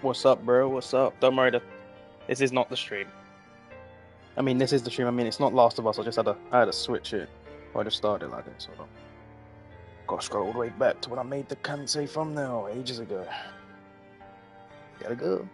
What's up, bro? What's up? Don't worry, this is not the stream. I mean, this is the stream. I mean, it's not Last of Us. I had to switch it. Or I just started like this. Hold on. Gotta scroll all the way back to when I made the Kansei thumbnail ages ago. Gotta go.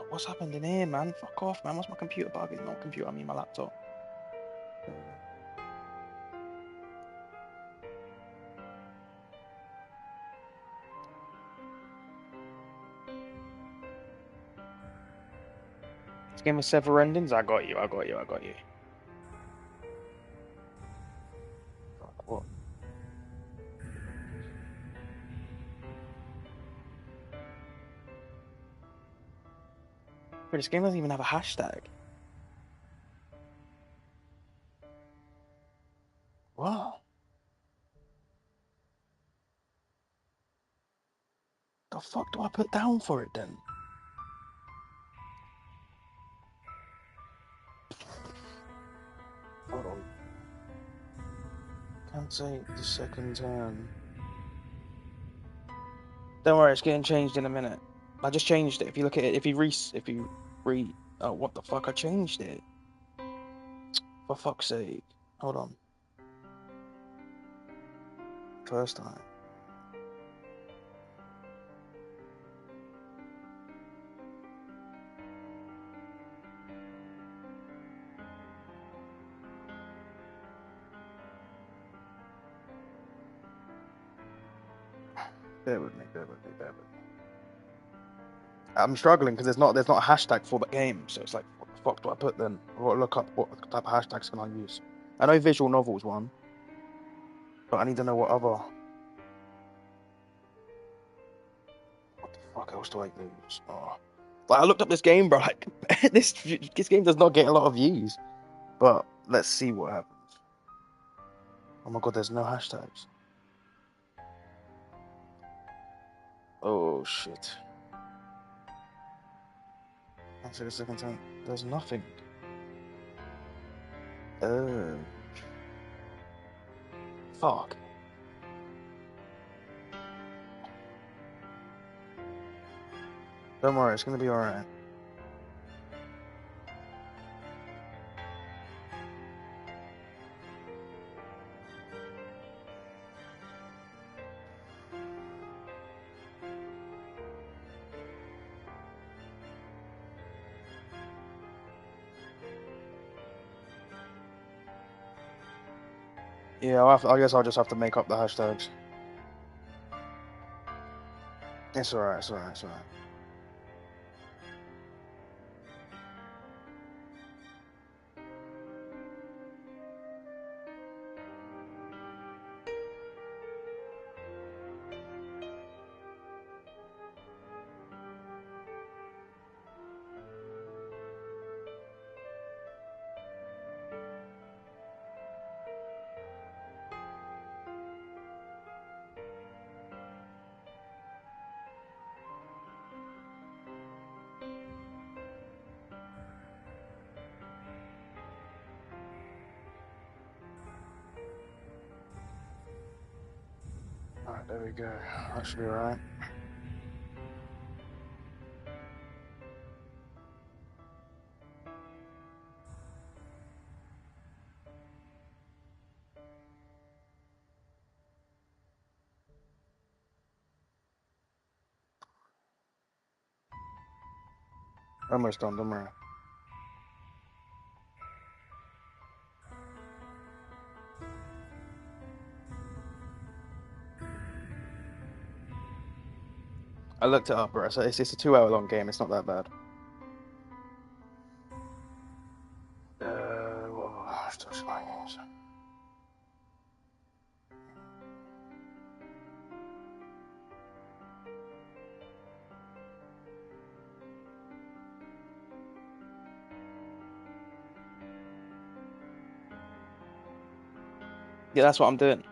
What's happened in here, man? Fuck off, man. What's my computer bugging? Not computer, I mean my laptop. This game has several endings. I got you. I got you. I got you. Fuck, what? Bro, this game doesn't even have a hashtag. What? The fuck do I put down for it then? Hold on. Can't say the second turn. Don't worry, it's getting changed in a minute. I just changed it. If you look at it, if you re, oh, what the fuck? I changed it. For fuck's sake. Hold on. First time. Bear with me, bear with me, bear with me. I'm struggling because there's not a hashtag for the game, so it's like, what the fuck do I put then? I've got to look up what type of hashtags can I use. I know visual novels one, but I need to know what other. What the fuck else do I use? Oh. Like I looked up this game, bro. Like this game does not get a lot of views, but let's see what happens. Oh my god, there's no hashtags. Oh shit. Answer the second time. There's nothing. Oh. Fuck. Don't worry, it's gonna be alright. Yeah, I guess I'll just have to make up the hashtags. It's alright, it's alright, it's alright. Alright, there we go. That should be alright. Almost done, don't worry. I looked it up, bro. So it's a 2 hour long game. It's not that bad. What still should I use? Yeah, that's what I'm doing.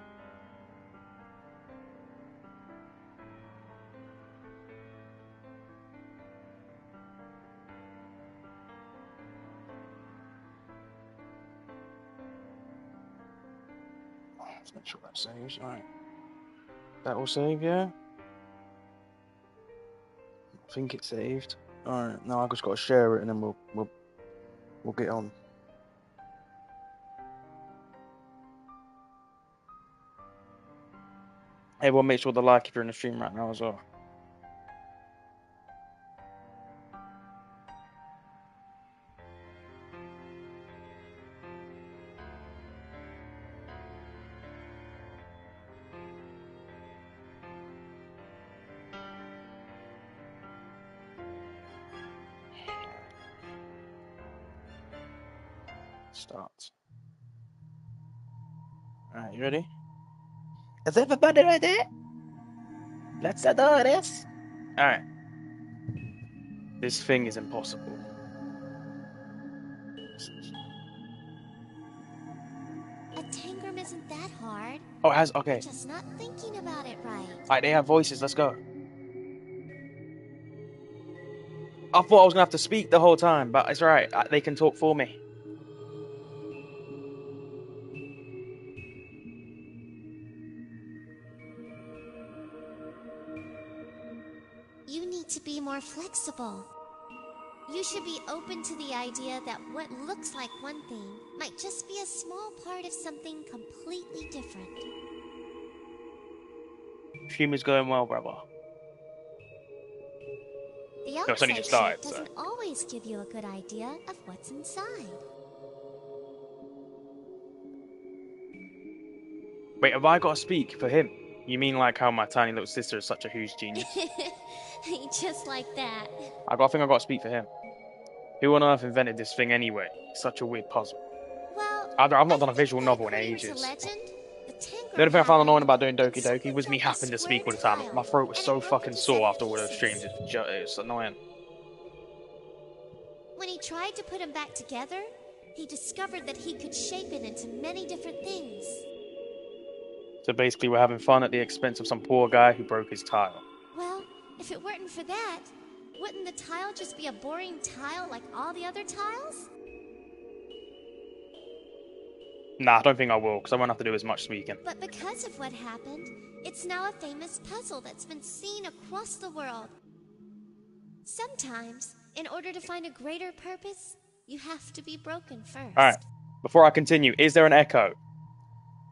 Let's make sure that saves. Alright. That will save, yeah? I think it saved. Alright, now I just gotta share it and then we'll get on. Everyone make sure to like if you're in the stream right now as well. Start. Alright, you ready? Is everybody ready? Let's do this. Alright. This thing is impossible. A tangram isn't that hard. Oh, it has. Okay. You're just not thinking about it right. Alright, they have voices. Let's go. I thought I was gonna have to speak the whole time, but it's alright. They can talk for me. You need to be more flexible. You should be open to the idea that what looks like one thing might just be a small part of something completely different. Stream is going well, brother. The No, it's only outside just started, shape doesn't always give you a good idea of what's inside. Wait, have I got to speak for him? You mean like how my tiny little sister is such a huge genius? Just like that. I think I got to speak for him. Who on earth invented this thing anyway? It's such a weird puzzle. Well, I've not done a visual novel in ages. The only thing I found annoying about doing Doki Doki was me having to speak all the time. My throat was so fucking sore after all those streams. It's annoying. When he tried to put them back together, he discovered that he could shape it into many different things. So basically we're having fun at the expense of some poor guy who broke his tile. Well, if it weren't for that, wouldn't the tile just be a boring tile like all the other tiles? Nah, I don't think I will, because I won't have to do as much speaking. But because of what happened, it's now a famous puzzle that's been seen across the world. Sometimes, in order to find a greater purpose, you have to be broken first. Alright, before I continue, is there an echo?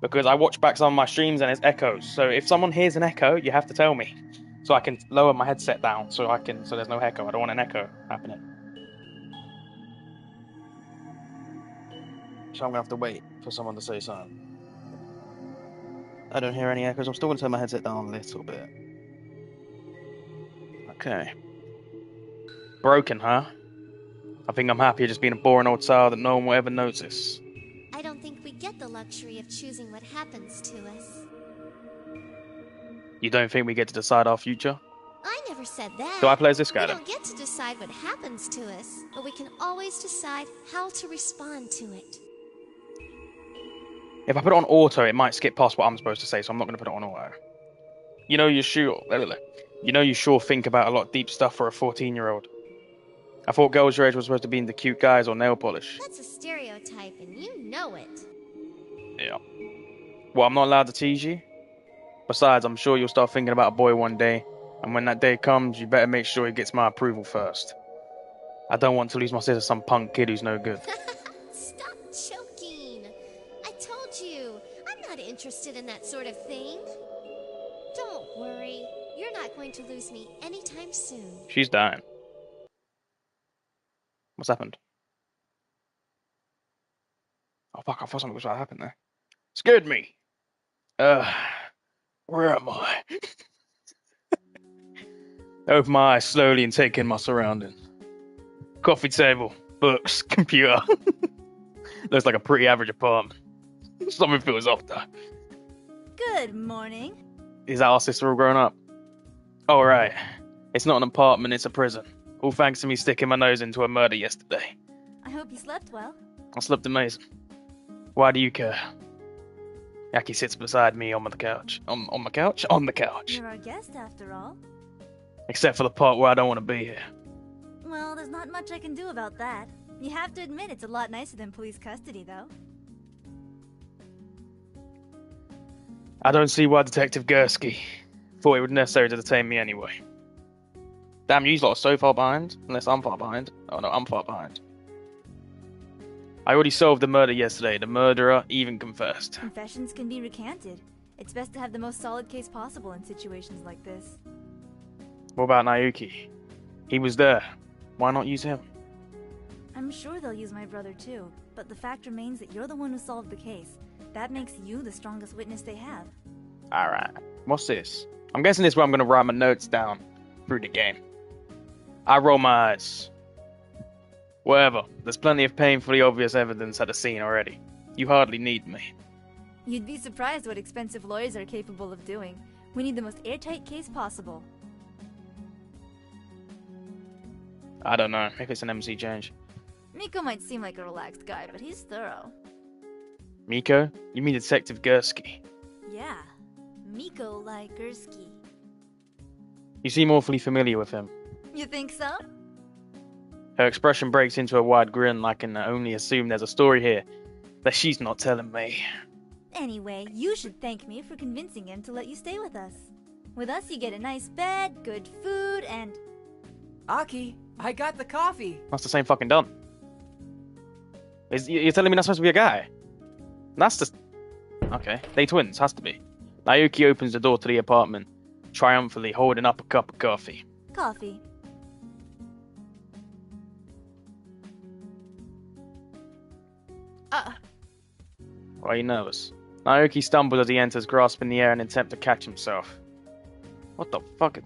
Because I watch back some of my streams and there's echoes. So if someone hears an echo, you have to tell me. So I can lower my headset down so there's no echo. I don't want an echo happening. So I'm gonna have to wait for someone to say something. I don't hear any echoes. I'm still gonna turn my headset down a little bit. Okay. Broken, huh? I think I'm happier just being a boring old tile that no one will ever notice. I don't think we get the luxury of choosing what happens to us. You don't think we get to decide our future? I never said that. Do I play as this guy then? We don't get to decide what happens to us, but we can always decide how to respond to it. If I put it on auto, it might skip past what I'm supposed to say, so I'm not going to put it on auto. You know you sure think about a lot of deep stuff for a 14-year-old. I thought girls your age were supposed to be into cute guys or nail polish. That's a stereotype, and you know it. Yeah. Well, I'm not allowed to tease you? Besides, I'm sure you'll start thinking about a boy one day, and when that day comes, you better make sure he gets my approval first. I don't want to lose my sister to some punk kid who's no good. Stop choking. I told you, I'm not interested in that sort of thing. Don't worry, you're not going to lose me anytime soon. She's dying. What's happened? Oh fuck, I thought something was about to happen there. Scared me. Where am I? I open my eyes slowly and take in my surroundings. Coffee table, books, computer. Looks like a pretty average apartment. Something feels off there. Good morning. Is that our sister all grown up? Oh, right. It's not an apartment, it's a prison. All thanks to me sticking my nose into a murder yesterday. I hope you slept well. I slept amazing. Why do you care? Aki sits beside me on the couch. On the couch? On the couch. You're our guest, after all. Except for the part where I don't want to be here. Well, there's not much I can do about that. You have to admit it's a lot nicer than police custody, though. I don't see why Detective Gursky thought it would necessary to detain me anyway. Damn, you lot are so far behind. Unless I'm far behind. Oh no, I'm far behind. I already solved the murder yesterday. The murderer even confessed. Confessions can be recanted. It's best to have the most solid case possible in situations like this. What about Naoki? He was there. Why not use him? I'm sure they'll use my brother too, but the fact remains that you're the one who solved the case. That makes you the strongest witness they have. Alright. What's this? I'm guessing this is where I'm going to write my notes down through the game. I roll my eyes. Whatever. There's plenty of painfully obvious evidence at the scene already. You hardly need me. You'd be surprised what expensive lawyers are capable of doing. We need the most airtight case possible. I don't know if it's an MC change. Miko might seem like a relaxed guy, but he's thorough. Miko? You mean Detective Gursky? Yeah, Miko like Gursky. You seem awfully familiar with him. You think so? Her expression breaks into a wide grin. I can only assume there's a story here that she's not telling me. Anyway, you should thank me for convincing him to let you stay with us. With us, you get a nice bed, good food, and... Aki, I got the coffee. That's the same fucking done. You're telling me that's supposed to be a guy? That's just... Okay, they twins, has to be. Naoki opens the door to the apartment, triumphantly holding up a cup of coffee. Coffee. Why are you nervous? Naoki stumbles as he enters, grasping the air in an attempt to catch himself. What the fuck?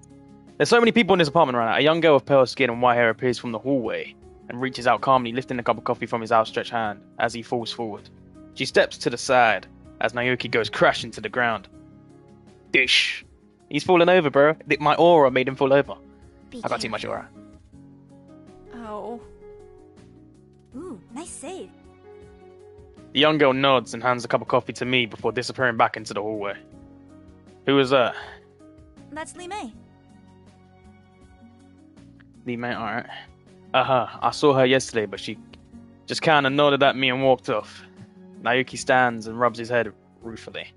There's so many people in this apartment right now. A young girl with pale skin and white hair appears from the hallway and reaches out calmly, lifting a cup of coffee from his outstretched hand as he falls forward. She steps to the side as Naoki goes crashing to the ground. Dish! He's falling over, bro. My aura made him fall over. I got too much aura. Oh. Ooh, nice save. The young girl nods and hands a cup of coffee to me before disappearing back into the hallway. Who is that? That's Lee May. Lee May, alright. I saw her yesterday, but she just kinda nodded at me and walked off. Naoki stands and rubs his head ruefully.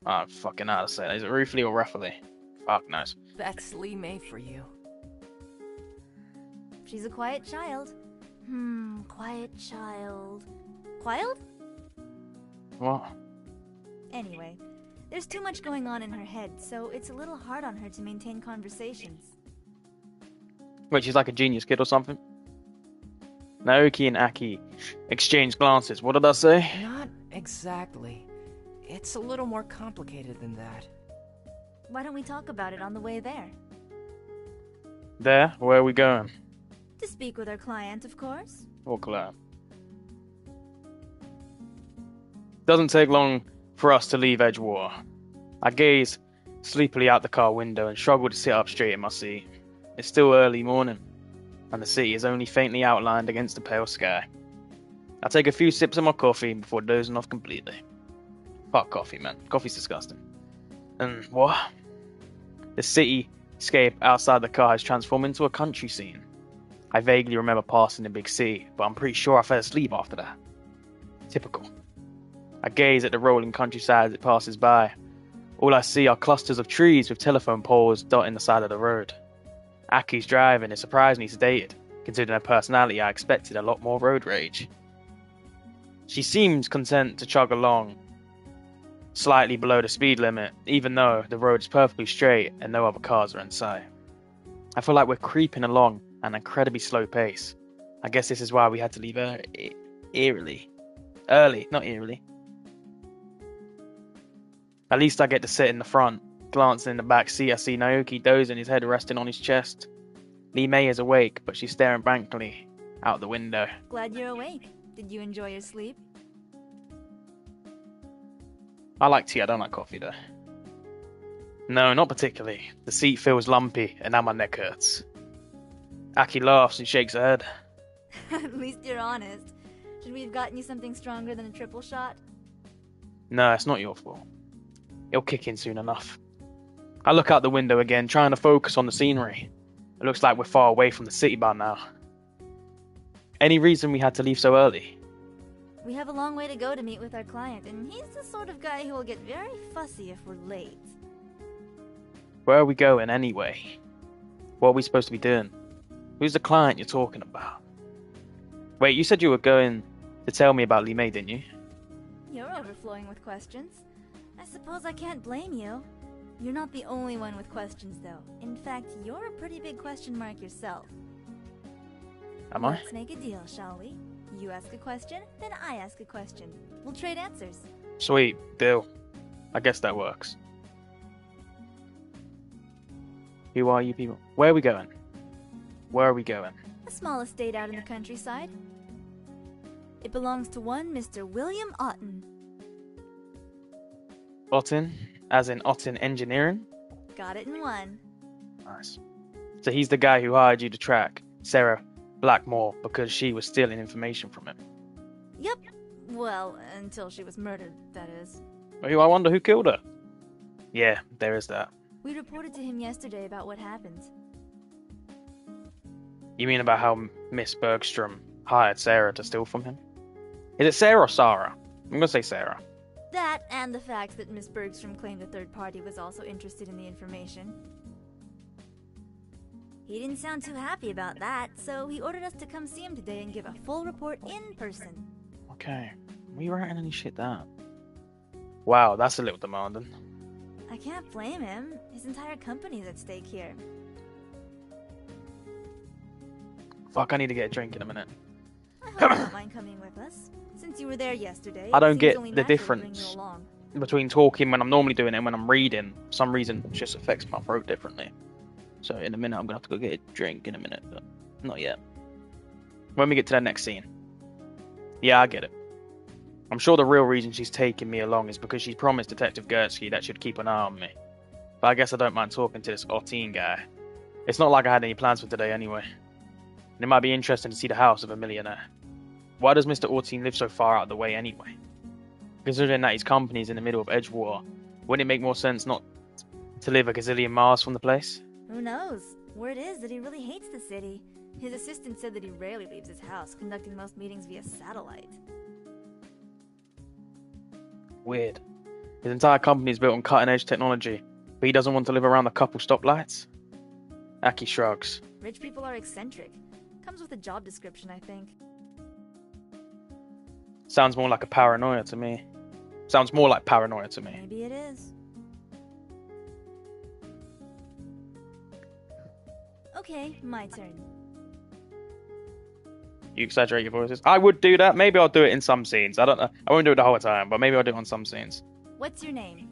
Oh, fucking how to say that. Is it ruefully or roughly? Fuck knows. That's Lee May for you. She's a quiet child. Quiet child. Quiet? What? Anyway, there's too much going on in her head, so it's a little hard on her to maintain conversations. Wait, she's like a genius kid or something? Naoki and Aki exchange glances. What did I say? Not exactly. It's a little more complicated than that. Why don't we talk about it on the way there? There? Where are we going? To speak with our client, of course. Or Claire? Doesn't take long for us to leave Edgewater. I gaze sleepily out the car window and struggle to sit up straight in my seat. It's still early morning, and the city is only faintly outlined against the pale sky. I take a few sips of my coffee before dozing off completely. Fuck coffee, man. Coffee's disgusting. And what? The cityscape outside the car has transformed into a country scene. I vaguely remember passing the big city, but I'm pretty sure I fell asleep after that. Typical. I gaze at the rolling countryside as it passes by. All I see are clusters of trees with telephone poles dotting the side of the road. Aki's driving is surprisingly sedated. Considering her personality, I expected a lot more road rage. She seems content to chug along, slightly below the speed limit, even though the road is perfectly straight and no other cars are in sight. I feel like we're creeping along at an incredibly slow pace. I guess this is why we had to leave eerily. Early, not eerily. At least I get to sit in the front. Glancing in the back seat, I see Naoki dozing, his head resting on his chest. Lee May is awake, but she's staring blankly out the window. Glad you're awake. Did you enjoy your sleep? I like tea, I don't like coffee though. No, not particularly. The seat feels lumpy, and now my neck hurts. Aki laughs and shakes her head. At least you're honest. Should we have gotten you something stronger than a triple shot? No, it's not your fault. It'll kick in soon enough. I look out the window again, trying to focus on the scenery. It looks like we're far away from the city by now. Any reason we had to leave so early? We have a long way to go to meet with our client, and he's the sort of guy who will get very fussy if we're late. Where are we going anyway? What are we supposed to be doing? Who's the client you're talking about? Wait, you said you were going to tell me about Li Mei, didn't you? You're overflowing with questions. I suppose I can't blame you. You're not the only one with questions, though. In fact, you're a pretty big question mark yourself. Am I? Let's make a deal, shall we? You ask a question, then I ask a question. We'll trade answers. Sweet, deal. I guess that works. Who are you people? Where are we going? Where are we going? A small estate out in the countryside. It belongs to one Mr. William Otten. Otten? As in Otten Engineering? Got it in one. Nice. So he's the guy who hired you to track Sarah Blackmore because she was stealing information from him. Yep. Well, until she was murdered, that is. I wonder who killed her. Yeah, there is that. We reported to him yesterday about what happened. You mean about how Miss Bergstrom hired Sarah to steal from him? Is it Sarah or Sarah? I'm gonna say Sarah. That, and the fact that Miss Bergstrom claimed a third party was also interested in the information. He didn't sound too happy about that, so he ordered us to come see him today and give a full report in person. Okay, were you writing any shit down? Wow, that's a little demanding. I can't blame him. His entire company's at stake here. Fuck, I need to get a drink in a minute. I hope you don't mind coming with us. Since you were there yesterday, I don't it get seems only the natural to bring difference you along. between talking when I'm normally doing it and when I'm reading. For some reason, it just affects my throat differently. So in a minute, I'm gonna have to go get a drink in a minute, but not yet. When we get to that next scene. Yeah, I get it. I'm sure the real reason she's taking me along is because she promised Detective Gertzky that she'd keep an eye on me. But I guess I don't mind talking to this Otten guy. It's not like I had any plans for today anyway. And it might be interesting to see the house of a millionaire. Why does Mr. Otten live so far out of the way anyway? Considering that his company's in the middle of Edgewater, wouldn't it make more sense not to live a gazillion miles from the place? Who knows? Word is that he really hates the city. His assistant said that he rarely leaves his house, conducting most meetings via satellite. Weird. His entire company is built on cutting-edge technology, but he doesn't want to live around a couple stoplights? Aki shrugs. Rich people are eccentric. Comes with a job description, I think. Sounds more like a paranoia to me. Sounds more like paranoia to me. Maybe it is. Okay, my turn. You exaggerate your voices. I would do that. Maybe I'll do it in some scenes. I don't know. I won't do it the whole time, but maybe I'll do it on some scenes. What's your name?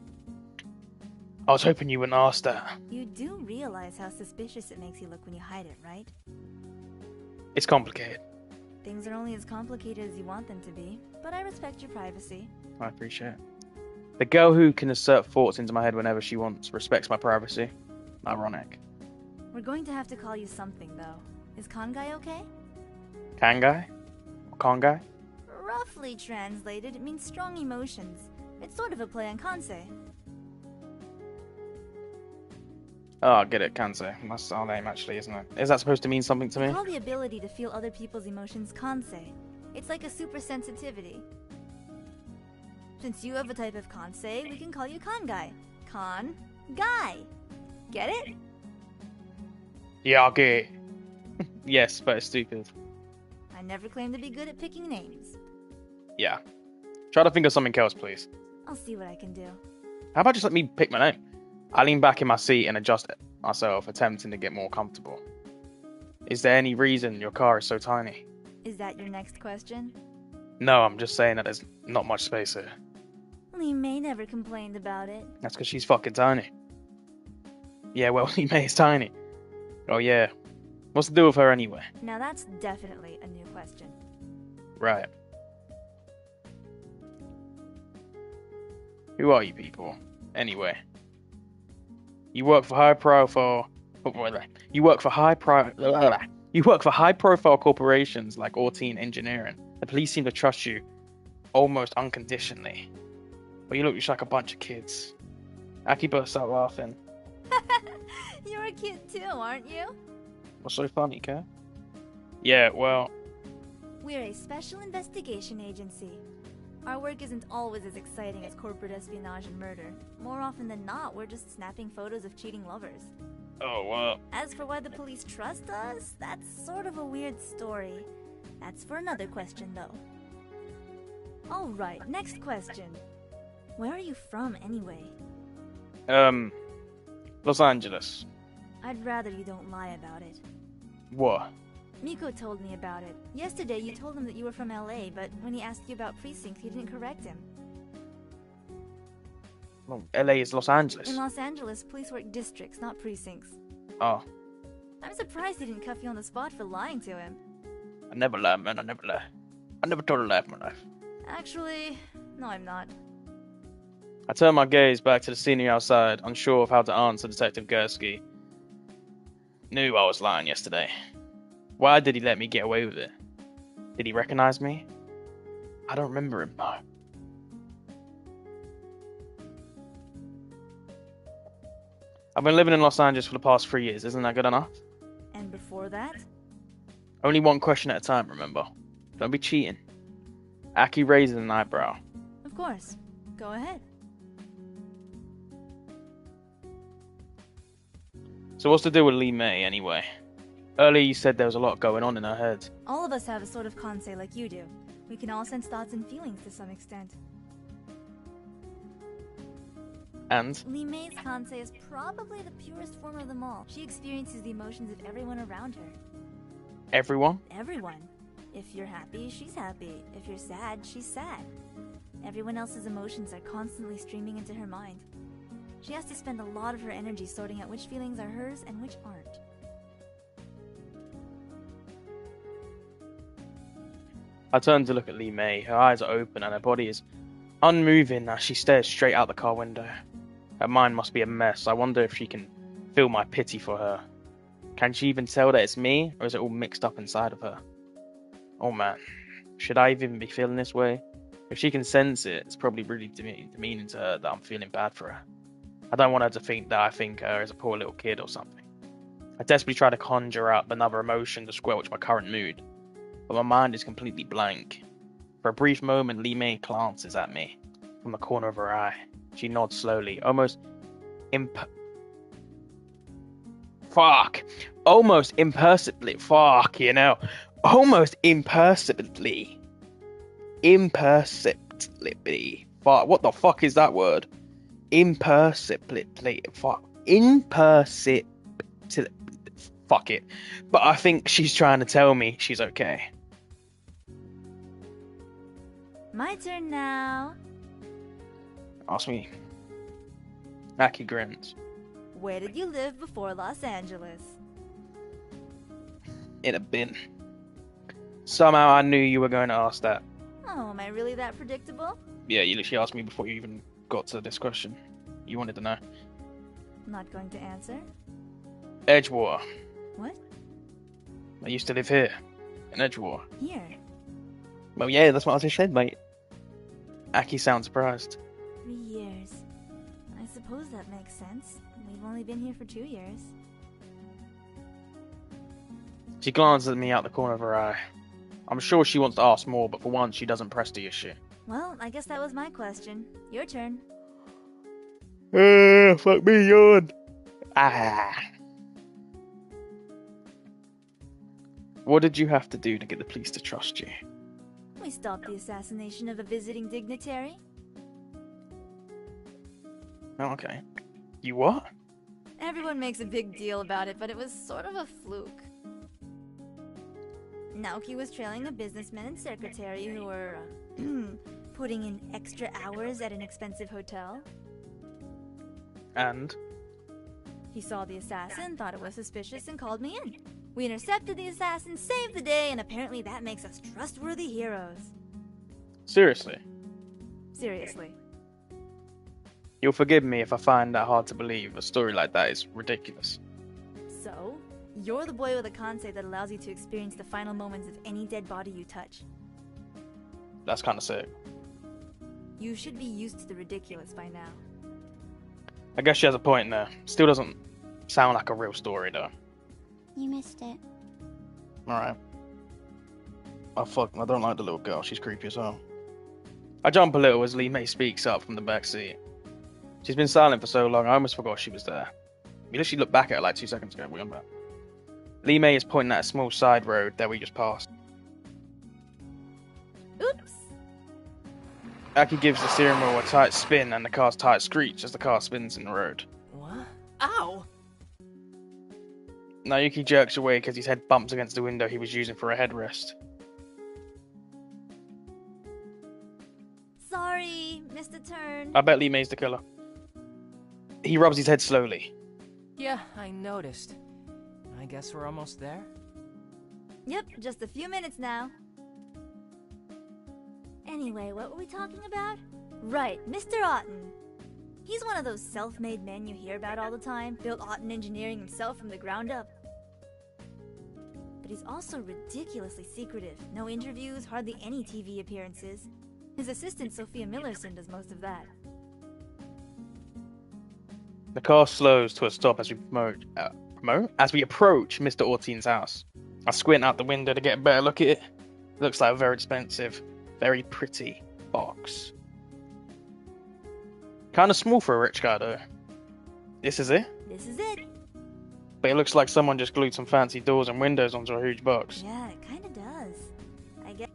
I was hoping you wouldn't ask that. You do realize how suspicious it makes you look when you hide it, right? It's complicated. Things are only as complicated as you want them to be, but I respect your privacy. I appreciate it. The girl who can insert thoughts into my head whenever she wants respects my privacy. Ironic. We're going to have to call you something, though. Is Kansei okay? Kangai? Or Kongai? Roughly translated, it means strong emotions. It's sort of a play on Kansei. Oh, I get it, Kansei. That's our name, actually, isn't it? Is that supposed to mean something to We me? call the ability to feel other people's emotions Kansei. It's like a super sensitivity. Since you have a type of Kansei, we can call you Kangai. Guy. Get it? Yeah, I'll get it. Yes, but it's stupid. I never claimed to be good at picking names. Yeah. Try to think of something else, please. I'll see what I can do. How about just let me pick my name? I lean back in my seat and adjust myself, attempting to get more comfortable. Is there any reason your car is so tiny? Is that your next question? No, I'm just saying that there's not much space here. Li Mei never complained about it. That's because she's fucking tiny. Yeah, well, Li Mei is tiny. Oh yeah. What's the deal with her anyway? Now that's definitely a new question. Right. Who are you people? Anyway. You work for high profile corporations like Otten Engineering. The police seem to trust you almost unconditionally. But you look just like a bunch of kids. Aki bursts out laughing. You're a kid too, aren't you? What's so funny, Kay? Yeah, well, We're a special investigation agency. Our work isn't always as exciting as corporate espionage and murder. More often than not, we're just snapping photos of cheating lovers. oh, well, As for why the police trust us, that's sort of a weird story. That's for another question, though. Alright, next question. Where are you from, anyway? Los Angeles. I'd rather you don't lie about it. What? Miko told me about it. Yesterday, you told him that you were from LA, but when he asked you about precincts, you didn't correct him. Well, LA is Los Angeles. In Los Angeles, police work districts, not precincts. Oh, I'm surprised he didn't cuff you on the spot for lying to him. I never lie, man, I never lie. I never told a lie in my life. Actually, no, I'm not. I turned my gaze back to the scenery outside, unsure of how to answer Detective Gursky. Knew I was lying yesterday. Why did he let me get away with it? Did he recognize me? I don't remember him, no. I've been living in Los Angeles for the past 3 years, isn't that good enough? And before that? Only one question at a time, remember? Don't be cheating. Aki raises an eyebrow. Of course. Go ahead. So what's the deal with Lee May, anyway? Earlier you said there was a lot going on in her head. All of us have a sort of Kansei like you do. We can all sense thoughts and feelings to some extent. And? Lee May's Kansei is probably the purest form of them all. She experiences the emotions of everyone around her. Everyone? Everyone. If you're happy, she's happy. If you're sad, she's sad. Everyone else's emotions are constantly streaming into her mind. She has to spend a lot of her energy sorting out which feelings are hers and which aren't. I turn to look at Lee May. Her eyes are open and her body is unmoving as she stares straight out the car window. Her mind must be a mess. I wonder if she can feel my pity for her. Can she even tell that it's me, or is it all mixed up inside of her? Oh man, should I even be feeling this way? If she can sense it, it's probably really demeaning to her that I'm feeling bad for her. I don't want her to think that I think her as a poor little kid or something. I desperately try to conjure up another emotion to squelch my current mood, but my mind is completely blank. For a brief moment, Lee May glances at me from the corner of her eye. She nods slowly, almost almost imperceptibly. Almost imperceptibly. What the fuck is that word? Imperceptibly. Fuck it. But I think she's trying to tell me she's okay. My turn now. Ask me. Aki grins. Where did you live before Los Angeles? In a bin. Somehow I knew you were going to ask that. Oh, am I really that predictable? Yeah, you literally asked me before you even got to this question. You wanted to know. Not going to answer. Edgewater. What? I used to live here. In Edgewater. Here. Well, yeah, that's what I just said, mate. Aki sounds surprised. 3 years. I suppose that makes sense. We've only been here for 2 years. She glances at me out the corner of her eye. I'm sure she wants to ask more, but for once she doesn't press the issue. Well, I guess that was my question. Your turn. Fuck me, yawn. What did you have to do to get the police to trust you? We stopped the assassination of a visiting dignitary. Oh, okay. You what? Everyone makes a big deal about it, but it was sort of a fluke. Naoki was trailing a businessman and secretary who were putting in extra hours at an expensive hotel. And? He saw the assassin, thought it was suspicious, and called me in. We intercepted the assassin, saved the day, and apparently that makes us trustworthy heroes. Seriously? Seriously. You'll forgive me if I find that hard to believe. A story like that is ridiculous. So, you're the boy with a Kansei that allows you to experience the final moments of any dead body you touch. That's kind of sick. You should be used to the ridiculous by now. I guess she has a point there. Still doesn't sound like a real story, though. You missed it. Alright. Oh, fuck. I don't like the little girl. She's creepy as hell. I jump a little as Lee May speaks up from the back seat. She's been silent for so long, I almost forgot she was there. We literally looked back at her like 2 seconds ago. We're back. Lee May is pointing at a small side road that we just passed. Oops! Aki gives the steering wheel a tight spin and the car's tires screech as the car spins in the road. What? Ow! Naoki jerks away because his head bumps against the window he was using for a headrest. Sorry, missed a turn. I bet Lee May's the killer. He rubs his head slowly. Yeah, I noticed. I guess we're almost there? Yep, just a few minutes now. Anyway, what were we talking about? Right, Mr. Otten. He's one of those self-made men you hear about all the time, built Otten Engineering himself from the ground up. But he's also ridiculously secretive. No interviews, hardly any TV appearances. His assistant, Sophia Millerson, does most of that. The car slows to a stop as we as we approach Mr. Ortein's house. I squint out the window to get a better look at it. It looks like a very expensive, very pretty box. Kinda small for a rich guy though. This is it? This is it. But it looks like someone just glued some fancy doors and windows onto a huge box. Yeah, it kinda does. I guess...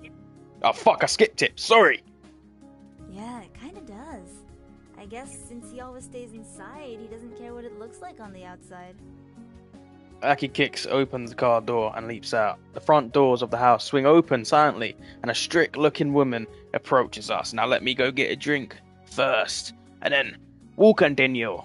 Oh fuck, I skipped it, sorry! Yeah, it kinda does. I guess since he always stays inside, he doesn't care what it looks like on the outside. Aki kicks open the car door and leaps out. The front doors of the house swing open silently, and a strict-looking woman approaches us. Now let me go get a drink first, and then we'll continue.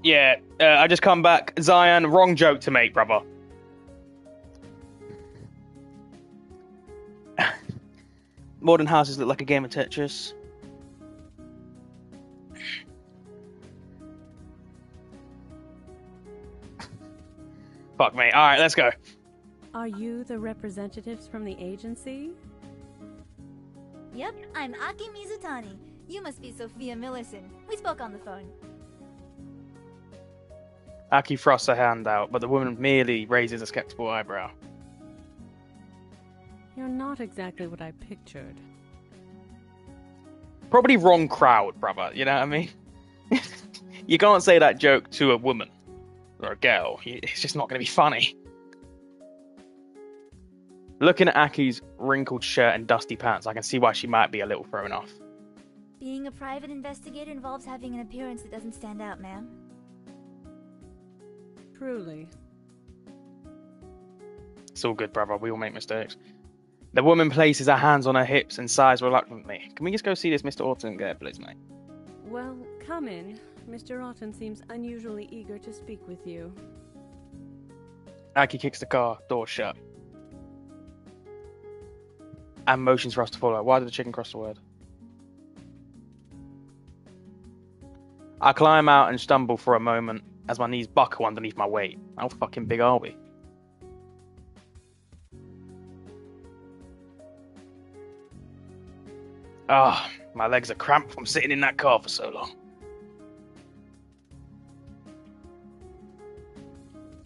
Yeah, I just come back. Zion, wrong joke to make, brother. Modern houses look like a game of Tetris. Fuck me. Alright, let's go. Are you the representatives from the agency? Yep, I'm Aki Mizutani. You must be Sophia Millerson. We spoke on the phone. Aki thrusts her hand out, but the woman merely raises a skeptical eyebrow. You're not exactly what I pictured. Probably wrong crowd, brother. You know what I mean? You can't say that joke to a woman or a girl. It's just not going to be funny. Looking at Aki's wrinkled shirt and dusty pants, I can see why she might be a little thrown off. Being a private investigator involves having an appearance that doesn't stand out, ma'am. Truly. It's all good, brother. We all make mistakes. The woman places her hands on her hips and sighs reluctantly. Can we just go see this Mr. Orton guy, please, mate? Well, come in. Mr. Otten seems unusually eager to speak with you. Aki kicks the car door shut and motions for us to follow. Why did the chicken cross the word? I climb out and stumble for a moment as my knees buckle underneath my weight. How fucking big are we? Ah, my legs are cramped from sitting in that car for so long.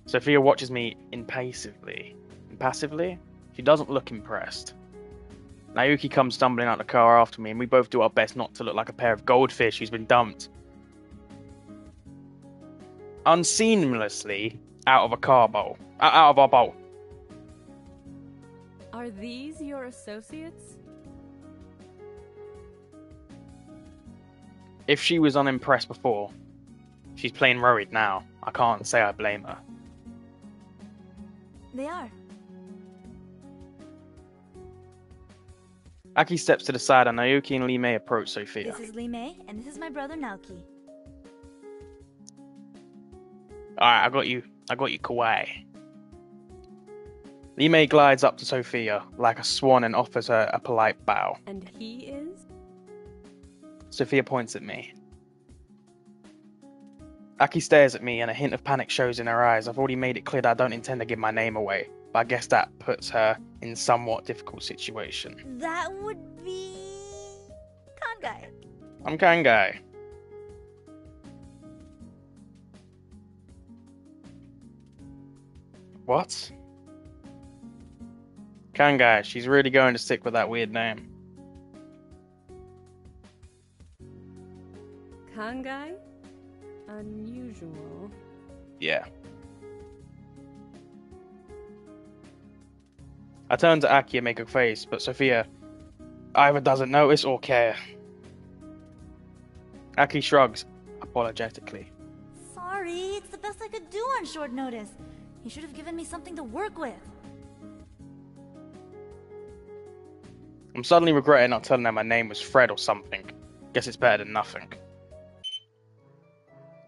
Sophia watches me impassively. Impassively? She doesn't look impressed. Naoki comes stumbling out the car after me, and we both do our best not to look like a pair of goldfish who's been dumped. unseamlessly out of a car bowl. Out of our bowl. Are these your associates? If she was unimpressed before, she's plain worried now. I can't say I blame her. They are. Aki steps to the side and Naoki and Lee Mei approach Sophia. This is Lee Mei, and this is my brother Naoki. Alright, I got you, kawaii. Lee Mei glides up to Sophia like a swan and offers her a polite bow. And he is? Sophia points at me. Aki stares at me and a hint of panic shows in her eyes. I've already made it clear that I don't intend to give my name away, but I guess that puts her in a somewhat difficult situation. That would be... Kansei. I'm Kansei. What? Kansei, she's really going to stick with that weird name. Kansei? Unusual. Yeah. I turn to Aki and make a face, but Sophia either doesn't notice or care. Aki shrugs, apologetically. Sorry, it's the best I could do on short notice. You should have given me something to work with. I'm suddenly regretting not telling her my name was Fred or something. Guess it's better than nothing.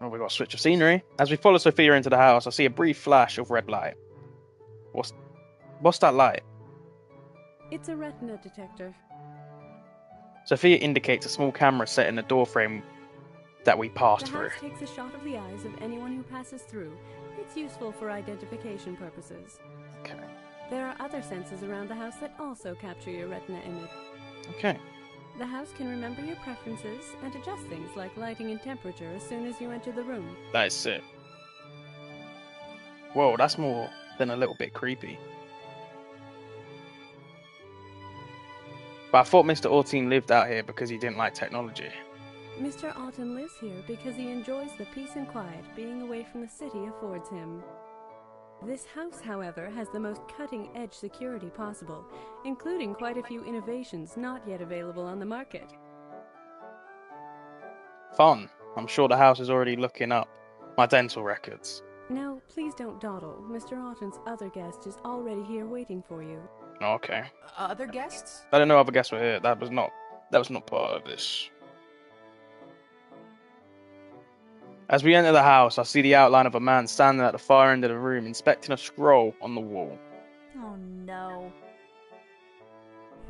Oh, we got a switch of scenery. As we follow Sophia into the house, I see a brief flash of red light. What's that light? It's a retina detector. Sophia indicates a small camera set in the doorframe that we passed The through. house takes a shot of the eyes of anyone who passes through. It's useful for identification purposes. Okay. There are other sensors around the house that also capture your retina image. Okay. The house can remember your preferences and adjust things like lighting and temperature as soon as you enter the room. That is sick. Whoa, that's more than a little bit creepy. But I thought Mr. Ortine lived out here because he didn't like technology. Mr. Alton lives here because he enjoys the peace and quiet being away from the city affords him. This house, however, has the most cutting-edge security possible, including quite a few innovations not yet available on the market. Fun. I'm sure the house is already looking up my dental records. Now, please don't dawdle. Mr. Alton's other guest is already here waiting for you. Okay. Other guests? I didn't know other guests were here. That was not part of this. As we enter the house, I see the outline of a man standing at the far end of the room, inspecting a scroll on the wall. Oh no.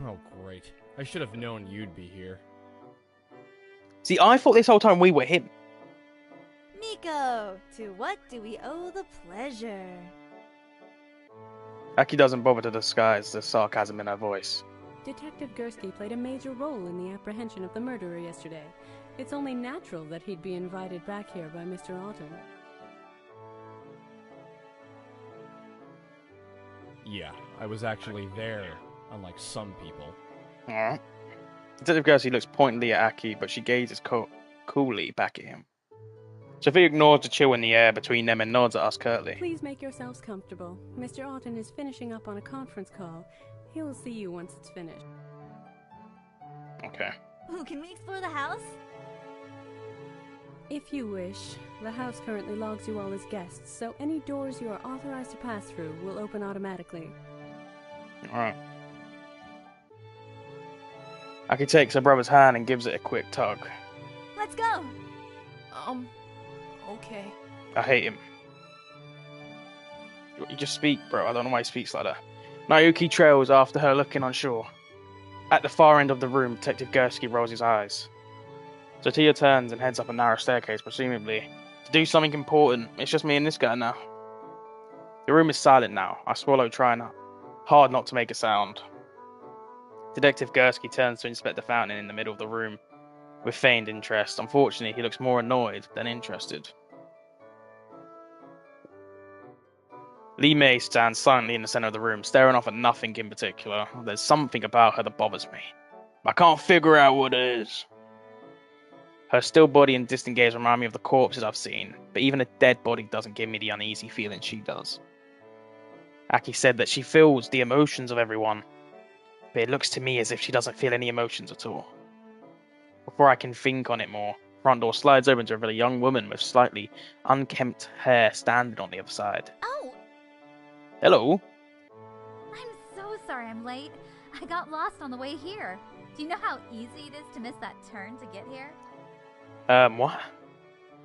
Oh, great. I should have known you'd be here. See, I thought this whole time we were him. Miko, to what do we owe the pleasure? Aki doesn't bother to disguise the sarcasm in her voice. Detective Gursky played a major role in the apprehension of the murderer yesterday. It's only natural that he'd be invited back here by Mr. Alton. Yeah, I was actually there, unlike some people. Alright. Detective Gursky looks pointedly at Aki, but she gazes coolly back at him. Sophia ignores the chill in the air between them and nods at us curtly. Please make yourselves comfortable. Mr. Alton is finishing up on a conference call. He'll see you once it's finished. Okay. Ooh, can we explore the house? If you wish, the house currently logs you all as guests, so any doors you are authorized to pass through will open automatically. Alright. Aki takes her brother's hand and gives it a quick tug. Let's go! Okay. I hate him. You just speak, bro. I don't know why he speaks like that. Naoki trails after her, looking unsure. At the far end of the room, Detective Gursky rolls his eyes. Sophia turns and heads up a narrow staircase, presumably to do something important. It's just me and this guy now. The room is silent now. I swallow, trying hard not to make a sound. Detective Gursky turns to inspect the fountain in the middle of the room with feigned interest. Unfortunately, he looks more annoyed than interested. Lee Mei stands silently in the center of the room, staring off at nothing in particular. There's something about her that bothers me. I can't figure out what it is. Her still body and distant gaze remind me of the corpses I've seen, but even a dead body doesn't give me the uneasy feeling she does. Aki said that she feels the emotions of everyone, but it looks to me as if she doesn't feel any emotions at all. Before I can think on it more, the front door slides open to reveal a young woman with slightly unkempt hair standing on the other side. Oh! Hello? I'm so sorry I'm late. I got lost on the way here. Do you know how easy it is to miss that turn to get here? What?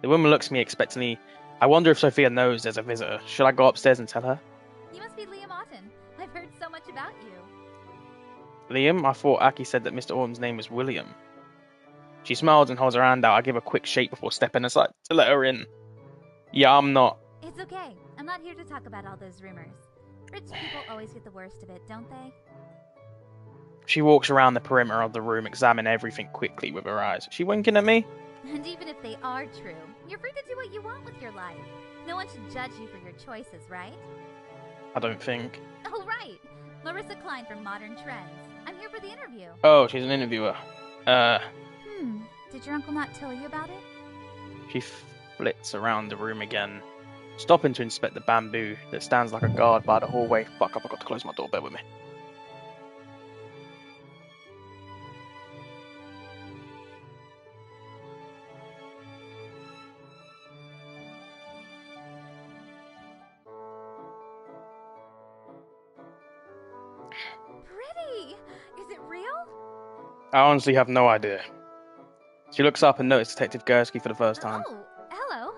The woman looks at me expectantly. I wonder if Sophia knows there's a visitor. Should I go upstairs and tell her? You must be Liam Otten. I've heard so much about you. Liam? I thought Aki said that Mr. Orton's name was William. She smiles and holds her hand out. I give a quick shake before stepping aside to let her in. Yeah, I'm not. It's okay. I'm not here to talk about all those rumors. Rich people always get the worst of it, don't they? She walks around the perimeter of the room, examining everything quickly with her eyes. Is she winking at me? And even if they are true, you're free to do what you want with your life. No one should judge you for your choices, right? I don't think. Oh, right. Marissa Klein from Modern Trends. I'm here for the interview. Oh, she's an interviewer. Did your uncle not tell you about it? She flits around the room again, stopping to inspect the bamboo that stands like a guard by the hallway. Fuck, I forgot to close my door. Bear with me. Pretty! Is it real? I honestly have no idea. She looks up and notices Detective Gursky for the first time. Oh, hello.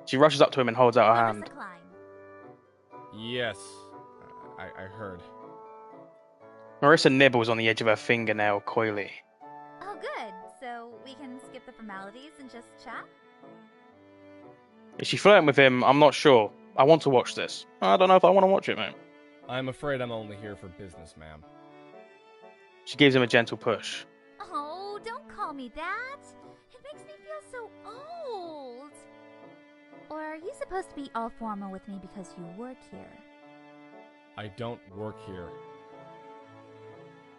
She rushes up to him and holds out her hand. Marissa Klein. Yes, I heard. Marissa nibbles on the edge of her fingernail coyly. Oh, good. So we can skip the formalities and just chat? Is she flirting with him? I'm not sure. I want to watch this. I don't know if I want to watch it, mate. I'm afraid I'm only here for business, ma'am. She gives him a gentle push. Oh, don't call me that. It makes me feel so old. Or are you supposed to be all formal with me because you work here? I don't work here.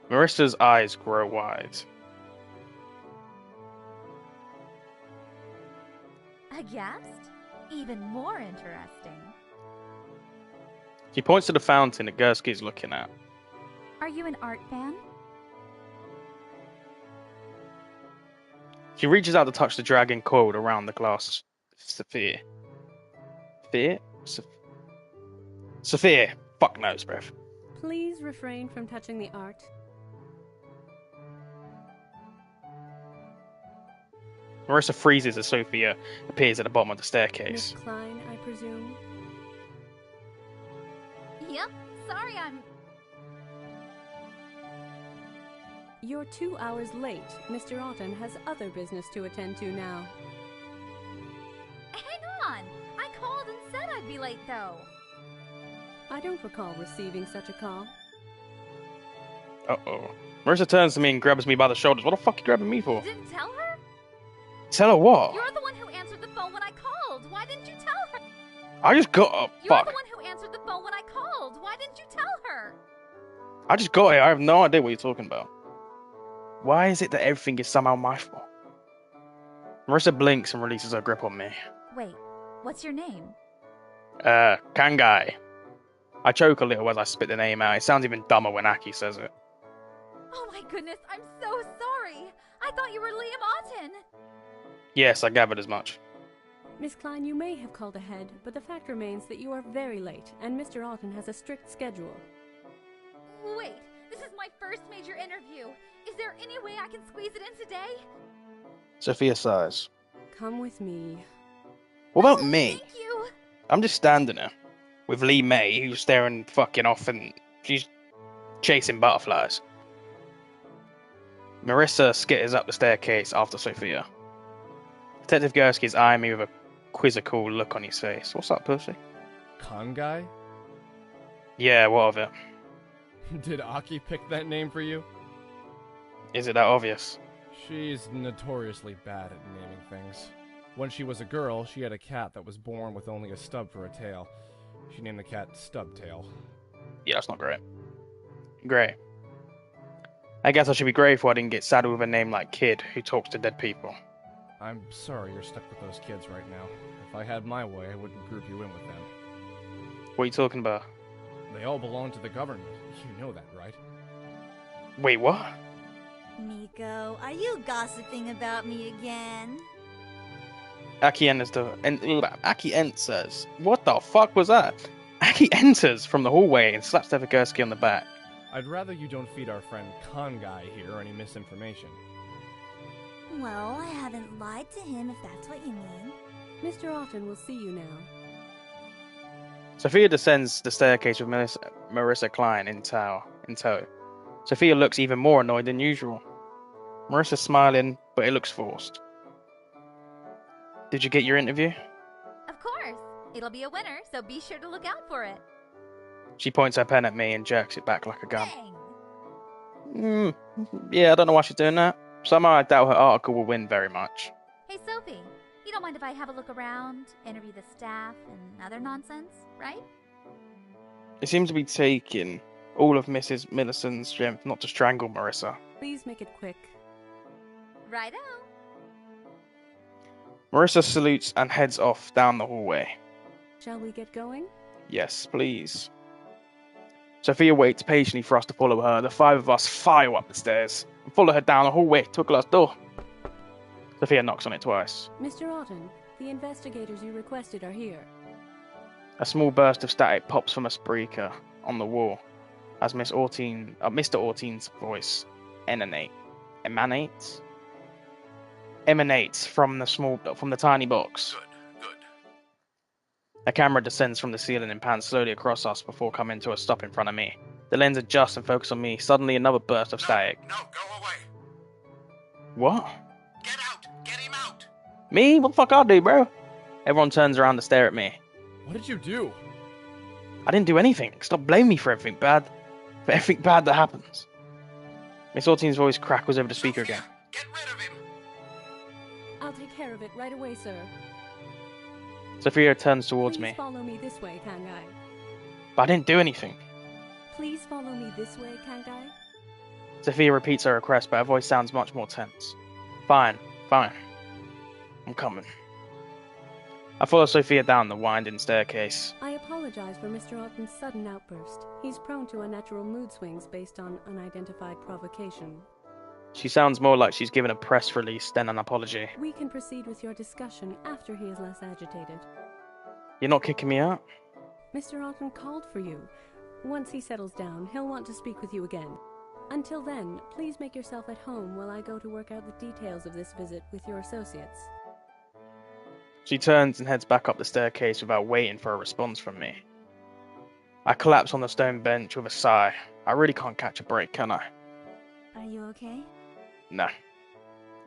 Marissa's eyes grow wide. A guest? Even more interesting. She points to the fountain that Gursky's looking at. Are you an art fan? She reaches out to touch the dragon coiled around the glass sphere. Sophia. Fuck knows, bruv. Please refrain from touching the art. Marissa freezes as Sophia appears at the bottom of the Miss staircase. Klein, I presume? Yep. Sorry, I'm... You're 2 hours late. Mr. Otten has other business to attend to now. Hang on! I called and said I'd be late, though. I don't recall receiving such a call. Uh-oh. Marissa turns to me and grabs me by the shoulders. What the fuck are you grabbing me for? You didn't tell her? Tell her what? You're the one who answered the phone when I called. Why didn't you tell her? I just got up. You're Fuck. the one who answered the phone when I called. Why didn't you tell her? I just got here. I have no idea what you're talking about. Why is it that everything is somehow my fault? Marissa blinks and releases her grip on me. Wait, what's your name? Kangai. I choke a little as I spit the name out. It sounds even dumber when Aki says it. Oh my goodness, I'm so sorry. I thought you were Liam Otten. Yes, I gathered as much. Miss Klein, you may have called ahead, but the fact remains that you are very late, and Mr. Otten has a strict schedule. Wait, this is my first major interview. Is there any way I can squeeze it in today? Sophia sighs. Come with me. What about me? Thank you. I'm just standing there with Lee May, who's staring fucking off and she's chasing butterflies. Marissa skitters up the staircase after Sophia. Detective Gursky's eyeing me with a quizzical look on his face. What's up, pussy? Kangai? Yeah, what of it? Did Aki pick that name for you? Is it that obvious? She's notoriously bad at naming things. When she was a girl, she had a cat that was born with only a stub for a tail. She named the cat Stubtail. Yeah, that's not great. Great. I guess I should be grateful I didn't get saddled with a name like Kid, who talks to dead people. I'm sorry you're stuck with those kids right now. If I had my way, I wouldn't group you in with them. What are you talking about? They all belong to the government. You know that, right? Wait, what? Nico, are you gossiping about me again? Aki enters. What the fuck was that? Aki enters from the hallway and slaps Devigursky on the back. I'd rather you don't feed our friend Kansei here any misinformation. Well, I haven't lied to him if that's what you mean. Mr. Otten will see you now. Sophia descends the staircase with Marissa Klein in tow. Sophia looks even more annoyed than usual. Marissa's smiling, but it looks forced. Did you get your interview? Of course. It'll be a winner, so be sure to look out for it. She points her pen at me and jerks it back like a gun. Bang! Yeah, I don't know why she's doing that. Somehow I doubt her article will win very much. Hey, Sophie, you don't mind if I have a look around, interview the staff, and other nonsense, right? It seems to be taking all of Mrs. Millicent's strength not to strangle Marissa. Please make it quick. Righto. Marissa salutes and heads off down the hallway. Shall we get going? Yes, please. Sophia waits patiently for us to follow her. The five of us file up the stairs and follow her down the hallway to a glass door. Sophia knocks on it twice. Mr. Otten, the investigators you requested are here. A small burst of static pops from a speaker on the wall as Mr. Orteen's voice emanates from the tiny box. Good. A camera descends from the ceiling and pans slowly across us before coming to a stop in front of me. The lens adjusts and focuses on me. Suddenly, another burst of static. No, go away. What? Get out. Get him out. Me? What the fuck I do, bro? Everyone turns around to stare at me. What did you do? I didn't do anything. Stop blaming me for everything bad. For everything bad that happens. Miss Orteen's voice crackles over the speaker Sophia, again. get rid of him. I'll take care of it right away, sir. Sophia turns towards Please me. follow me this way, Kansei. But I didn't do anything. Please follow me this way, Kansei. Sophia repeats her request, but her voice sounds much more tense. Fine. I'm coming. I follow Sophia down the winding staircase. I apologize for Mr. Otten's sudden outburst. He's prone to unnatural mood swings based on unidentified provocation. She sounds more like she's given a press release than an apology. We can proceed with your discussion after he is less agitated. You're not kicking me out? Mr. Otten called for you. Once he settles down, he'll want to speak with you again. Until then, please make yourself at home while I go to work out the details of this visit with your associates. She turns and heads back up the staircase without waiting for a response from me. I collapse on the stone bench with a sigh. I really can't catch a break, can I? Are you okay? No.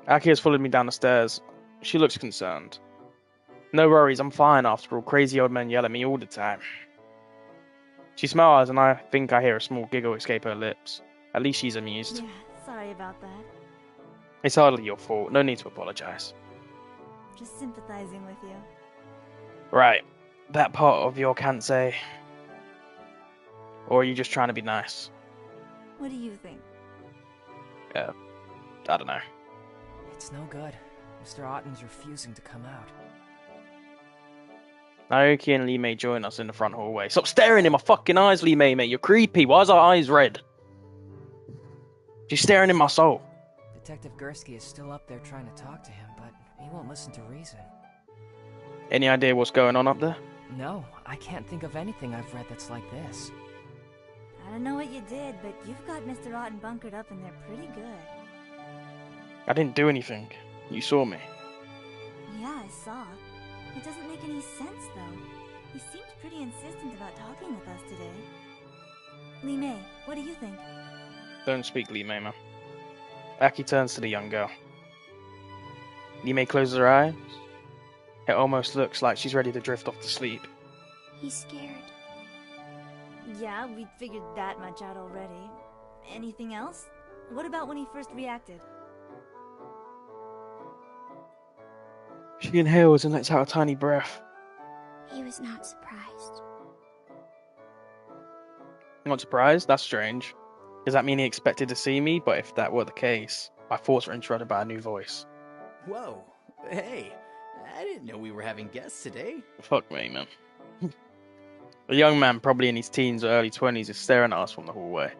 Aki has followed me down the stairs. She looks concerned. No worries, I'm fine after all. Crazy old men yell at me all the time. She smiles and I think I hear a small giggle escape her lips. At least she's amused. Yeah, sorry about that. It's hardly your fault. No need to apologize. Just sympathizing with you. Right. That part of your Kansei. Or are you just trying to be nice? What do you think? I don't know. It's no good. Mr. Otten's refusing to come out. Naoki and Lee May join us in the front hallway. Stop staring in my fucking eyes, Lee May, mate. You're creepy. Why is our eyes red? She's staring in my soul. Detective Gursky is still up there trying to talk to him, but he won't listen to reason. Any idea what's going on up there? No, I can't think of anything I've read that's like this. I don't know what you did, but you've got Mr. Otten bunkered up in there pretty good. I didn't do anything. You saw me. Yeah, I saw. It doesn't make any sense, though. He seemed pretty insistent about talking with us today. Lee May, what do you think? Don't speak, Lee May, man. Aki turns to the young girl. Lee May closes her eyes. It almost looks like she's ready to drift off to sleep. He's scared. Yeah, we figured that much out already. Anything else? What about when he first reacted? She inhales and lets out a tiny breath. He was not surprised. Not surprised? That's strange. Does that mean he expected to see me? But if that were the case, my thoughts were interrupted by a new voice. Whoa, Hey, I didn't know we were having guests today. Fuck me, man. A young man, probably in his teens or early 20s, is staring at us from the hallway.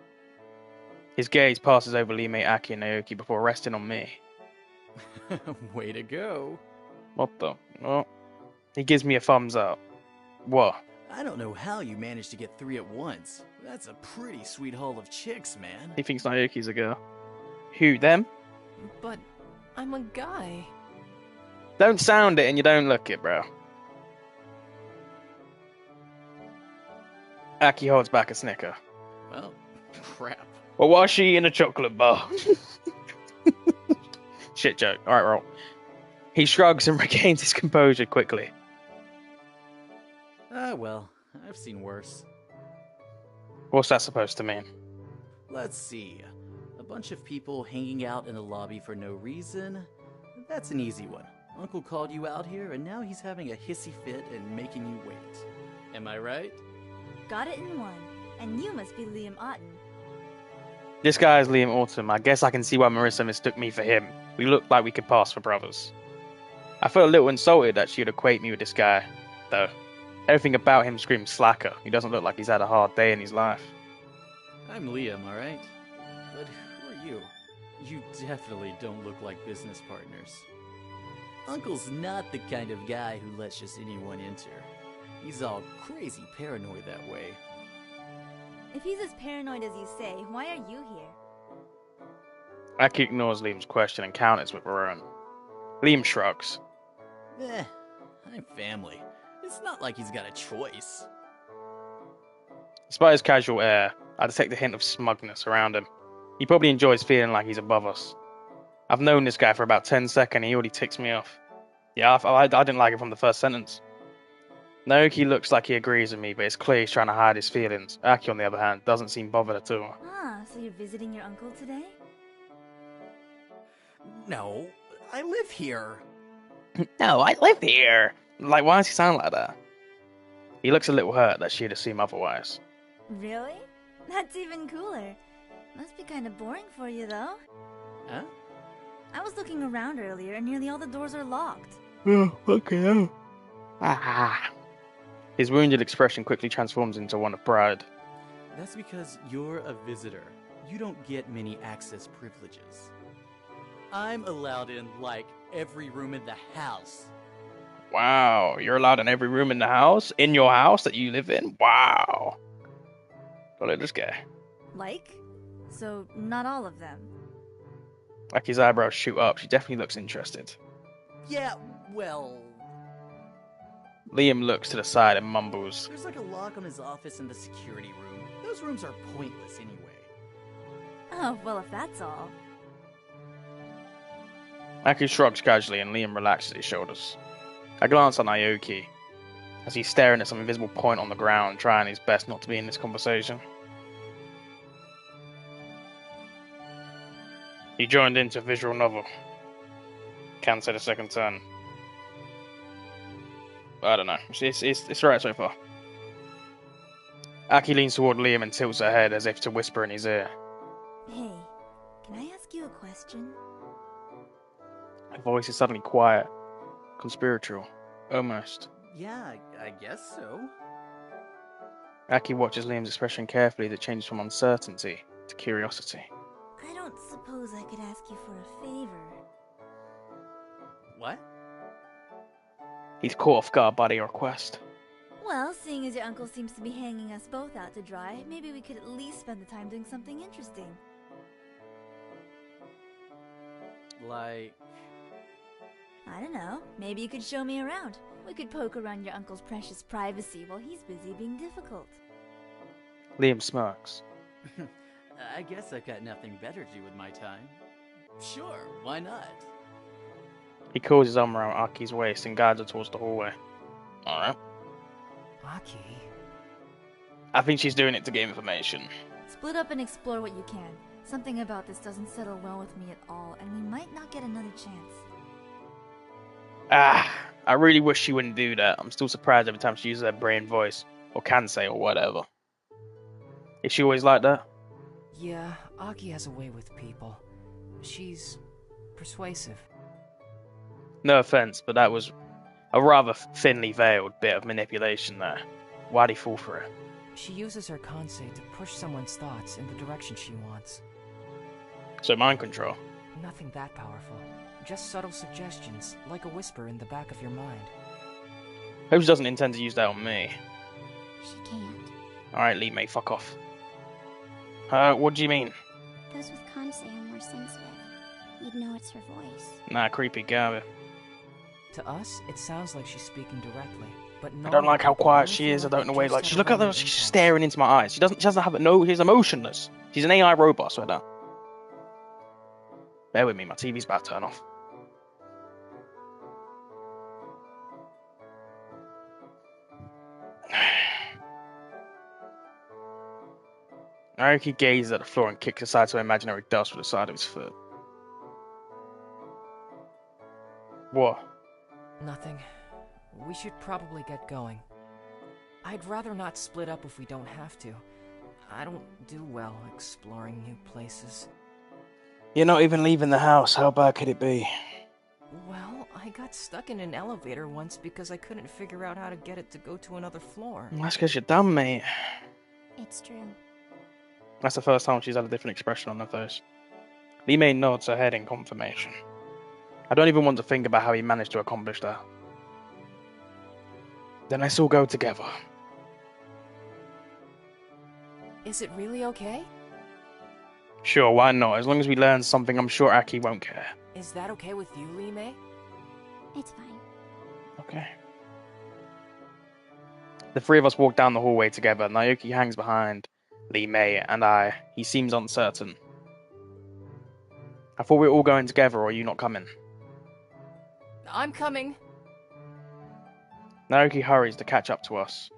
His gaze passes over Lee Mate Aki and Naoki before resting on me. Way to go. What the? Oh. He gives me a thumbs up. What? I don't know how you managed to get 3 at once. That's a pretty sweet haul of chicks, man. He thinks Naoki's a girl. Who, them? But I'm a guy. Don't sound it and you don't look it, bro. Aki holds back a snicker. Well, crap. Well, why is she in a chocolate bar? Shit joke. Alright, roll. He shrugs and regains his composure quickly. Ah, well, I've seen worse. What's that supposed to mean? Let's see. A bunch of people hanging out in the lobby for no reason. That's an easy one. Uncle called you out here, and now he's having a hissy fit and making you wait. Am I right? Got it in one. And you must be Liam Otten. This guy is Liam Autumn. I guess I can see why Marissa mistook me for him. We looked like we could pass for brothers. I felt a little insulted that she would equate me with this guy, though. Everything about him screams slacker. He doesn't look like he's had a hard day in his life. I'm Liam, alright? But who are you? You definitely don't look like business partners. Uncle's not the kind of guy who lets just anyone enter. He's all crazy paranoid that way. If he's as paranoid as you say, why are you here? Aki ignores Liam's question and counters with her own. Liam shrugs. I'm family. It's not like he's got a choice. Despite his casual air, I detect a hint of smugness around him. He probably enjoys feeling like he's above us. I've known this guy for about 10 seconds and he already ticks me off. Yeah, I didn't like it from the first sentence. Naoki looks like he agrees with me, but it's clear he's trying to hide his feelings. Aki, on the other hand, doesn't seem bothered at all. Ah, so you're visiting your uncle today? No, I live here. No, I live here. Like, why does he sound like that? He looks a little hurt that she'd assume otherwise. Really? That's even cooler. Must be kind of boring for you, though. Huh? I was looking around earlier and nearly all the doors are locked. Oh, okay. Ah. His wounded expression quickly transforms into one of pride. That's because you're a visitor. You don't get many access privileges. I'm allowed in, like, every room in the house. Wow, you're allowed in every room in the house? In your house that you live in? Wow. Look at this guy. Like? So, not all of them. Like his eyebrows shoot up. She definitely looks interested. Yeah, well... Liam looks to the side and mumbles. There's like a lock on his office in the security room. Those rooms are pointless anyway. Oh, well, if that's all. Aki shrugs casually and Liam relaxes his shoulders. I glance at Naoki as he's staring at some invisible point on the ground, trying his best not to be in this conversation. He joined into a visual novel. Kansei the Second Turn. I don't know. It's right so far. Aki leans toward Liam and tilts her head as if to whisper in his ear. Hey, can I ask you a question? Her voice is suddenly quiet, conspiratorial, almost. Yeah, I guess so. Aki watches Liam's expression carefully as it changes from uncertainty to curiosity. I don't suppose I could ask you for a favor. What? He's caught off guard by the request. Well, seeing as your uncle seems to be hanging us both out to dry, maybe we could at least spend the time doing something interesting. Like... I don't know. Maybe you could show me around. We could poke around your uncle's precious privacy while he's busy being difficult. Liam smirks. I guess I've got nothing better to do with my time. Sure, why not? He calls his arm around Aki's waist and guides her towards the hallway. Alright. Aki. I think she's doing it to get information. Split up and explore what you can. Something about this doesn't settle well with me at all, and we might not get another chance. I really wish she wouldn't do that. I'm still surprised every time she uses her brain voice, or Kansei, or whatever. Is she always like that? Yeah, Aki has a way with people. She's persuasive. No offense, but that was a rather thinly veiled bit of manipulation there. Why'd he fall for it? She uses her Kansei to push someone's thoughts in the direction she wants. So mind control. Nothing that powerful. Just subtle suggestions, like a whisper in the back of your mind. Hope she doesn't intend to use that on me. She can't. Alright, Lee May, fuck off. What do you mean? Those with Kansei are more sensitive. You'd know it's her voice. Nah, creepy, get out of it. To us, it sounds like she's speaking directly, but no. I don't like how quiet she is. I don't know why. Like, she's look at her. She's staring into my eyes. She doesn't have no. She's emotionless. She's an AI robot. So that. Bear with me. My TV's about to turn off. Naoki gazes at the floor and kicks aside some imaginary dust with the side of his foot. What? Nothing. We should probably get going. I'd rather not split up if we don't have to. I don't do well exploring new places. You're not even leaving the house. How bad could it be? Well, I got stuck in an elevator once because I couldn't figure out how to get it to go to another floor. That's because you're dumb, mate. It's true. That's the first time she's had a different expression on her face. Lee May nods her head in confirmation. I don't even want to think about how he managed to accomplish that. Then let's all go together. Is it really okay? Sure, why not? As long as we learn something, I'm sure Aki won't care. Is that okay with you, Lee May? It's fine. Okay. The three of us walk down the hallway together. Naoki hangs behind Lee May and I. He seems uncertain. I thought we were all going together, or are you not coming? I'm coming. Naoki hurries to catch up to us.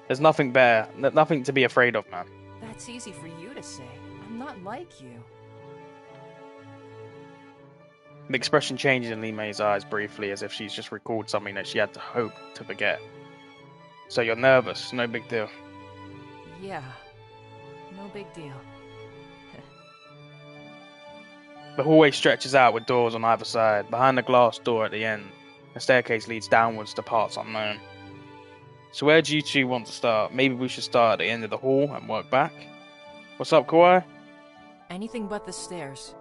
There's nothing there, nothing to be afraid of, man. That's easy for you to say. I'm not like you. The expression changes in Lee May's eyes briefly, as if she's just recalled something that she had to hope to forget. So you're nervous, no big deal. Yeah, no big deal. The hallway stretches out with doors on either side. Behind the glass door at the end, the staircase leads downwards to parts unknown. So where do you two want to start? Maybe we should start at the end of the hall and work back? What's up, Kawaii? Anything but the stairs.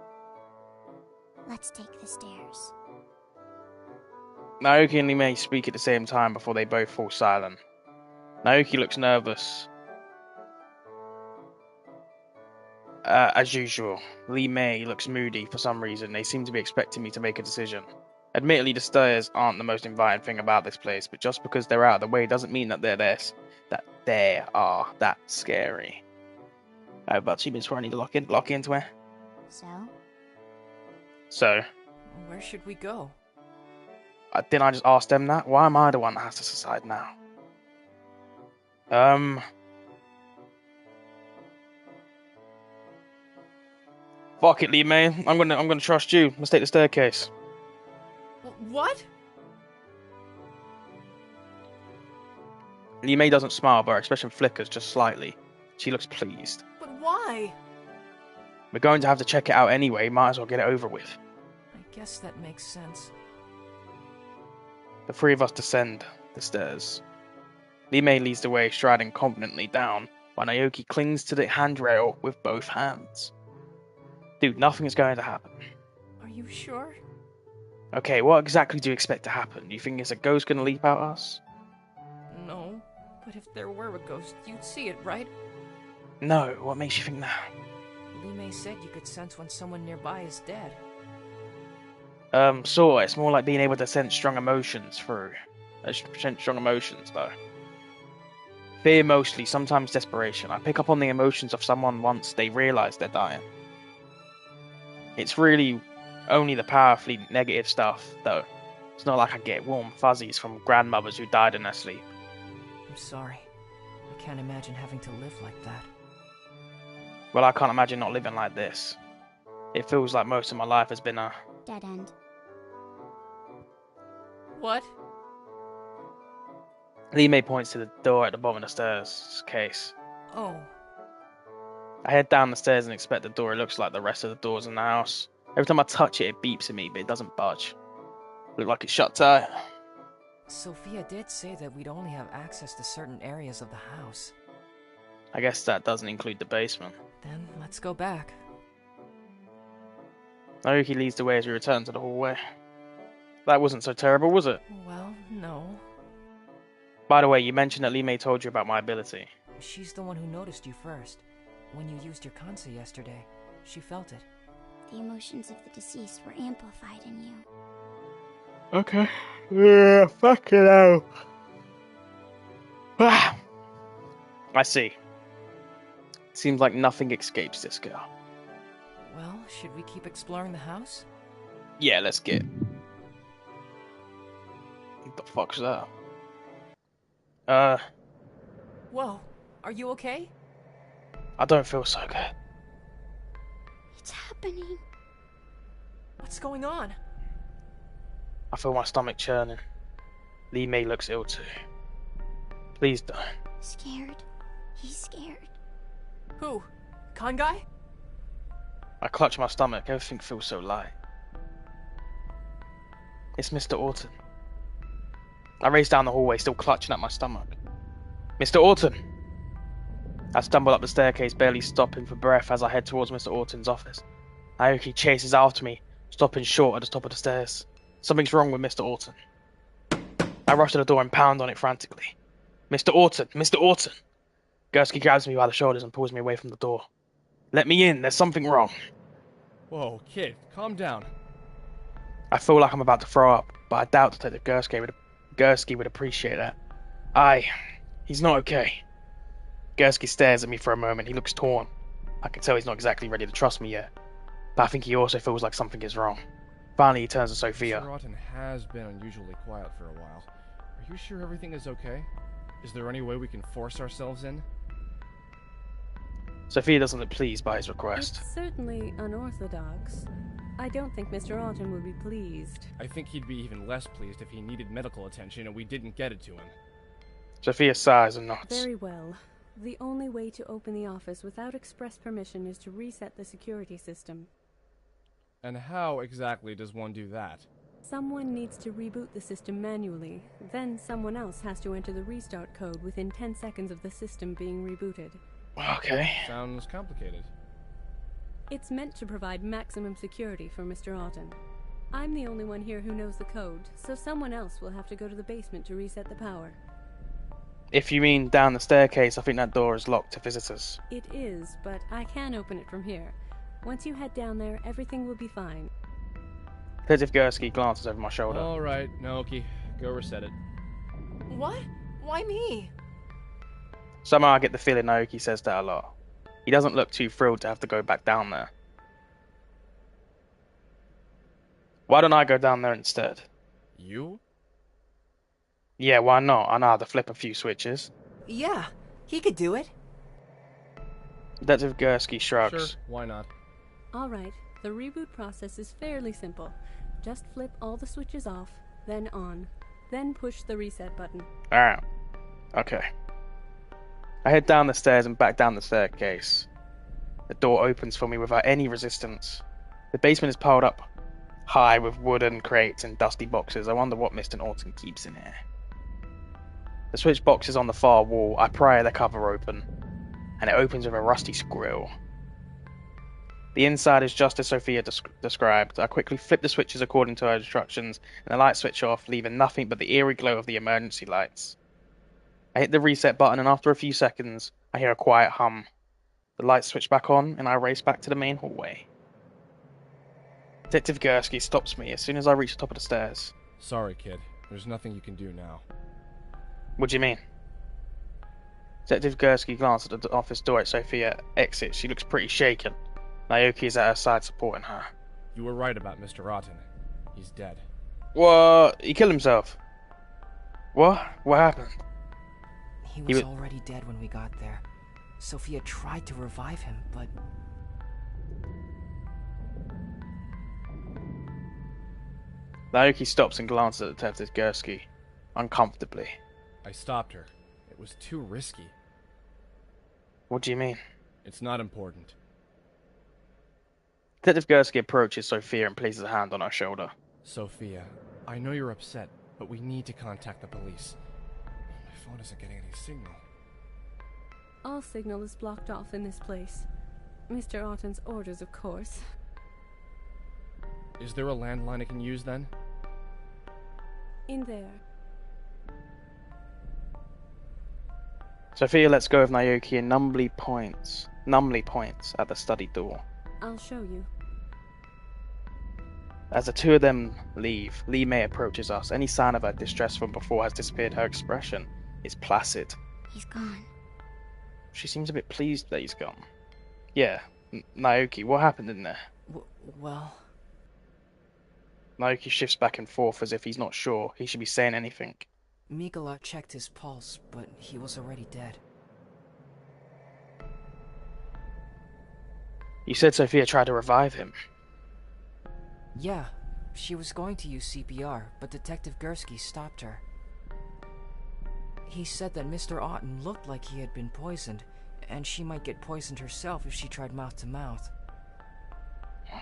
Let's take the stairs. Naoki and Lee May speak at the same time before they both fall silent. Naoki looks nervous. As usual. Lee May looks moody for some reason. They seem to be expecting me to make a decision. Admittedly, the stairs aren't the most inviting thing about this place, but just because they're out of the way doesn't mean that they're there, that they are that scary. I have about 2 minutes before I need to lock into her. So? Where should we go? Didn't I just ask them that? Why am I the one that has to decide now? Fuck it, Lee May. I'm gonna trust you. Let's take the staircase. What? Lee May doesn't smile, but her expression flickers just slightly. She looks pleased. But why? We're going to have to check it out anyway. Might as well get it over with. I guess that makes sense. The three of us descend the stairs. Lee May leads the way, striding confidently down, while Naoki clings to the handrail with both hands. Dude, nothing is going to happen. Are you sure? Okay, what exactly do you expect to happen? Do you think it's a ghost gonna leap out at us? No, but if there were a ghost, you'd see it, right? No, what makes you think that? Lee May said you could sense when someone nearby is dead. Sort of. It's more like being able to sense strong emotions through. Sense strong emotions, though. Fear mostly, sometimes desperation. I pick up on the emotions of someone once they realise they're dying. It's really only the powerfully negative stuff, though. It's not like I get warm fuzzies from grandmothers who died in their sleep. I'm sorry. I can't imagine having to live like that. Well, I can't imagine not living like this. It feels like most of my life has been a... dead end. What? Lee May points to the door at the bottom of the stairs case. Oh. I head down the stairs and expect the door. It looks like the rest of the doors in the house. Every time I touch it, it beeps at me, but it doesn't budge. Look like it's shut tight. Sophia did say that we'd only have access to certain areas of the house. I guess that doesn't include the basement. Then let's go back. Naoki leads the way as we return to the hallway. That wasn't so terrible, was it? Well, no. By the way, you mentioned that Lee Mei told you about my ability. She's the one who noticed you first. When you used your Kansei yesterday, she felt it. The emotions of the deceased were amplified in you. Okay. Yeah, fucking hell. I see. Seems like nothing escapes this girl. Well, should we keep exploring the house? Yeah, let's get. What the fuck's that? Whoa, are you okay? I don't feel so good. It's happening. What's going on? I feel my stomach churning. Lee Mei looks ill too. Please don't. Scared. He's scared. Who? Kansei? I clutch my stomach, everything feels so light. It's Mr. Orton. I race down the hallway, still clutching at my stomach. Mr. Orton! I stumble up the staircase, barely stopping for breath as I head towards Mr. Orton's office. Aoki chases after me, stopping short at the top of the stairs. Something's wrong with Mr. Orton. I rush to the door and pound on it frantically. Mr. Orton! Mr. Orton! Gursky grabs me by the shoulders and pulls me away from the door. Let me in, there's something wrong. Whoa, kid, calm down. I feel like I'm about to throw up, but I doubt Detective Gursky would appreciate that. He's not okay. Gursky stares at me for a moment. He looks torn. I can tell he's not exactly ready to trust me yet, but I think he also feels like something is wrong. Finally, he turns to Sophia. Mr. Rotten has been unusually quiet for a while. Are you sure everything is okay? Is there any way we can force ourselves in? Sophia doesn't look pleased by his request. It's certainly unorthodox. I don't think Mr. Alton would be pleased. I think he'd be even less pleased if he needed medical attention and we didn't get it to him. Sophia sighs and nods. Very well. The only way to open the office without express permission is to reset the security system. And how exactly does one do that? Someone needs to reboot the system manually. Then someone else has to enter the restart code within 10 seconds of the system being rebooted. Okay. Sounds complicated. It's meant to provide maximum security for Mr. Alton. I'm the only one here who knows the code, so someone else will have to go to the basement to reset the power. If you mean down the staircase, I think that door is locked to visitors. It is, but I can open it from here. Once you head down there, everything will be fine. Detective Gursky glances over my shoulder. Alright, Naoki, go reset it. What? Why me? Somehow I get the feeling Naoki says that a lot. He doesn't look too thrilled to have to go back down there. Why don't I go down there instead? You? Yeah, why not? I know how to flip a few switches. Yeah, he could do it. Detective Gursky shrugs. Sure, why not? Alright, the reboot process is fairly simple. Just flip all the switches off, then on. Then push the reset button. Alright. Okay. I head down the stairs and back down the staircase. The door opens for me without any resistance. The basement is piled up high with wooden crates and dusty boxes. I wonder what Mr. Norton keeps in here. The switch box is on the far wall. I pry the cover open, and it opens with a rusty screw. The inside is just as Sophia described. I quickly flip the switches according to her instructions, and the lights switch off, leaving nothing but the eerie glow of the emergency lights. I hit the reset button, and after a few seconds, I hear a quiet hum. The lights switch back on, and I race back to the main hallway. Detective Gursky stops me as soon as I reach the top of the stairs. Sorry, kid. There's nothing you can do now. What do you mean? Detective Gursky glances at the office door as Sophia exits. She looks pretty shaken. Naoki is at her side supporting her. You were right about Mr. Rotten. He's dead. What? He killed himself? What? What happened? He was already dead when we got there. Sophia tried to revive him, but... Naoki stops and glances at Detective Gursky, uncomfortably. I stopped her. It was too risky. What do you mean? It's not important. Detective Gursky approaches Sophia and places a hand on her shoulder. Sophia, I know you're upset, but we need to contact the police. My phone isn't getting any signal. All signal is blocked off in this place. Mr. Otten's orders, of course. Is there a landline I can use then? In there. Sophia lets go of Naoki and numbly points at the study door. I'll show you. As the two of them leave, Lee May approaches us. Any sign of her distress from before has disappeared. Her expression is placid. He's gone. She seems a bit pleased that he's gone. Yeah, Naoki, what happened in there? Well... Naoki shifts back and forth as if he's not sure he should be saying anything. Migala checked his pulse, but he was already dead. You said Sophia tried to revive him. Yeah, she was going to use CPR, but Detective Gursky stopped her. He said that Mr. Otten looked like he had been poisoned, and she might get poisoned herself if she tried mouth to mouth.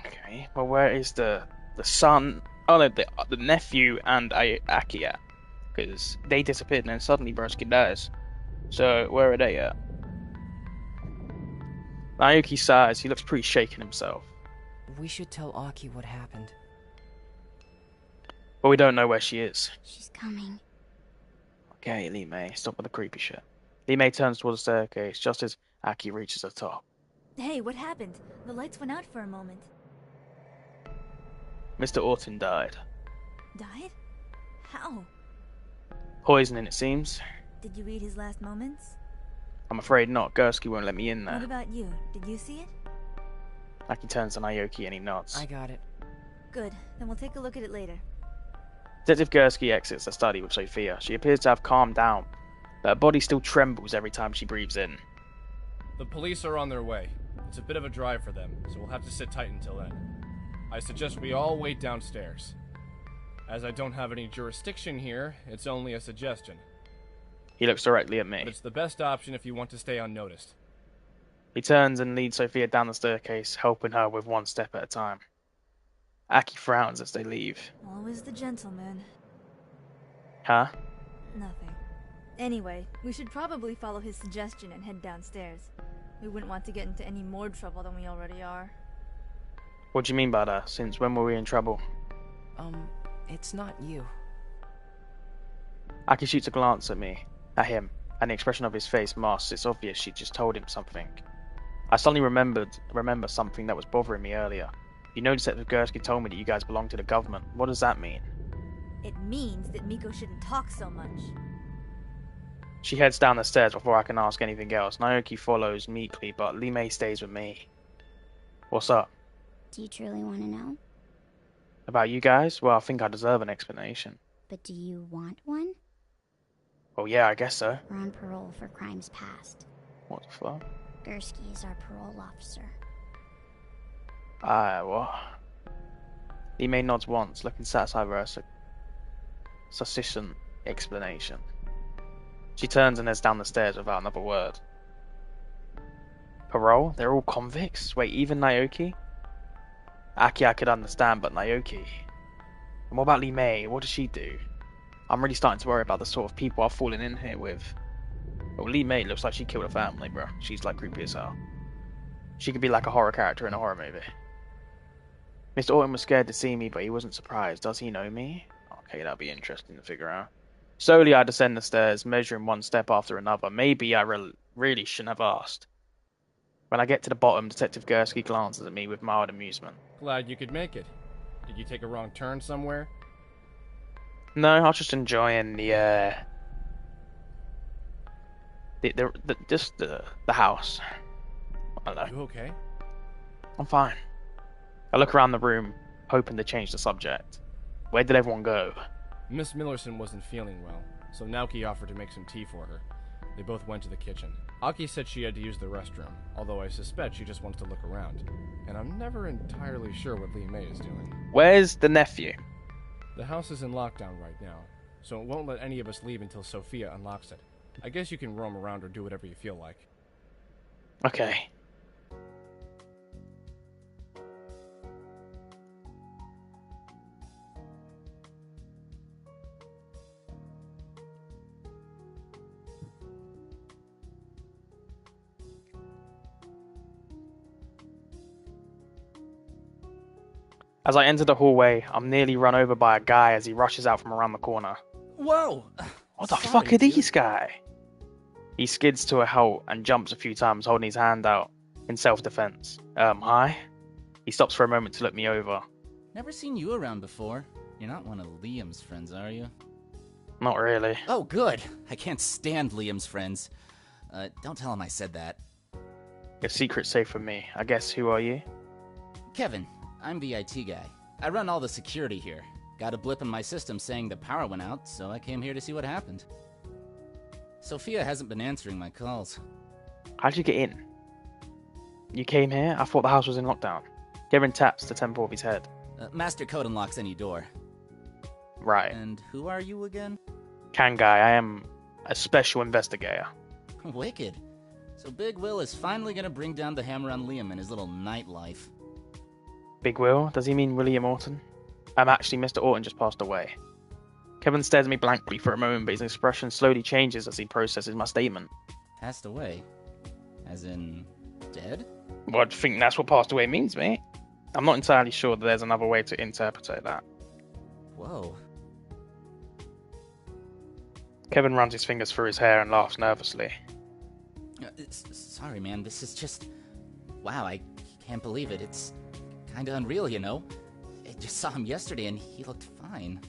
Okay, well where is the son, oh no, the nephew and Aki at? Because they disappeared and then suddenly Gursky dies. So where are they at? Naoki sighs, he looks pretty shaken himself. We should tell Aki what happened. But we don't know where she is. She's coming. Okay, Lee May, stop with the creepy shit. Lee May turns towards the staircase just as Aki reaches the top. Hey, what happened? The lights went out for a moment. Mr. Orton died. Died? How? Poisoning, it seems. Did you read his last moments? I'm afraid not. Gursky won't let me in there. What about you? Did you see it? Aki turns to Naoki and he nods. I got it. Good. Then we'll take a look at it later. Detective Gursky exits the study with Sophia. She appears to have calmed down, but her body still trembles every time she breathes in. The police are on their way. It's a bit of a drive for them, so we'll have to sit tight until then. I suggest we all wait downstairs. As I don't have any jurisdiction here, it's only a suggestion. He looks directly at me. But it's the best option if you want to stay unnoticed. He turns and leads Sophia down the staircase, helping her with one step at a time. Aki frowns as they leave. Always the gentleman. Huh? Nothing. Anyway, we should probably follow his suggestion and head downstairs. We wouldn't want to get into any more trouble than we already are. What do you mean by that? Since when were we in trouble? It's not you. Aki shoots a glance at at him, and the expression of his face masks it's obvious she just told him something. I suddenly remember something that was bothering me earlier. You know Detective Gursky told me that you guys belong to the government. What does that mean? It means that Miko shouldn't talk so much. She heads down the stairs before I can ask anything else. Naoki follows meekly, but Lee May stays with me. What's up? Do you truly want to know? About you guys? Well, I think I deserve an explanation. But do you want one? Well, yeah, I guess so. We're on parole for crimes past. What the fuck? Gursky is our parole officer. What? Lee May nods once, looking satisfied with her succinct explanation. She turns and heads down the stairs without another word. Parole? They're all convicts? Wait, even Naoki? Aki I could understand, but Naoki? And what about Lee May? What does she do? I'm really starting to worry about the sort of people I've fallen in here with. Well, Lee May looks like she killed a family, bro. She's like creepy as hell. She could be like a horror character in a horror movie. Mr. Orton was scared to see me, but he wasn't surprised. Does he know me? Okay, that'll be interesting to figure out. Slowly I descend the stairs, measuring one step after another. Maybe I really shouldn't have asked. When I get to the bottom, Detective Gursky glances at me with mild amusement. Glad you could make it. Did you take a wrong turn somewhere? No, I was just enjoying the house. I don't know. You okay? I'm fine. I look around the room, hoping to change the subject. Where did everyone go? Miss Millerson wasn't feeling well, so Naoki offered to make some tea for her. They both went to the kitchen. Aki said she had to use the restroom, although I suspect she just wants to look around. And I'm never entirely sure what Lee May is doing. Where's the nephew? The house is in lockdown right now, so it won't let any of us leave until Sophia unlocks it. I guess you can roam around or do whatever you feel like. Okay. As I enter the hallway, I'm nearly run over by a guy as he rushes out from around the corner. Whoa! What the Sorry, fuck are dude. these guy? He skids to a halt and jumps a few times, holding his hand out in self-defense. Hi? He stops for a moment to look me over. Never seen you around before. You're not one of Liam's friends, are you? Not really. Oh, good. I can't stand Liam's friends. Don't tell him I said that. Your secret's safe from me. I guess, who are you? Kevin, I'm the IT guy. I run all the security here. Got a blip in my system saying the power went out, so I came here to see what happened. Sophia hasn't been answering my calls. How'd you get in? You came here? I thought the house was in lockdown. Kevin taps the temple of his head. Master code unlocks any door. Right. And who are you again? Kansei, I am a special investigator. Wicked. So Big Will is finally gonna bring down the hammer on Liam in his little nightlife. Big Will? Does he mean William Orton? Actually, Mr. Orton just passed away. Kevin stares at me blankly for a moment, but his expression slowly changes as he processes my statement. Passed away? As in, dead? Well, I think that's what passed away means, mate. I'm not entirely sure that there's another way to interpret that. Whoa. Kevin runs his fingers through his hair and laughs nervously. Sorry, man, this is just... Wow, I can't believe it. It's kinda unreal, you know? I just saw him yesterday and he looked fine.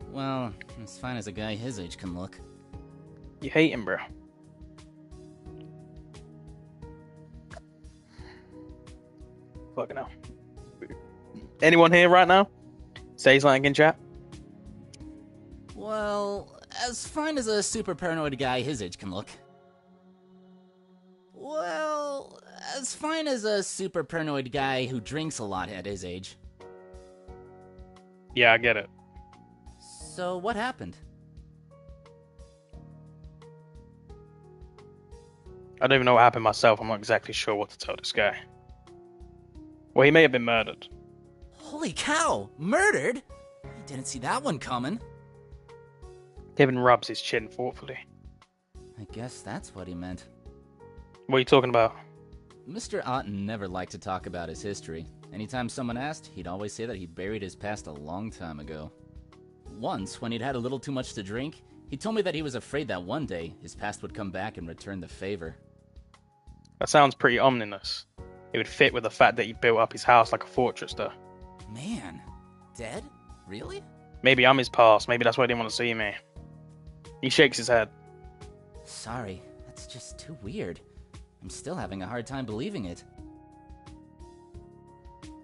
Well, as fine as a guy his age can look. You hate him, bro. Fucking hell. Anyone here right now? Say something in chat. Well, as fine as a super paranoid guy his age can look. Well, as fine as a super paranoid guy who drinks a lot at his age. Yeah, I get it. So, what happened? I don't even know what happened myself. I'm not exactly sure what to tell this guy. Well, he may have been murdered. Holy cow! Murdered? I didn't see that one coming. Kevin rubs his chin thoughtfully. I guess that's what he meant. What are you talking about? Mr. Otten never liked to talk about his history. Anytime someone asked, he'd always say that he buried his past a long time ago. Once, when he'd had a little too much to drink, he told me that he was afraid that one day his past would come back and return the favor. That sounds pretty ominous. It would fit with the fact that he built up his house like a fortress, though. Man, dead? Really? Maybe I'm his past. Maybe that's why he didn't want to see me. He shakes his head. Sorry, that's just too weird. I'm still having a hard time believing it.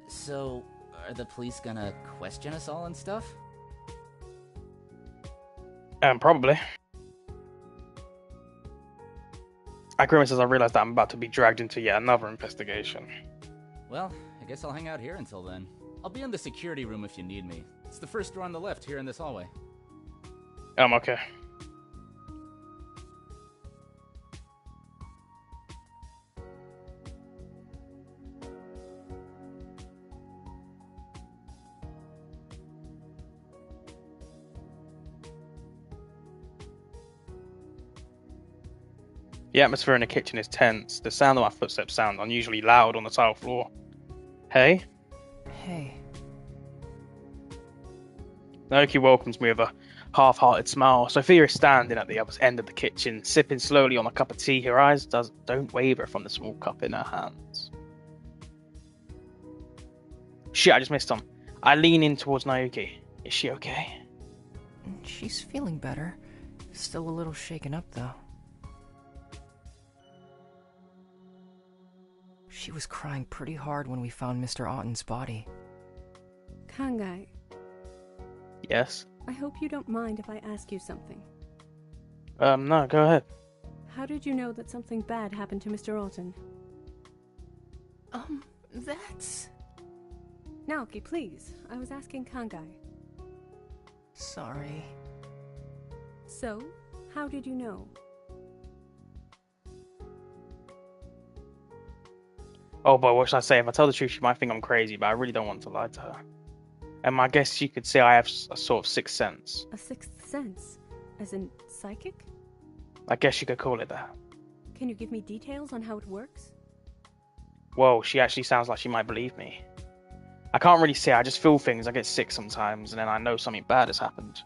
So, are the police gonna question us all and stuff? Probably. I grimace as I realize that I'm about to be dragged into yet another investigation. Well, I guess I'll hang out here until then. I'll be in the security room if you need me. It's the first door on the left here in this hallway. Okay. The atmosphere in the kitchen is tense. The sound of my footsteps sound unusually loud on the tile floor. Hey? Hey. Naoki welcomes me with a half-hearted smile. Sophia is standing at the other end of the kitchen, sipping slowly on a cup of tea. Her eyes don't waver from the small cup in her hands. Shit, I just missed him. I lean in towards Naoki. Is she okay? She's feeling better. Still a little shaken up, though. She was crying pretty hard when we found Mr. Otten's body. Kansei, Yes? I hope you don't mind if I ask you something. No, go ahead. How did you know that something bad happened to Mr. Orton? That's... Naoki, please. I was asking Kansei. Sorry. So, how did you know? Oh boy, what should I say? If I tell the truth, she might think I'm crazy, but I really don't want to lie to her. I guess you could say I have a sort of sixth sense. A sixth sense? As in psychic? I guess you could call it that. Can you give me details on how it works? Whoa, she actually sounds like she might believe me. I can't really say. I just feel things. I get sick sometimes, and then I know something bad has happened.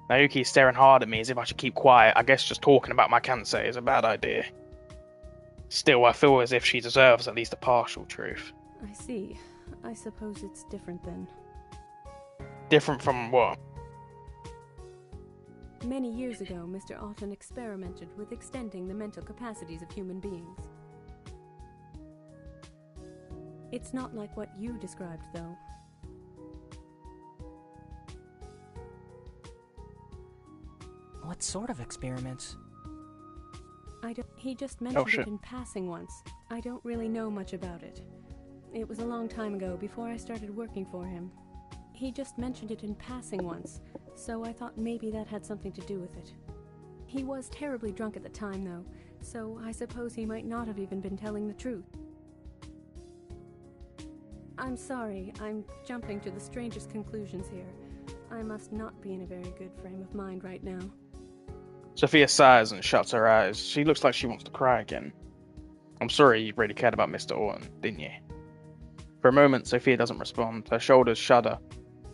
Naoki is staring hard at me as if I should keep quiet. I guess just talking about my Kansei is a bad idea. Still, I feel as if she deserves at least a partial truth. I see. I suppose it's different then. Different from what? Many years ago, Mr. Alton experimented with extending the mental capacities of human beings. It's not like what you described, though. What sort of experiments? He just mentioned it in passing once. I don't really know much about it. It was a long time ago, before I started working for him. He just mentioned it in passing once, so I thought maybe that had something to do with it. He was terribly drunk at the time, though, so I suppose he might not have even been telling the truth. I'm sorry, I'm jumping to the strangest conclusions here. I must not be in a very good frame of mind right now. Sophia sighs and shuts her eyes. She looks like she wants to cry again. I'm sorry you really cared about Mr. Orton, didn't you? For a moment, Sophia doesn't respond. Her shoulders shudder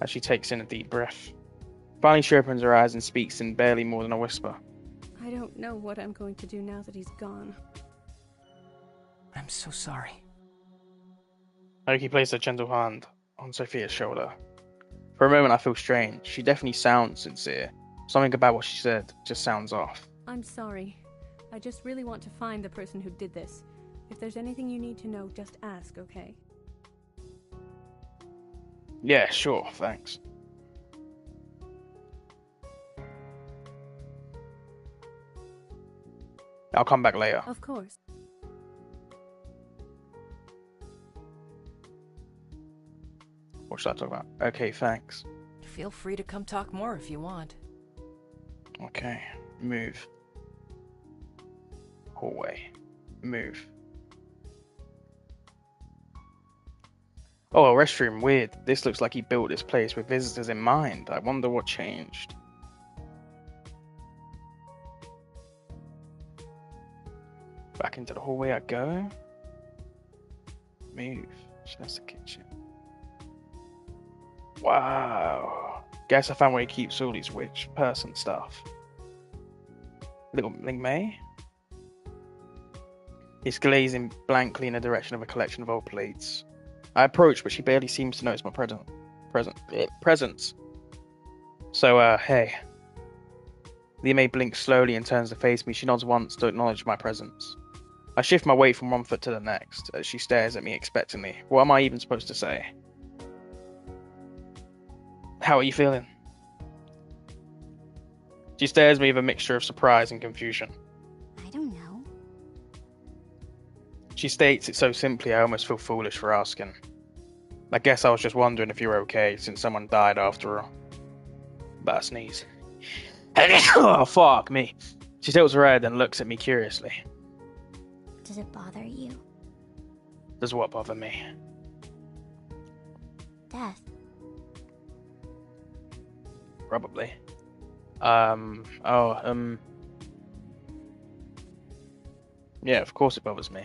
as she takes in a deep breath. Finally, she opens her eyes and speaks in barely more than a whisper. I don't know what I'm going to do now that he's gone. I'm so sorry. Naoki placed a gentle hand on Sophia's shoulder. For a moment, I feel strange. She definitely sounds sincere. Something about what she said just sounds off. I'm sorry. I just really want to find the person who did this. If there's anything you need to know, just ask, okay? Yeah, sure, thanks. I'll come back later. Of course. What should I talk about? Okay, thanks. Feel free to come talk more if you want. Okay, move. Hallway. Move. Oh, a restroom, weird. This looks like he built this place with visitors in mind. I wonder what changed. Back into the hallway I go. Move. That's the kitchen. Wow. Guess I found where he keeps all these witch person stuff. Little Ling Mei? He's gazing blankly in the direction of a collection of old plates. I approach, but she barely seems to notice my presence. So, hey. Ling Mei blinks slowly and turns to face me. She nods once to acknowledge my presence. I shift my weight from one foot to the next as she stares at me expectantly. What am I even supposed to say? How are you feeling? She stares at me with a mixture of surprise and confusion. I don't know. She states it so simply I almost feel foolish for asking. I guess I was just wondering if you were okay since someone died after all. Bad sneeze. Oh, fuck me. She tilts her head and looks at me curiously. Does it bother you? Does what bother me? Death. Probably. Yeah, of course it bothers me.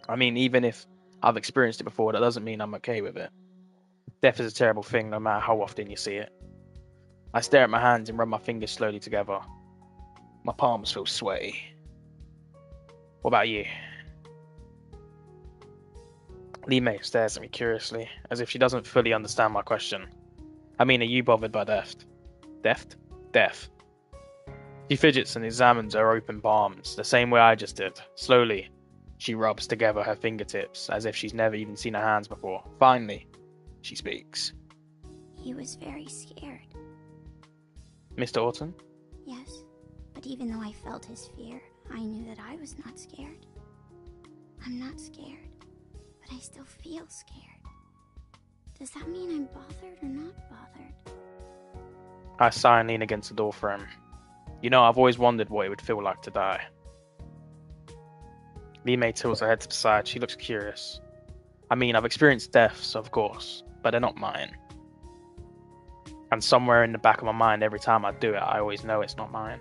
I mean, even if I've experienced it before, that doesn't mean I'm okay with it. Death is a terrible thing, no matter how often you see it. I stare at my hands and rub my fingers slowly together. My palms feel sweaty. What about you? Ling Mei stares at me curiously, as if she doesn't fully understand my question. I mean, are you bothered by death? Death. She fidgets and examines her open palms, the same way I just did. Slowly, she rubs together her fingertips, as if she's never even seen her hands before. Finally, she speaks. He was very scared. Mr. Orton? Yes, but even though I felt his fear, I knew that I was not scared. I'm not scared, but I still feel scared. Does that mean I'm bothered or not bothered? I sigh and lean against the door frame. You know, I've always wondered what it would feel like to die. Ling Mei tilts her head to the side. She looks curious. I mean, I've experienced deaths, of course, but they're not mine. And somewhere in the back of my mind, every time I do it, I always know it's not mine.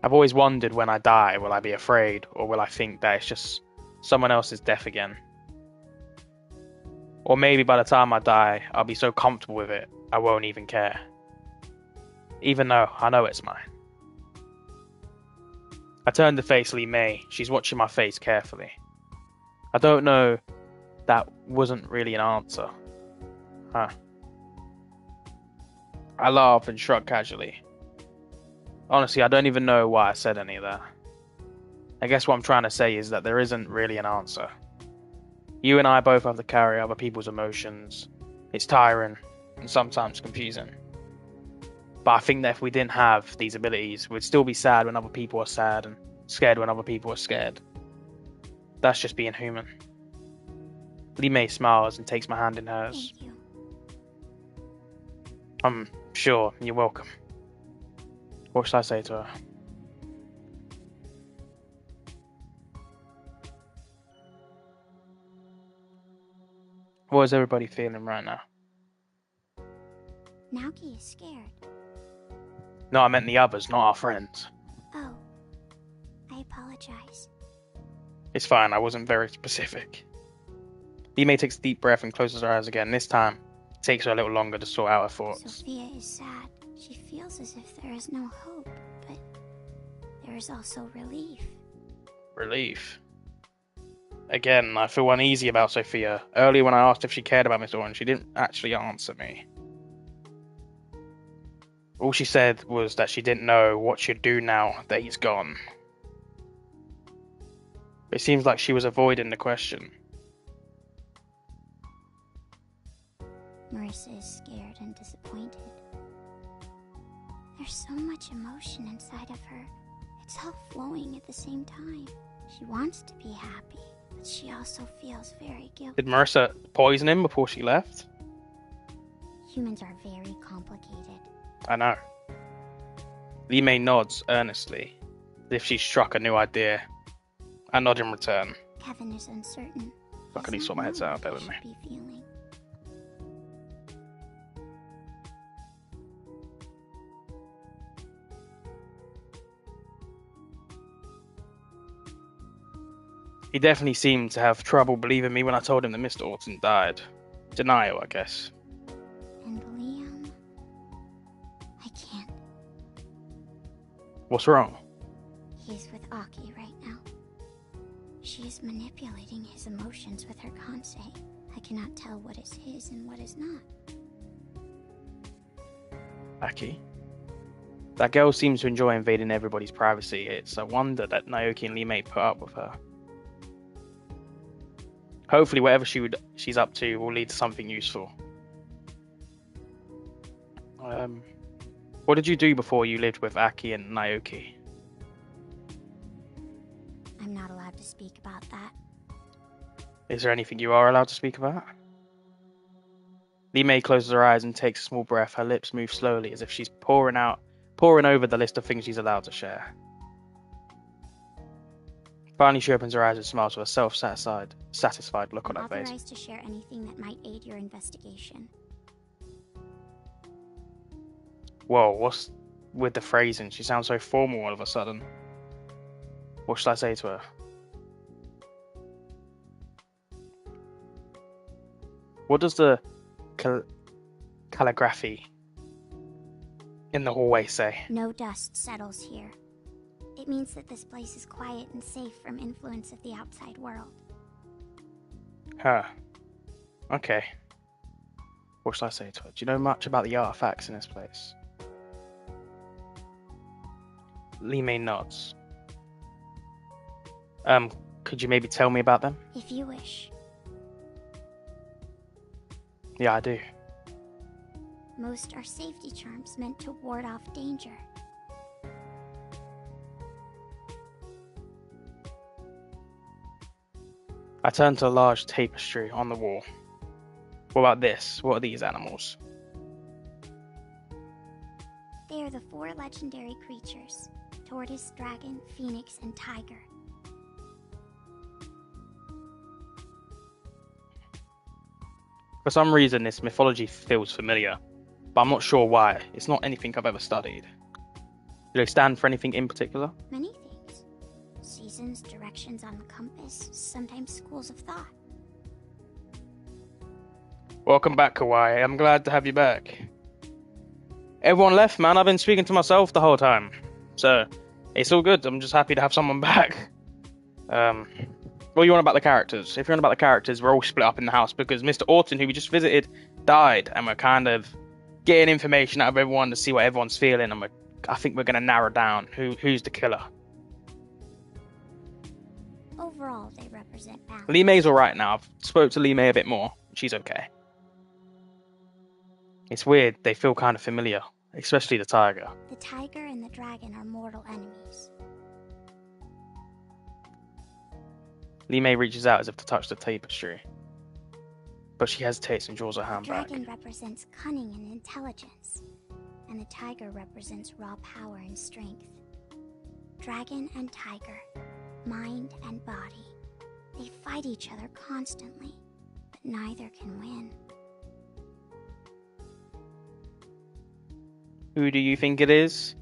I've always wondered when I die, will I be afraid, or will I think that it's just someone else's death again? Or maybe by the time I die, I'll be so comfortable with it, I won't even care. Even though I know it's mine. I turn to face Lee Mei. She's watching my face carefully. I don't know. That wasn't really an answer. Huh. I laugh and shrug casually. Honestly, I don't even know why I said any of that. I guess what I'm trying to say is that there isn't really an answer. You and I both have to carry other people's emotions. It's tiring and sometimes confusing. But I think that if we didn't have these abilities, we'd still be sad when other people are sad and scared when other people are scared. That's just being human. Lee Mei smiles and takes my hand in hers. Thank you. I'm sure, you're welcome. What should I say to her? What is everybody feeling right now? Naoki is scared. No, I meant the others, not our friends. Oh. I apologize. It's fine, I wasn't very specific. Lee Mei takes a deep breath and closes her eyes again. This time, it takes her a little longer to sort out her thoughts. Sophia is sad. She feels as if there is no hope, but there is also relief. Relief? Again, I feel uneasy about Sophia. Earlier when I asked if she cared about Mr. Orange, she didn't actually answer me. All she said was that she didn't know what she'd do now that he's gone. It seems like she was avoiding the question. Marissa is scared and disappointed. There's so much emotion inside of her. It's all flowing at the same time. She wants to be happy, but she also feels very guilty. Did Marissa poison him before she left? Humans are very complicated. I know. Lee Mei nods earnestly, as if she struck a new idea. I nod in return. Kevin is uncertain. I can sort my head out better than me. Be feeling. He definitely seemed to have trouble believing me when I told him that Mr. Orton died. Denial, I guess. And Liam... I can't. What's wrong? He's with Aki right now. She is manipulating his emotions with her Kansei. I cannot tell what is his and what is not. Aki? That girl seems to enjoy invading everybody's privacy. It's a wonder that Naoki and Lee Mei put up with her. Hopefully whatever she's up to will lead to something useful. What did you do before you lived with Aki and Naoki? I'm not allowed to speak about that. Is there anything you are allowed to speak about? Lee Mei closes her eyes and takes a small breath. Her lips move slowly as if she's poring over the list of things she's allowed to share. Finally, she opens her eyes and smiles with a satisfied look on her face. Authorized to share anything that might aid your investigation. Whoa, what's with the phrasing? She sounds so formal all of a sudden. What should I say to her? What does the calligraphy in the hallway say? No dust settles here. It means that this place is quiet and safe from influence of the outside world. Huh. Okay. What should I say to her? Do you know much about the artifacts in this place? Lee Mei nods. Could you maybe tell me about them? If you wish. Yeah, I do. Most are safety charms meant to ward off danger. I turn to a large tapestry on the wall. What about this? What are these animals? They are the 4 legendary creatures: tortoise, dragon, phoenix, and tiger. For some reason, this mythology feels familiar, but I'm not sure why. It's not anything I've ever studied. Do they stand for anything in particular? Many things. Seasons, directions on the compass, sometimes schools of thought. Welcome back, Kawaii. I'm glad to have you back. Everyone left, man. I've been speaking to myself the whole time. So, it's all good. I'm just happy to have someone back. What do you want about the characters? If you want about the characters, we're all split up in the house because Mr. Orton, who we just visited, died. And we're kind of getting information out of everyone to see what everyone's feeling. And I think we're going to narrow down who's the killer. Overall, they represent balance. Lee May's alright now. I've spoke to Lee May a bit more. She's okay. It's weird. They feel kind of familiar. Especially the tiger. The tiger and the dragon are mortal enemies. Lee May reaches out as if to touch the tapestry. But she hesitates and draws her hand The back. dragon represents cunning and intelligence. And the tiger represents raw power and strength. Dragon and tiger, mind and body. They fight each other constantly, but neither can win. Who do you think it is?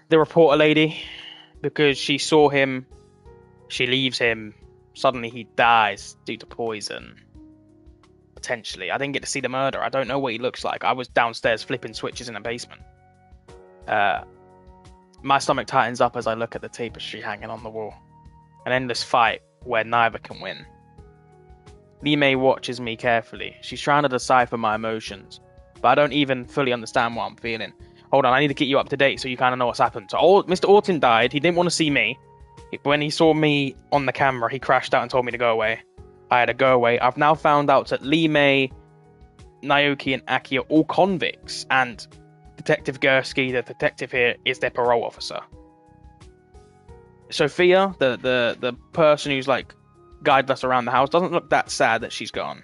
The reporter lady. Because she saw him. She leaves him. Suddenly he dies due to poison. Potentially. I didn't get to see the murder. I don't know what he looks like. I was downstairs flipping switches in the basement. My stomach tightens up as I look at the tapestry hanging on the wall. An endless fight where neither can win. Lee May watches me carefully. She's trying to decipher my emotions. But I don't even fully understand what I'm feeling. Hold on, I need to get you up to date so you kind of know what's happened. So Mr. Orton died. He didn't want to see me. When he saw me on the camera, he crashed out and told me to go away. I had to go away. I've now found out that Lee May, Naoki, and Aki are all convicts. And Detective Gursky, the detective here, is their parole officer. Sophia, the person who's like guided us around the house, doesn't look that sad that he's gone.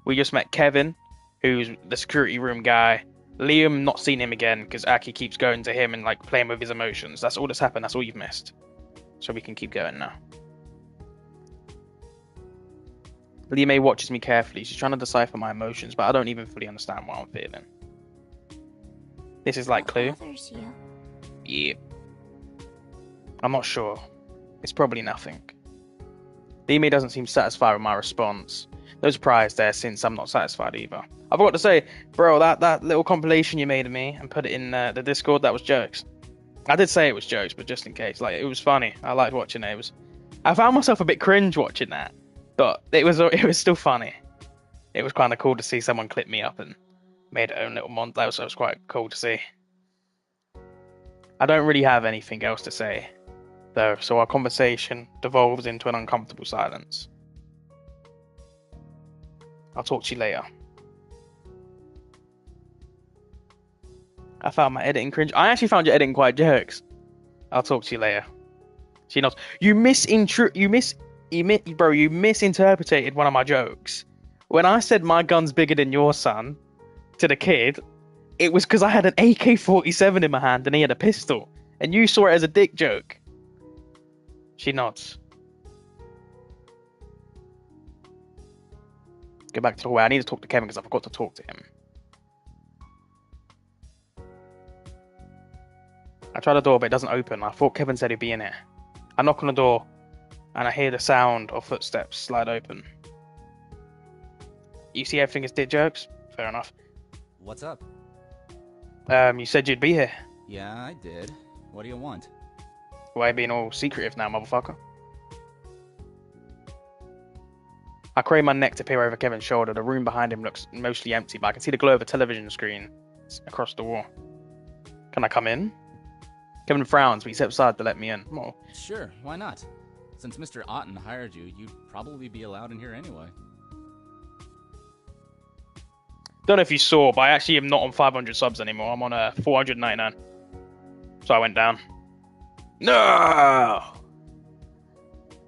We just met Kevin, who's the security room guy. Liam, not seen him again because Aki keeps going to him and like playing with his emotions. That's all that's happened. That's all you've missed. So we can keep going now. Lee May watches me carefully. She's trying to decipher my emotions, but I don't even fully understand what I'm feeling. This is like Clue. What bothers you? Yeah. I'm not sure. It's probably nothing. Lee May doesn't seem satisfied with my response. No surprise there, since I'm not satisfied either. I forgot to say, bro, that little compilation you made of me and put it in the Discord, that was jokes. I did say it was jokes, but just in case, like, it was funny. I liked watching it. I found myself a bit cringe watching that, but it was still funny. It was kind of cool to see someone clip me up and made their own little montage, so it was quite cool to see. I don't really have anything else to say, though, so our conversation devolves into an uncomfortable silence. I'll talk to you later. I found my editing cringe. I actually found your editing quite jerks. I'll talk to you later. She nods. You misinterpreted one of my jokes. When I said my gun's bigger than your son to the kid, it was because I had an AK-47 in my hand and he had a pistol. And you saw it as a dick joke. She nods. Go back to the hallway. I need to talk to Kevin because I forgot to talk to him. I try the door, but it doesn't open. I thought Kevin said he'd be in it. I knock on the door, and I hear the sound of footsteps slide open. You see everything as dick jokes? Fair enough. What's up? You said you'd be here. Yeah, I did. What do you want? Why are you being all secretive now, motherfucker? I crane my neck to peer over Kevin's shoulder. The room behind him looks mostly empty, but I can see the glow of a television screen across the wall. Can I come in? Kevin frowns, but he steps aside to let me in. Oh. Sure, why not? Since Mr. Otten hired you, you'd probably be allowed in here anyway. Don't know if you saw, but I actually am not on 500 subs anymore. I'm on 499. So I went down. No!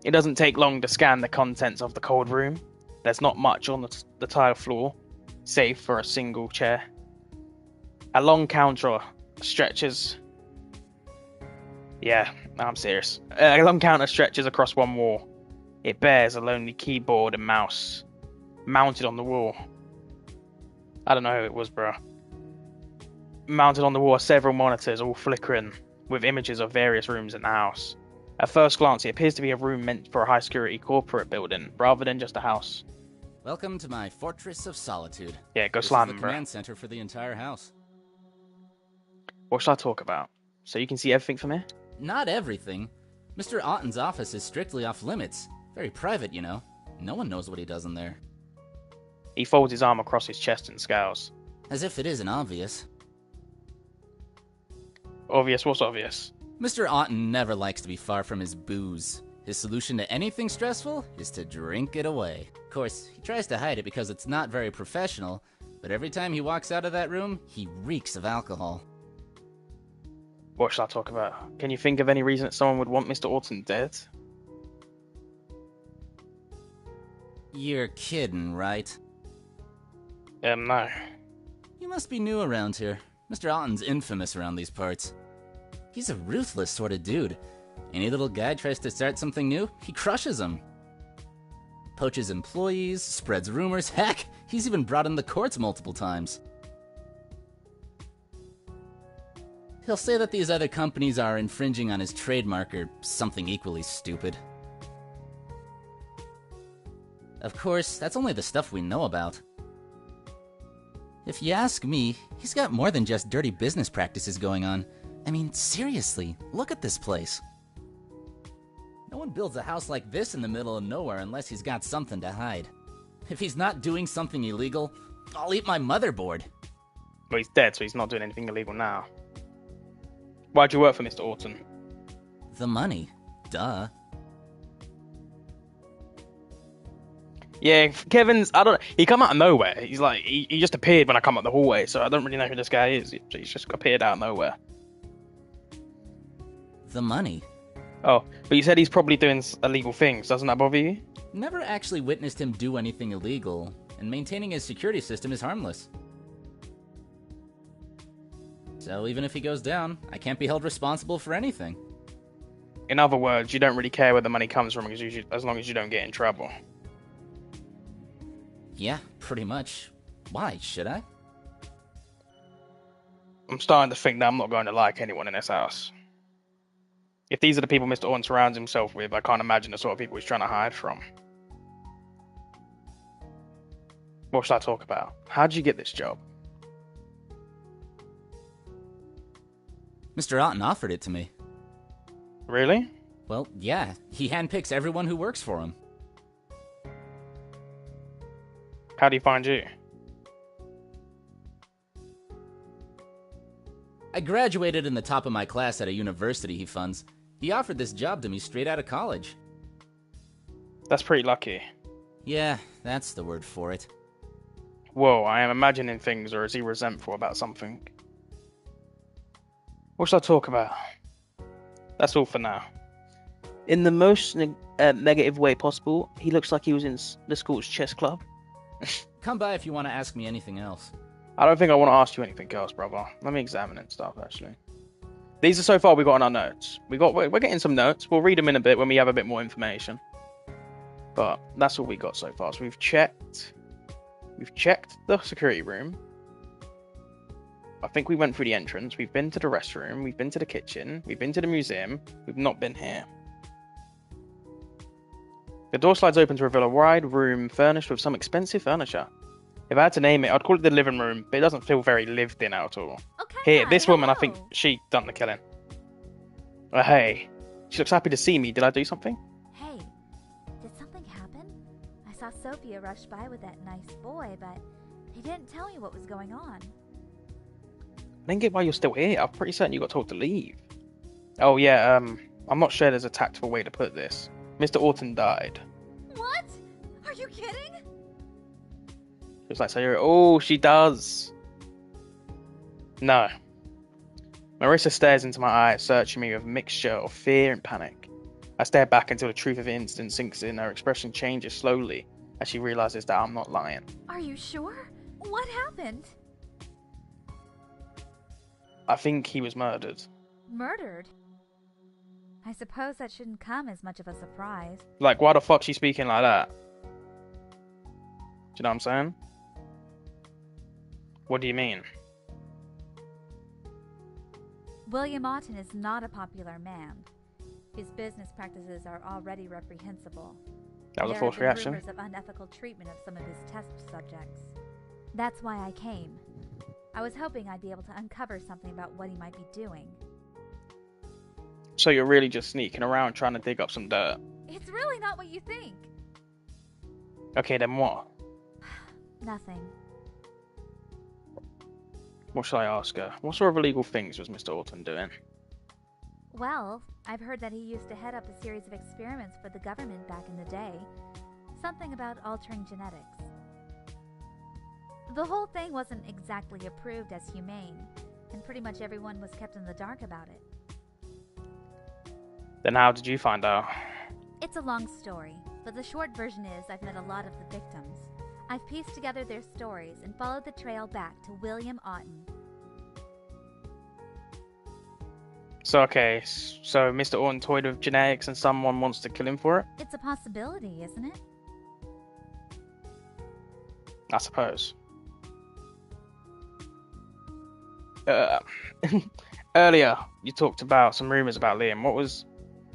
It doesn't take long to scan the contents of the cold room. There's not much on the tile floor, save for a single chair. A long counter stretches... Yeah, I'm serious. A long counter stretches across one wall. It bears a lonely keyboard and mouse mounted on the wall. I don't know who it was, bro. Mounted on the wall are several monitors, all flickering, with images of various rooms in the house. At first glance, it appears to be a room meant for a high-security corporate building, rather than just a house. Welcome to my Fortress of Solitude. Yeah, go This slam is him, the bro. command center for the entire house. What should I talk about? So you can see everything from here? Not everything. Mr. Otten's office is strictly off limits. Very private, you know. No one knows what he does in there. He folds his arm across his chest and scowls. As if it isn't obvious. Obvious? What's obvious? Mr. Otten never likes to be far from his booze. His solution to anything stressful is to drink it away. Of course, he tries to hide it because it's not very professional, but every time he walks out of that room, he reeks of alcohol. What should I talk about? Can you think of any reason that someone would want Mr. Orton dead? You're kidding, right? No. You must be new around here. Mr. Otten's infamous around these parts. He's a ruthless sort of dude. Any little guy tries to start something new, he crushes him. Poaches employees, spreads rumors, heck, he's even brought in the courts multiple times. He'll say that these other companies are infringing on his trademark or something equally stupid. Of course, that's only the stuff we know about. If you ask me, he's got more than just dirty business practices going on. I mean, seriously, look at this place. No one builds a house like this in the middle of nowhere unless he's got something to hide. If he's not doing something illegal, I'll eat my motherboard. Well, he's dead, so he's not doing anything illegal now. Why'd you work for Mr. Orton? The money. Duh. Yeah, Kevin's, I don't know, he come out of nowhere. He's like, he just appeared when I come up the hallway, so I don't really know who this guy is. He's just appeared out of nowhere. The money. Oh, but you said he's probably doing illegal things. Doesn't that bother you? Never actually witnessed him do anything illegal, and maintaining his security system is harmless. So even if he goes down, I can't be held responsible for anything. In other words, you don't really care where the money comes from as long as you don't get in trouble. Yeah, pretty much. Why, should I? I'm starting to think that I'm not going to like anyone in this house. If these are the people Mr. Orton surrounds himself with, I can't imagine the sort of people he's trying to hide from. What should I talk about? How did you get this job? Mr. Otten offered it to me. Really? Well, yeah, he handpicks everyone who works for him. How do you find you? I graduated in the top of my class at a university he funds. He offered this job to me straight out of college. That's pretty lucky. Yeah, that's the word for it. Whoa, I am imagining things, or is he resentful about something? What should I talk about? That's all for now. In the most negative way possible, he looks like he was in the school's chess club. Come by if you want to ask me anything else. I don't think I want to ask you anything else, brother. Let me examine it and stuff, actually. These are so far we got on our notes. We're getting some notes. We'll read them in a bit when we have a bit more information. But that's all we got so far. So we've checked the security room. I think we went through the entrance. We've been to the restroom. We've been to the kitchen. We've been to the museum. We've not been here. The door slides open to reveal a wide room furnished with some expensive furniture. If I had to name it, I'd call it the living room, but it doesn't feel very lived in at all. Okay. Here, this woman, I hello. think she done the killing. Hey, she looks happy to see me. Did I do something? Hey, did something happen? I saw Sophia rush by with that nice boy, but they didn't tell me what was going on. I didn't get why you're still here. I'm pretty certain you got told to leave. Oh yeah, I'm not sure there's a tactful way to put this. Mr. Orton died. What? Are you kidding? Just like Sayuri. Oh, she does. No. Marissa stares into my eyes, searching me with a mixture of fear and panic. I stare back until the truth of the incident sinks in. Her expression changes slowly as she realizes that I'm not lying. Are you sure? What happened? I think he was murdered. Murdered? I suppose that shouldn't come as much of a surprise. Like, why the fuck's she speaking like that? Do you know what I'm saying? What do you mean? William Otten is not a popular man. His business practices are already reprehensible. That was a There forced have been reaction. rumors of unethical treatment of some of his test subjects. That's why I came. I was hoping I'd be able to uncover something about what he might be doing. So you're really just sneaking around trying to dig up some dirt. It's really not what you think. Okay, then what? Nothing. What shall I ask her? What sort of illegal things was Mr. Orton doing? Well, I've heard that he used to head up a series of experiments for the government back in the day. Something about altering genetics. The whole thing wasn't exactly approved as humane, and pretty much everyone was kept in the dark about it. Then how did you find out? It's a long story, but the short version is I've met a lot of the victims. I've pieced together their stories and followed the trail back to William Otten. So okay, so Mr. Orton toyed with genetics and someone wants to kill him for it? It's a possibility, isn't it? I suppose. Earlier, you talked about some rumors about Liam. What was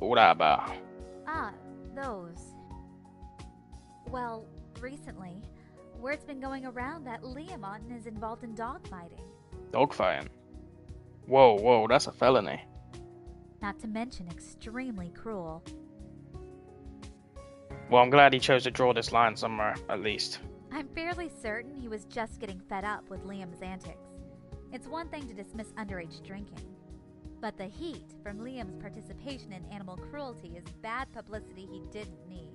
all that about? Ah, those. Well, recently, word's been going around that Liam Otten is involved in dogfighting. Dogfighting? Whoa, that's a felony. Not to mention extremely cruel. Well, I'm glad he chose to draw this line somewhere, at least. I'm fairly certain he was just getting fed up with Liam's antics. It's one thing to dismiss underage drinking, but the heat from Liam's participation in animal cruelty is bad publicity he didn't need.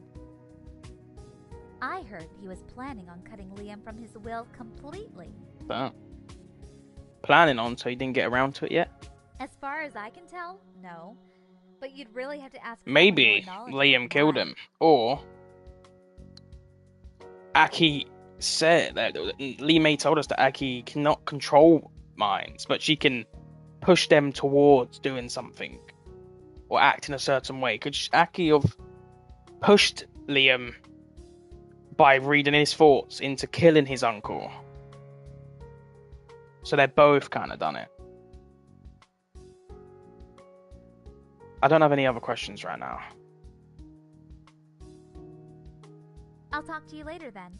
I heard he was planning on cutting Liam from his will completely. But planning on, so he didn't get around to it yet? As far as I can tell, no. But you'd really have to ask. Maybe Liam killed him, or Aki said that Lee May told us that Aki cannot control minds, but she can push them towards doing something or act in a certain way. Could Aki have pushed Liam by reading his thoughts into killing his uncle? So they're both kind of done it. I don't have any other questions right now. I'll talk to you later then.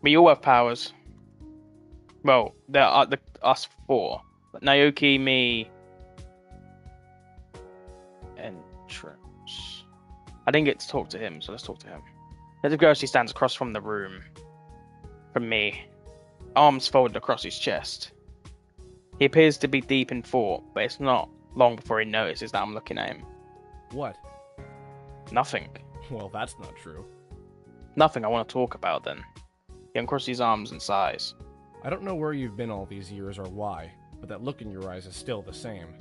We all have powers. Well, there are us four. But Naoki, me, and Trunks. I didn't get to talk to him, so let's talk to him. Detective Ghosty stands across from the room from me, arms folded across his chest. He appears to be deep in thought, but it's not long before he notices that I'm looking at him. What? Nothing. Well, that's not true. Nothing I want to talk about then. He uncrossed his arms and sighs. I don't know where you've been all these years or why, but that look in your eyes is still the same.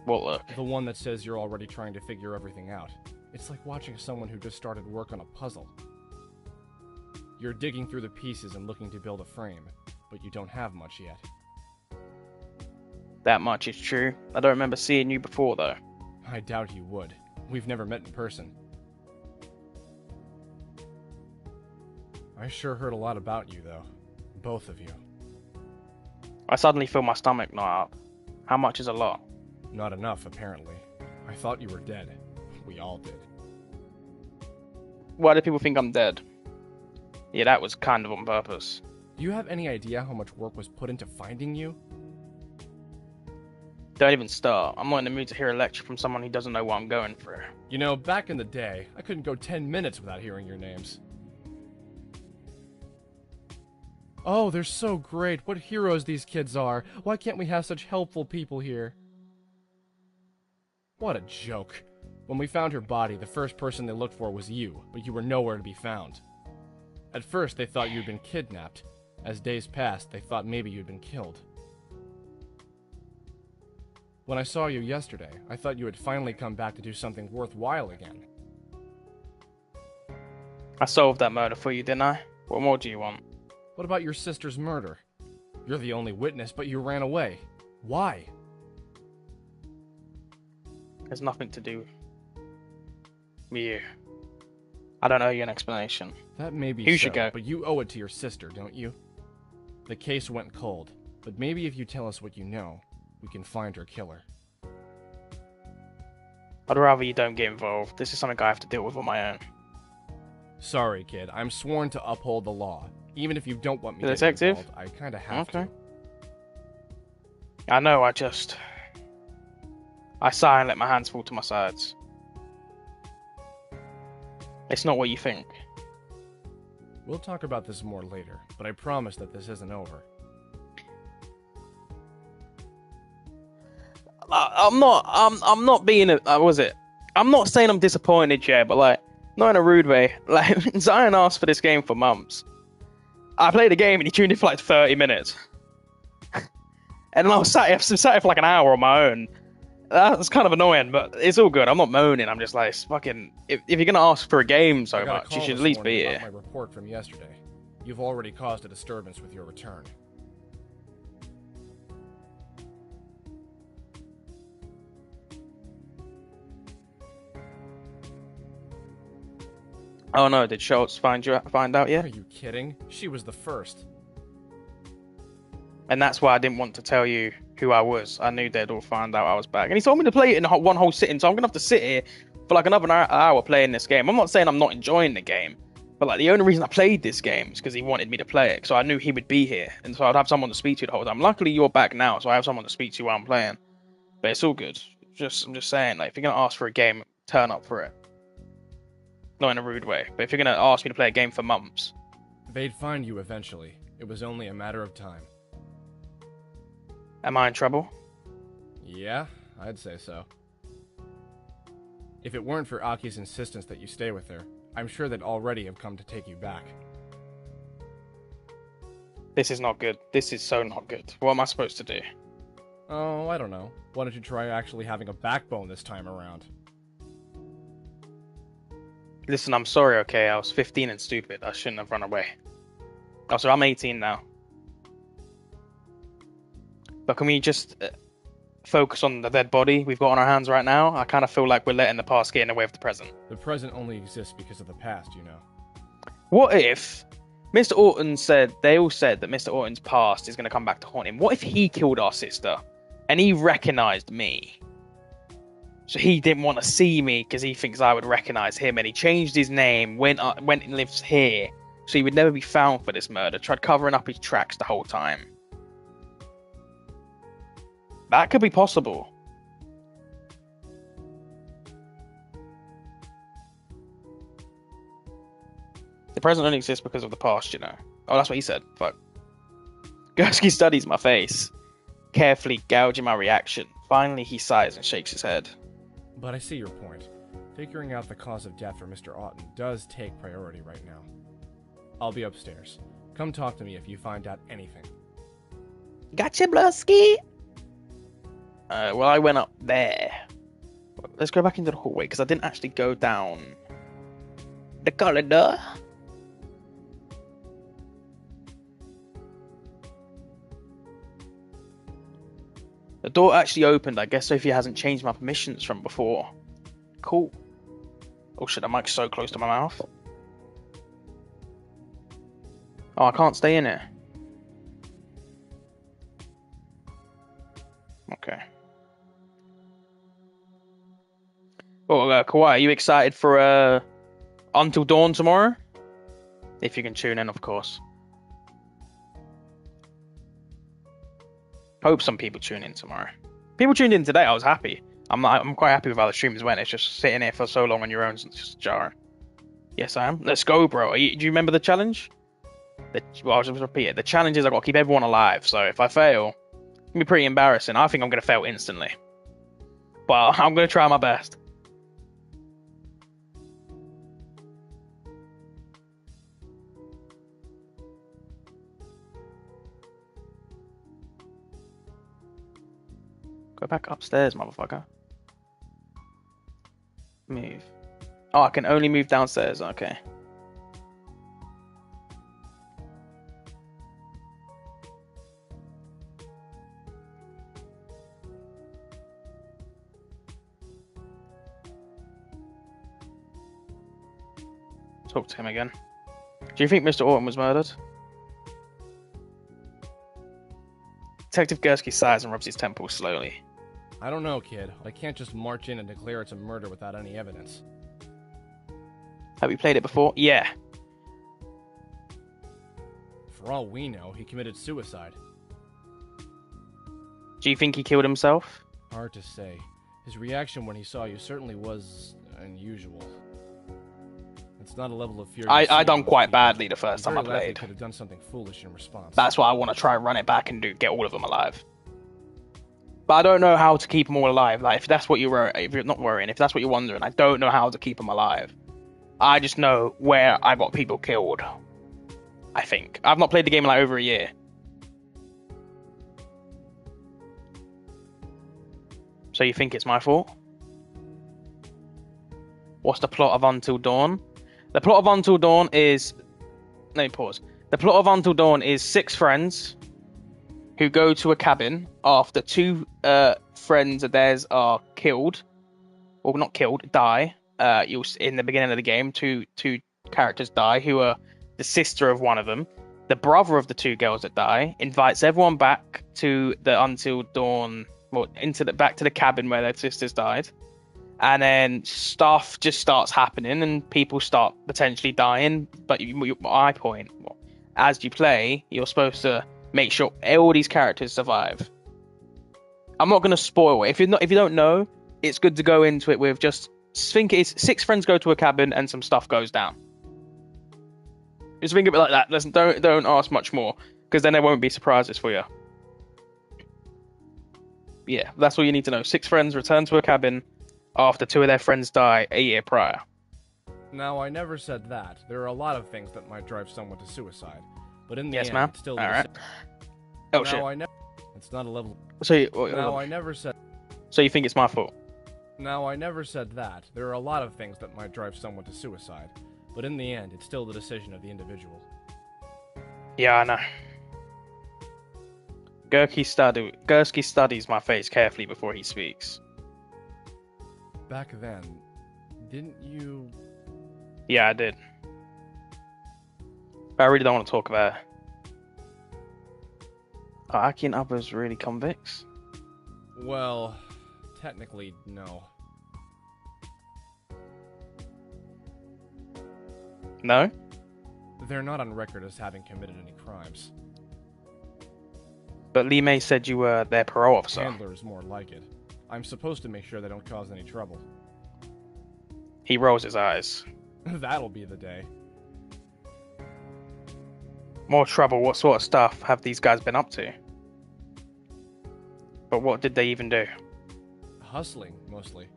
What look? The one that says you're already trying to figure everything out. It's like watching someone who just started work on a puzzle. You're digging through the pieces and looking to build a frame, but you don't have much yet. That much is true. I don't remember seeing you before, though. I doubt you would. We've never met in person. I sure heard a lot about you, though. Both of you. I suddenly feel my stomach knot up. How much is a lot? Not enough, apparently. I thought you were dead. We all did. Why do people think I'm dead? Yeah, that was kind of on purpose. Do you have any idea how much work was put into finding you? Don't even start. I'm not in the mood to hear a lecture from someone who doesn't know what I'm going through. You know, back in the day, I couldn't go 10 minutes without hearing your names. Oh, they're so great. What heroes these kids are. Why can't we have such helpful people here? What a joke. When we found her body, the first person they looked for was you, but you were nowhere to be found. At first, they thought you'd been kidnapped. As days passed, they thought maybe you'd been killed. When I saw you yesterday, I thought you had finally come back to do something worthwhile again. I solved that murder for you, didn't I? What more do you want? What about your sister's murder? You're the only witness, but you ran away. Why? There's nothing to do with you. I don't owe you an explanation. That may be You so, should go. But you owe it to your sister, don't you? The case went cold, but maybe if you tell us what you know, we can find her killer. I'd rather you don't get involved. This is something I have to deal with on my own. Sorry, kid. I'm sworn to uphold the law. Even if you don't want me to get Detective? involved, I kinda have to. I know, I sigh and let my hands fall to my sides. It's not what you think. We'll talk about this more later, but I promise that this isn't over. I'm not being I'm not saying I'm disappointed, yeah, but like, not in a rude way. Like, Zion asked for this game for months. I played the game and he tuned in for like 30 minutes. And I was sat here for like an hour on my own. That's kind of annoying, but it's all good. I'm not moaning. I'm just like, it's fucking. If you're gonna ask for a game so much, you should at least be here. My report from yesterday. You've already caused a disturbance with your return. Oh no, did Schultz find out yet? Are you kidding? She was the first. And that's why I didn't want to tell you who I was. I knew they'd all find out I was back. And he told me to play it in one whole sitting, so I'm gonna have to sit here for like another hour playing this game. I'm not saying I'm not enjoying the game, but like the only reason I played this game is because he wanted me to play it, so I knew he would be here, and so I'd have someone to speak to the whole time. Luckily, you're back now, so I have someone to speak to while I'm playing. But it's all good. I'm just saying, like, if you're gonna ask for a game, turn up for it. Not in a rude way, but if you're gonna ask me to play a game for months, they'd find you eventually. It was only a matter of time. Am I in trouble? Yeah, I'd say so. If it weren't for Aki's insistence that you stay with her, I'm sure they'd already have come to take you back. This is not good. This is so not good. What am I supposed to do? Oh, I don't know. Why don't you try actually having a backbone this time around? Listen, I'm sorry, okay? I was 15 and stupid. I shouldn't have run away. Also, I'm 18 now. But can we just focus on the dead body we've got on our hands right now? I kind of feel like we're letting the past get in the way of the present. The present only exists because of the past, you know. What if Mr. Orton they all said that Mr. Orton's past is going to come back to haunt him? What if he killed our sister and he recognized me? So he didn't want to see me because he thinks I would recognize him, and he changed his name, went and lives here, so he would never be found for this murder, tried covering up his tracks the whole time. That could be possible. The present only exists because of the past, you know. Oh, that's what he said. Fuck. Gursky studies my face, carefully gouging my reaction. Finally, he sighs and shakes his head. But I see your point. Figuring out the cause of death for Mr. Otten does take priority right now. I'll be upstairs. Come talk to me if you find out anything. Gotcha, Blusky! Well, I went up there. Let's go back into the hallway, because I didn't actually go down the corridor. The door actually opened. I guess Sophia hasn't changed my permissions from before. Cool. Oh shit, the mic's so close to my mouth. Oh, I can't stay in it. Okay. Oh, Kawhi, are you excited for Until Dawn tomorrow? If you can tune in, of course. Hope some people tune in tomorrow. People tuned in today. I was happy. I'm quite happy with how the streams went. It's just sitting here for so long on your own. It's just jarring. Yes, I am. Let's go, bro. Do you remember the challenge? Well, I'll just repeat it. The challenge is I've got to keep everyone alive. So if I fail, it's going to be pretty embarrassing. I think I'm going to fail instantly. But I'm going to try my best. Go back upstairs, motherfucker. Move. Oh, I can only move downstairs. Okay. Talk to him again. Do you think Mr. Orton was murdered? Detective Gursky sighs and rubs his temples slowly. I don't know, kid. I can't just march in and declare it's a murder without any evidence. Have you played it before? Yeah. For all we know, he committed suicide. Do you think he killed himself? Hard to say. His reaction when he saw you certainly was unusual. It's not a level of fear. I done quite badly the first time I played. Could have done something foolish in response. That's why I want to try and run it back and get all of them alive. But I don't know how to keep them all alive. Like, if that's what if you're not worrying, if that's what you're wondering, I don't know how to keep them alive. I just know where I got people killed. I think I've not played the game in like over a year. So you think it's my fault? What's the plot of Until Dawn? The plot of Until Dawn is... Let me pause. The plot of Until Dawn is 6 friends who go to a cabin after 2 friends of theirs are killed. Well, not killed, die. In the beginning of the game, two characters die who are the sister of one of them. The brother of the 2 girls that die invites everyone back to the Until Dawn... Well, back to the cabin where their sisters died. And then stuff just starts happening and people start potentially dying. But my point, as you play, you're supposed to make sure all these characters survive. I'm not going to spoil it. If you don't know, it's good to go into it with just think it's 6 friends go to a cabin and some stuff goes down. Just think of it like that. Don't ask much more, because then there won't be surprises for you. Yeah, that's all you need to know. 6 friends return to a cabin after 2 of their friends die a year prior. Now, I never said that. There are a lot of things that might drive someone to suicide. But in the end, ma'am. It's still... All right. Oh, now, shit. It's not a level... I never said... So you think it's my fault? Now, I never said that. There are a lot of things that might drive someone to suicide. But in the end, it's still the decision of the individual. Yeah, I know. Gursky studies my face carefully before he speaks. Back then, didn't you... Yeah, I did. But I really don't want to talk about it. Are Aki and others really convicts? Well, technically, no. No? They're not on record as having committed any crimes. But Lee May said you were their parole officer. Handler is more like it. I'm supposed to make sure they don't cause any trouble. He rolls his eyes. That'll be the day. More trouble? What sort of stuff have these guys been up to? But what did they even do? Hustling, mostly.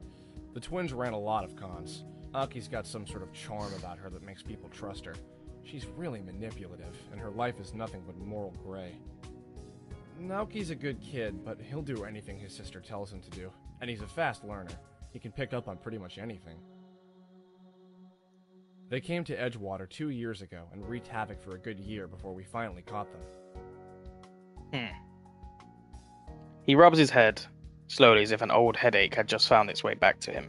The twins ran a lot of cons. Aki's got some sort of charm about her that makes people trust her. She's really manipulative, and her life is nothing but moral gray. Naoki's a good kid, but he'll do anything his sister tells him to do. And he's a fast learner. He can pick up on pretty much anything. They came to Edgewater 2 years ago and wreaked havoc for a good year before we finally caught them. He rubs his head, slowly as if an old headache had just found its way back to him.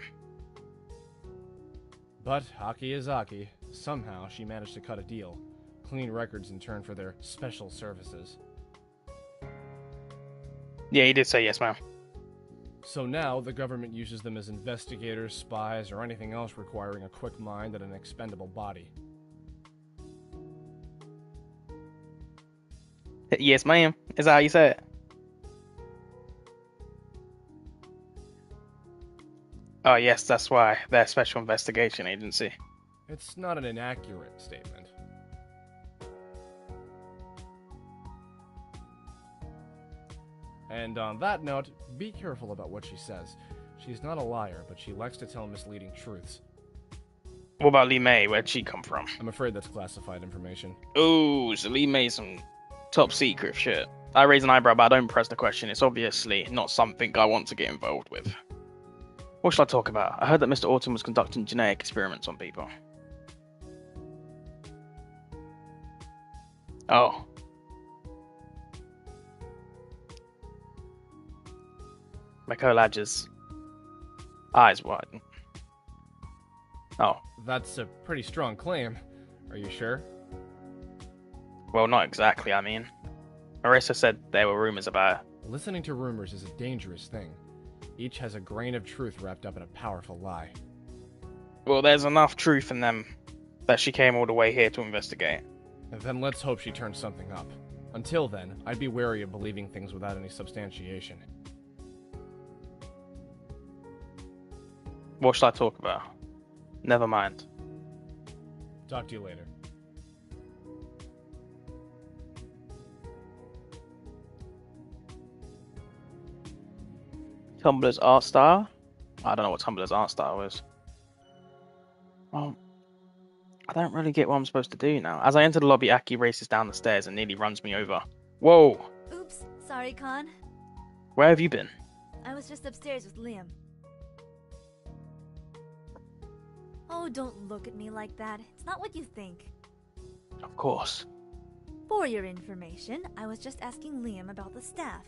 But Aki is Aki. Somehow she managed to cut a deal. Clean records in turn for their special services. Yeah, he did say yes, ma'am. So now, the government uses them as investigators, spies, or anything else requiring a quick mind and an expendable body. Yes, ma'am. Is that how you say it? Oh, yes, that's why. They're a special investigation agency. It's not an inaccurate statement. And on that note, be careful about what she says. She's not a liar, but she likes to tell misleading truths. What about Lee May? Where'd she come from? I'm afraid that's classified information. Ooh, so Lee May's some top secret shit. I raise an eyebrow, but I don't press the question. It's obviously not something I want to get involved with. What should I talk about? I heard that Mr. Autumn was conducting genetic experiments on people. Oh. McColladge's eyes widen. Oh. That's a pretty strong claim. Are you sure? Well, not exactly, I mean. Marissa said there were rumors about it. Listening to rumors is a dangerous thing. Each has a grain of truth wrapped up in a powerful lie. Well, there's enough truth in them that she came all the way here to investigate. And then let's hope she turns something up. Until then, I'd be wary of believing things without any substantiation. What should I talk about? Never mind. Talk to you later. Tumblr's art style? I don't know what Tumblr's art style is. Well, I don't really get what I'm supposed to do now. As I enter the lobby, Aki races down the stairs and nearly runs me over. Whoa! Oops, sorry, Con. Where have you been? I was just upstairs with Liam. Oh, don't look at me like that. It's not what you think. Of course. For your information, I was just asking Liam about the staff.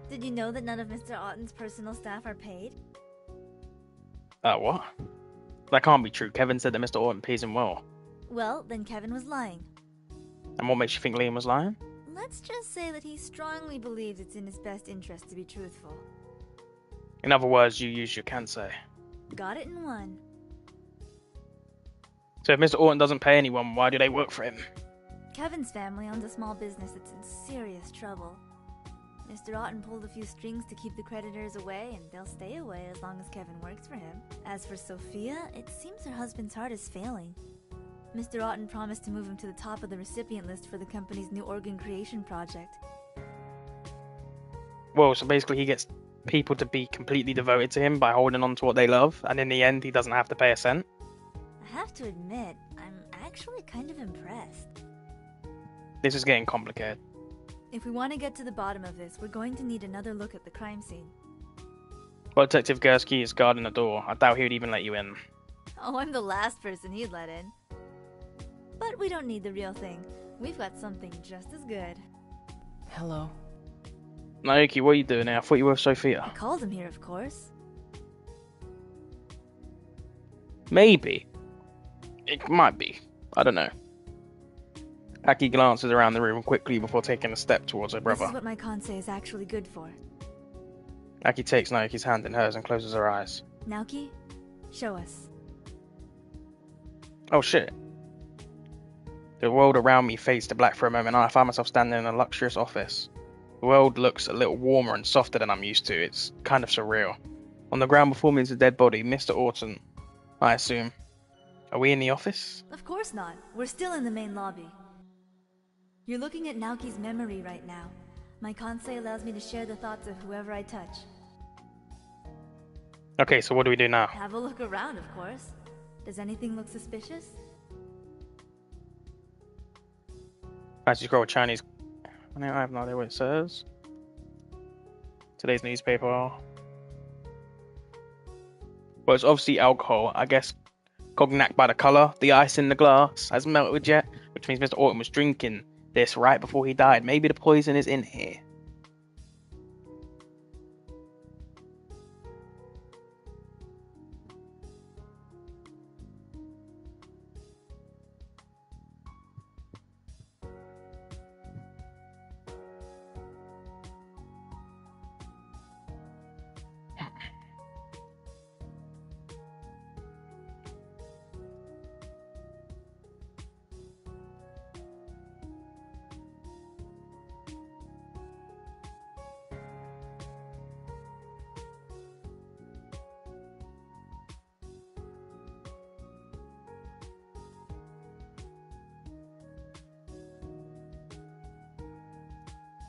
Did you know that none of Mr. Otten's personal staff are paid? What? That can't be true. Kevin said that Mr. Orton pays him well. Well, then Kevin was lying. And what makes you think Liam was lying? Let's just say that he strongly believes it's in his best interest to be truthful. In other words, you use your Kansei. Got it in one. So if Mr. Orton doesn't pay anyone, why do they work for him? Kevin's family owns a small business that's in serious trouble. Mr. Otten pulled a few strings to keep the creditors away, and they'll stay away as long as Kevin works for him. As for Sophia, it seems her husband's heart is failing. Mr. Otten promised to move him to the top of the recipient list for the company's new organ creation project. Whoa, so basically he gets people to be completely devoted to him by holding on to what they love, and in the end he doesn't have to pay a cent? I have to admit, I'm actually kind of impressed. This is getting complicated. If we want to get to the bottom of this, we're going to need another look at the crime scene. Well, Detective Gursky is guarding the door. I doubt he would even let you in. Oh, I'm the last person he'd let in. But we don't need the real thing. We've got something just as good. Hello. Naoki, what are you doing here? I thought you were with Sophia. I called him here, of course. Maybe. It might be. I don't know. Aki glances around the room quickly before taking a step towards her brother. This is what my Kansei is actually good for. Aki takes Naoki's hand in hers and closes her eyes. Naoki, show us. Oh shit. The world around me fades to black for a moment and I find myself standing in a luxurious office. The world looks a little warmer and softer than I'm used to. It's kind of surreal. On the ground before me is a dead body, Mr. Orton, I assume. Are we in the office? Of course not. We're still in the main lobby. You're looking at Naoki's memory right now. My Kansei allows me to share the thoughts of whoever I touch. Okay, so what do we do now? Have a look around, of course. Does anything look suspicious? As you scroll Chinese... I have no idea what it says. Today's newspaper. Well, it's obviously alcohol. I guess cognac by the colour. The ice in the glass has melted yet, which means Mr. Orton was drinking this right before he died. Maybe the poison is in here.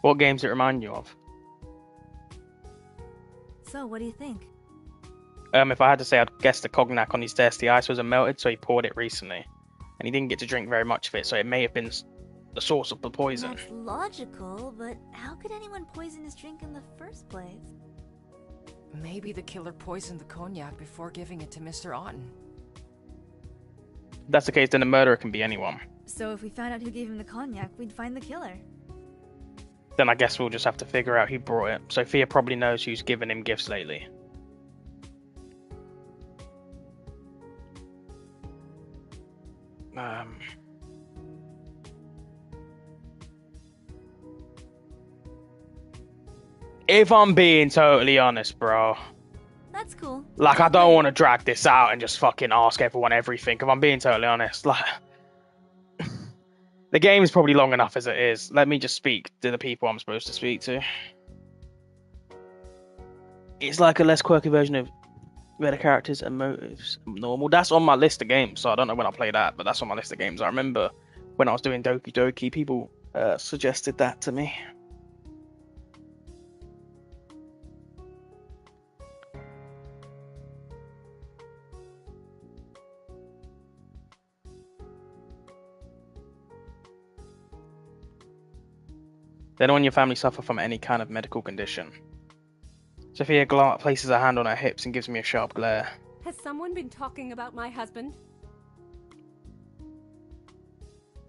What games does it remind you of? So, what do you think? If I had to say, I'd guess the cognac on his desk, the ice wasn't melted, so he poured it recently. And he didn't get to drink very much of it, so it may have been the source of the poison. That's logical, but how could anyone poison his drink in the first place? Maybe the killer poisoned the cognac before giving it to Mr. Otten. If that's the case, then the murderer can be anyone. So if we found out who gave him the cognac, we'd find the killer. Then I guess we'll just have to figure out who brought it. Sophia probably knows who's given him gifts lately. If I'm being totally honest, bro. That's cool. Like, I don't want to drag this out and just fucking ask everyone everything. If I'm being totally honest, like, the game's probably long enough as it is. Let me just speak to the people I'm supposed to speak to. It's like a less quirky version of where the characters and motives are normal. That's on my list of games, so I don't know when I play that, but that's on my list of games. I remember when I was doing Doki Doki, people suggested that to me. Then when your family suffer from any kind of medical condition. Sophia places her hand on her hips and gives me a sharp glare. Has someone been talking about my husband?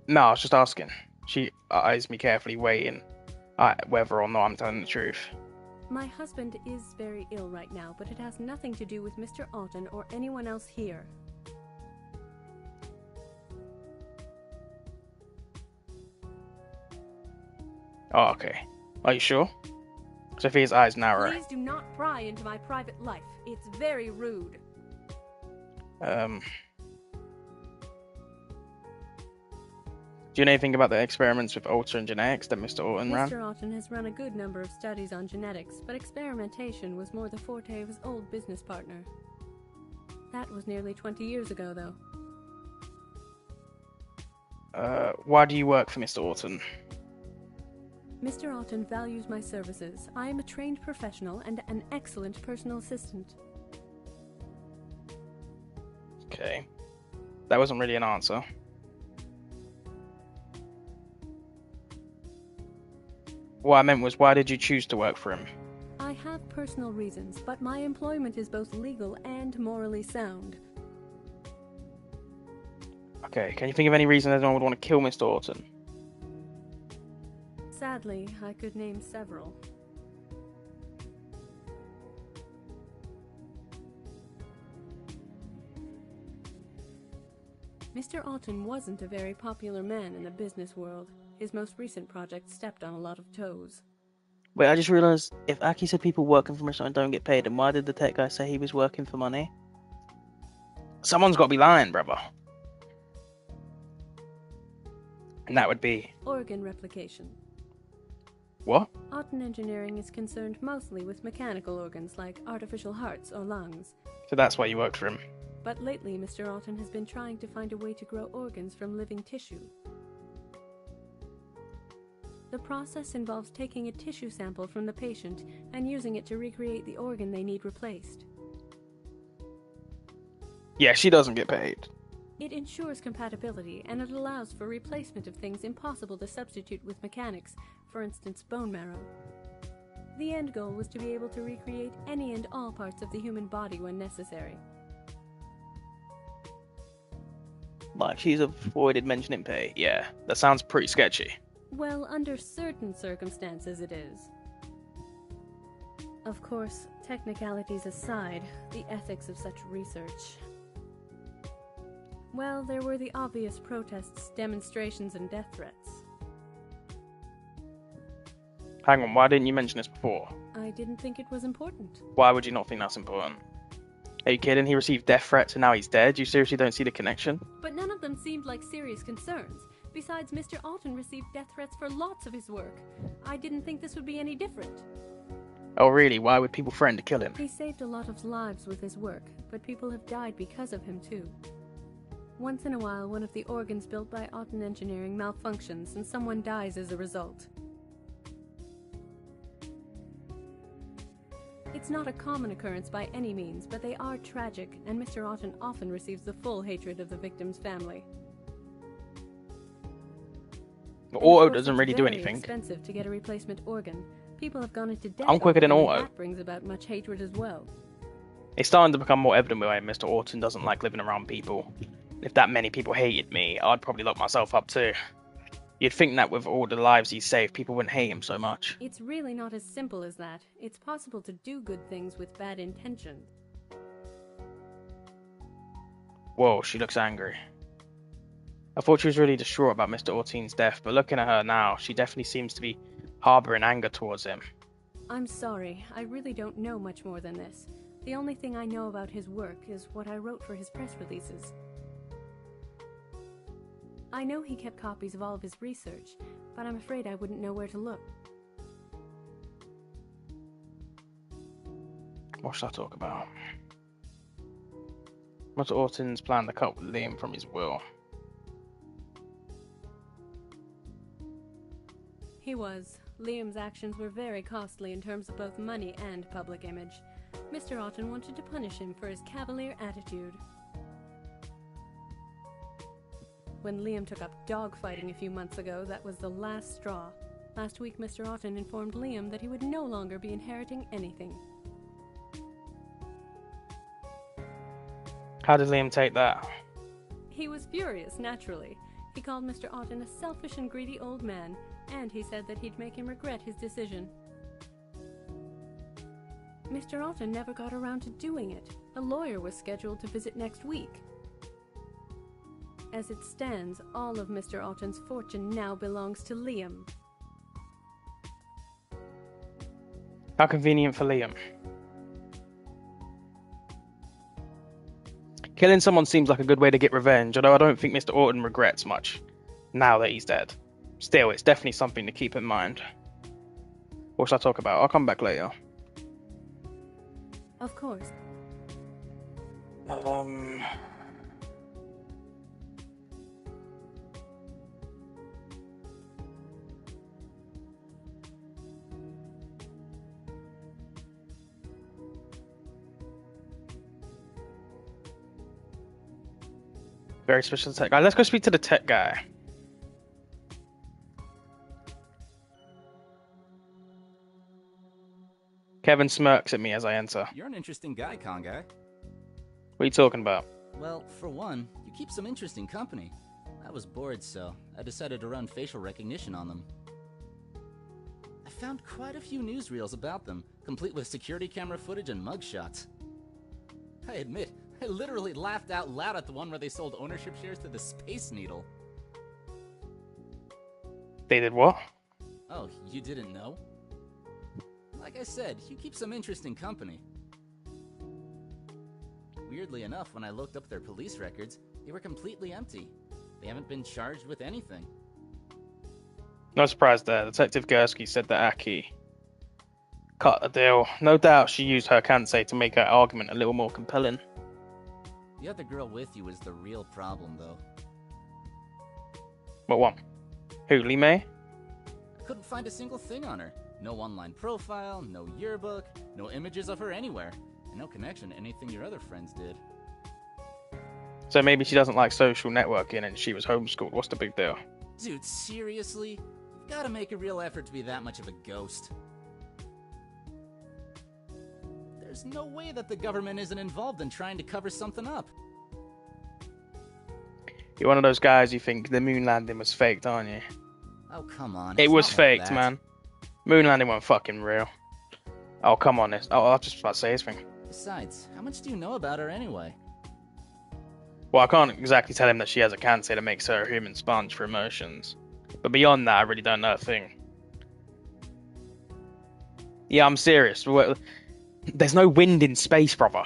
No, I was just asking. She eyes me carefully, weighing whether or not I'm telling the truth. My husband is very ill right now, but it has nothing to do with Mr. Alton or anyone else here. Oh, okay. Are you sure? Sophia's eyes narrow. Please do not pry into my private life. It's very rude. Do you know anything about the experiments with Alton and genetics that Mr. Alton ran? Mr. Alton has run a good number of studies on genetics, but experimentation was more the forte of his old business partner. That was nearly 20 years ago, though. Why do you work for Mr. Alton? Mr. Alton values my services. I am a trained professional and an excellent personal assistant. Okay. That wasn't really an answer. What I meant was, why did you choose to work for him? I have personal reasons, but my employment is both legal and morally sound. Okay, can you think of any reason anyone would want to kill Mr. Alton? Sadly, I could name several. Mr. Alton wasn't a very popular man in the business world. His most recent project stepped on a lot of toes. Wait, I just realised, if Aki said people working for Mr. don't get paid, then why did the tech guy say he was working for money? Someone's got to be lying, brother. And that would be... organ replication. What? Alton Engineering is concerned mostly with mechanical organs like artificial hearts or lungs. So that's why you worked for him. But lately, Mr. Alton has been trying to find a way to grow organs from living tissue. The process involves taking a tissue sample from the patient and using it to recreate the organ they need replaced. Yeah, she doesn't get paid. It ensures compatibility, and it allows for replacement of things impossible to substitute with mechanics, for instance, bone marrow. The end goal was to be able to recreate any and all parts of the human body when necessary. Like, she's avoided mentioning pay. Yeah, that sounds pretty sketchy. Well, under certain circumstances it is. Of course, technicalities aside, the ethics of such research. Well, there were the obvious protests, demonstrations, and death threats. Hang on, why didn't you mention this before? I didn't think it was important. Why would you not think that's important? Are you kidding? He received death threats and now he's dead? You seriously don't see the connection? But none of them seemed like serious concerns. Besides, Mr. Alton received death threats for lots of his work. I didn't think this would be any different. Oh really? Why would people threaten to kill him? He saved a lot of lives with his work, but people have died because of him too. Once in a while, one of the organs built by Alton Engineering malfunctions and someone dies as a result. It's not a common occurrence by any means, but they are tragic, and Mr. Alton often receives the full hatred of the victim's family. But Auto doesn't really do anything. It's expensive to get a replacement organ. People have gone into debt. I'm quicker than Auto. That brings about much hatred as well. It's starting to become more evident why Mr. Alton doesn't like living around people. If that many people hated me, I'd probably lock myself up too. You'd think that with all the lives he's saved, people wouldn't hate him so much. It's really not as simple as that. It's possible to do good things with bad intention. Whoa, she looks angry. I thought she was really distraught about Mr. Alton's death, but looking at her now, she definitely seems to be harbouring anger towards him. I'm sorry, I really don't know much more than this. The only thing I know about his work is what I wrote for his press releases. I know he kept copies of all of his research, but I'm afraid I wouldn't know where to look. What should I talk about? Mr. Orton's plan to cut Liam from his will. He was. Liam's actions were very costly in terms of both money and public image. Mr. Orton wanted to punish him for his cavalier attitude. When Liam took up dogfighting a few months ago, that was the last straw. Last week, Mr. Orton informed Liam that he would no longer be inheriting anything. How did Liam take that? He was furious, naturally. He called Mr. Orton a selfish and greedy old man, and he said that he'd make him regret his decision. Mr. Orton never got around to doing it. A lawyer was scheduled to visit next week. As it stands, all of Mr. Orton's fortune now belongs to Liam. How convenient for Liam. Killing someone seems like a good way to get revenge, although I don't think Mr. Orton regrets much now that he's dead. Still, it's definitely something to keep in mind. What should I talk about? I'll come back later. Of course. Very special tech guy. Let's go speak to the tech guy. Kevin smirks at me as I enter. You're an interesting guy, Kansei. What are you talking about? Well, for one, you keep some interesting company. I was bored, so I decided to run facial recognition on them. I found quite a few newsreels about them, complete with security camera footage and mugshots. I admit, I literally laughed out loud at the one where they sold ownership shares to the Space Needle. They did what? Oh, you didn't know? Like I said, you keep some interesting company. Weirdly enough, when I looked up their police records, they were completely empty. They haven't been charged with anything. No surprise there. Detective Gursky said that Aki cut a deal. No doubt she used her Kansei to make her argument a little more compelling. The other girl with you is the real problem, though. What one? Who, Lee May? I couldn't find a single thing on her. No online profile, no yearbook, no images of her anywhere, and no connection to anything your other friends did. So maybe she doesn't like social networking and she was homeschooled. What's the big deal? Dude, seriously? You've gotta make a real effort to be that much of a ghost. There's no way that the government isn't involved in trying to cover something up. You're one of those guys who think the moon landing was faked, aren't you? Oh, come on. It was not like faked, that. man. Moon landing wasn't fucking real. Oh, come on. Oh, I was just about to say his thing. Besides, how much do you know about her anyway? Well, I can't exactly tell him that she has a Kansei that makes her a human sponge for emotions. But beyond that, I really don't know a thing. Yeah, I'm serious. There's no wind in space, brother.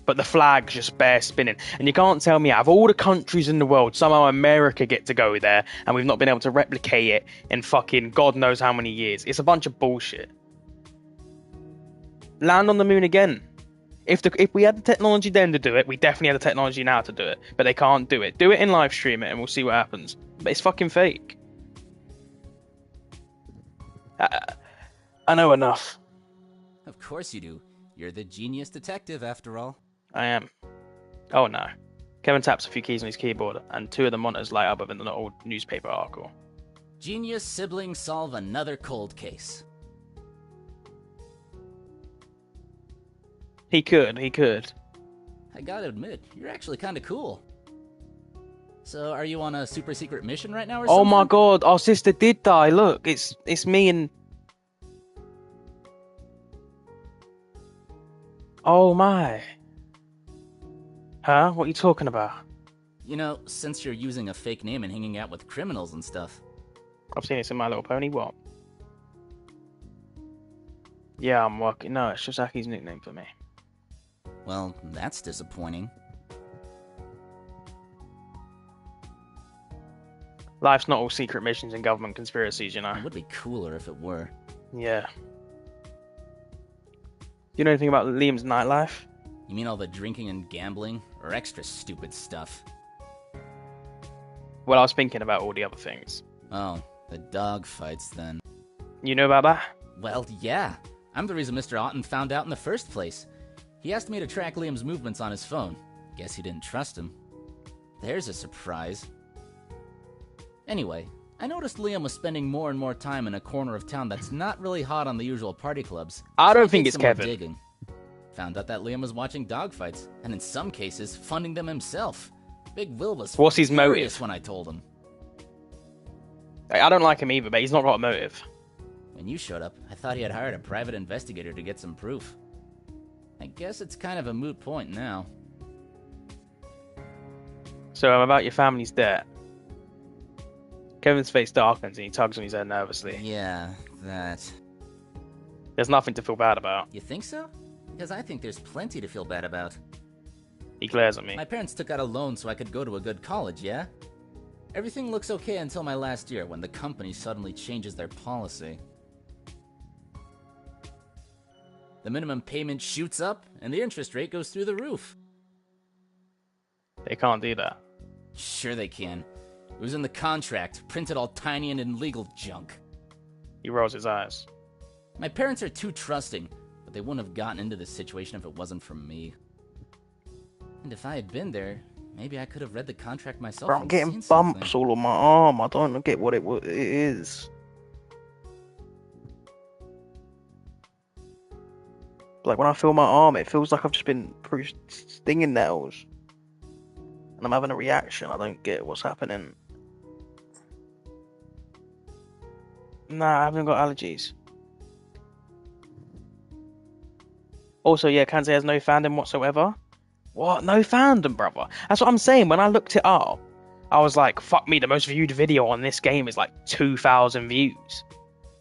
But the flag's just bare spinning. And you can't tell me out of all the countries in the world, somehow America get to go there, and we've not been able to replicate it in fucking God knows how many years. It's a bunch of bullshit. Land on the moon again. If we had the technology then to do it, we definitely have the technology now to do it. But they can't do it. Do it and live stream it, and we'll see what happens. But it's fucking fake. I know enough. Of course you do. You're the genius detective, after all. I am. Oh no. Kevin taps a few keys on his keyboard, and two of the monitors light up within an old newspaper article. Genius siblings solve another cold case. He could. I gotta admit, you're actually kinda cool. So, are you on a super secret mission right now or something? Oh my god, our sister did die. Look, it's me and... Oh my. Huh? What are you talking about? You know, since you're using a fake name and hanging out with criminals and stuff. I've seen this in My Little Pony. What? Yeah, I'm working. No, it's Shisaki's nickname for me. Well, that's disappointing. Life's not all secret missions and government conspiracies, you know. It would be cooler if it were. Yeah. Do you know anything about Liam's nightlife? You mean all the drinking and gambling, or extra stupid stuff? Well, I was thinking about all the other things. Oh, the dog fights then. You know about that? Well, yeah. I'm the reason Mr. Otten found out in the first place. He asked me to track Liam's movements on his phone. Guess he didn't trust him. There's a surprise. Anyway, I noticed Liam was spending more and more time in a corner of town that's not really hot on the usual party clubs. I don't So think did it's some more Kevin. Digging. Found out that Liam was watching dogfights, and in some cases, funding them himself. Big Will was What's his furious motive? when I told him. I don't like him either, but he's not got a motive. When you showed up, I thought he had hired a private investigator to get some proof. I guess it's kind of a moot point now. So, about your family's debt. Kevin's face darkens and he tugs on his head nervously. Yeah, that. There's nothing to feel bad about. You think so? Because I think there's plenty to feel bad about. He glares at me. My parents took out a loan so I could go to a good college, yeah? Everything looks okay until my last year when the company suddenly changes their policy. The minimum payment shoots up and the interest rate goes through the roof. They can't do that. Sure they can. It was in the contract, printed all tiny and in legal junk. He rolls his eyes. My parents are too trusting, but they wouldn't have gotten into this situation if it wasn't for me. And if I had been there, maybe I could have read the contract myself. Bro, I'm and getting seen something. bumps all on my arm. I don't get what it is. Like when I feel my arm, it feels like I've just been through stinging nails. And I'm having a reaction. I don't get what's happening. Nah, I haven't got allergies. Also, yeah, Kansei has no fandom whatsoever. What? No fandom, brother? That's what I'm saying. When I looked it up, I was like, fuck me, the most viewed video on this game is like 2,000 views.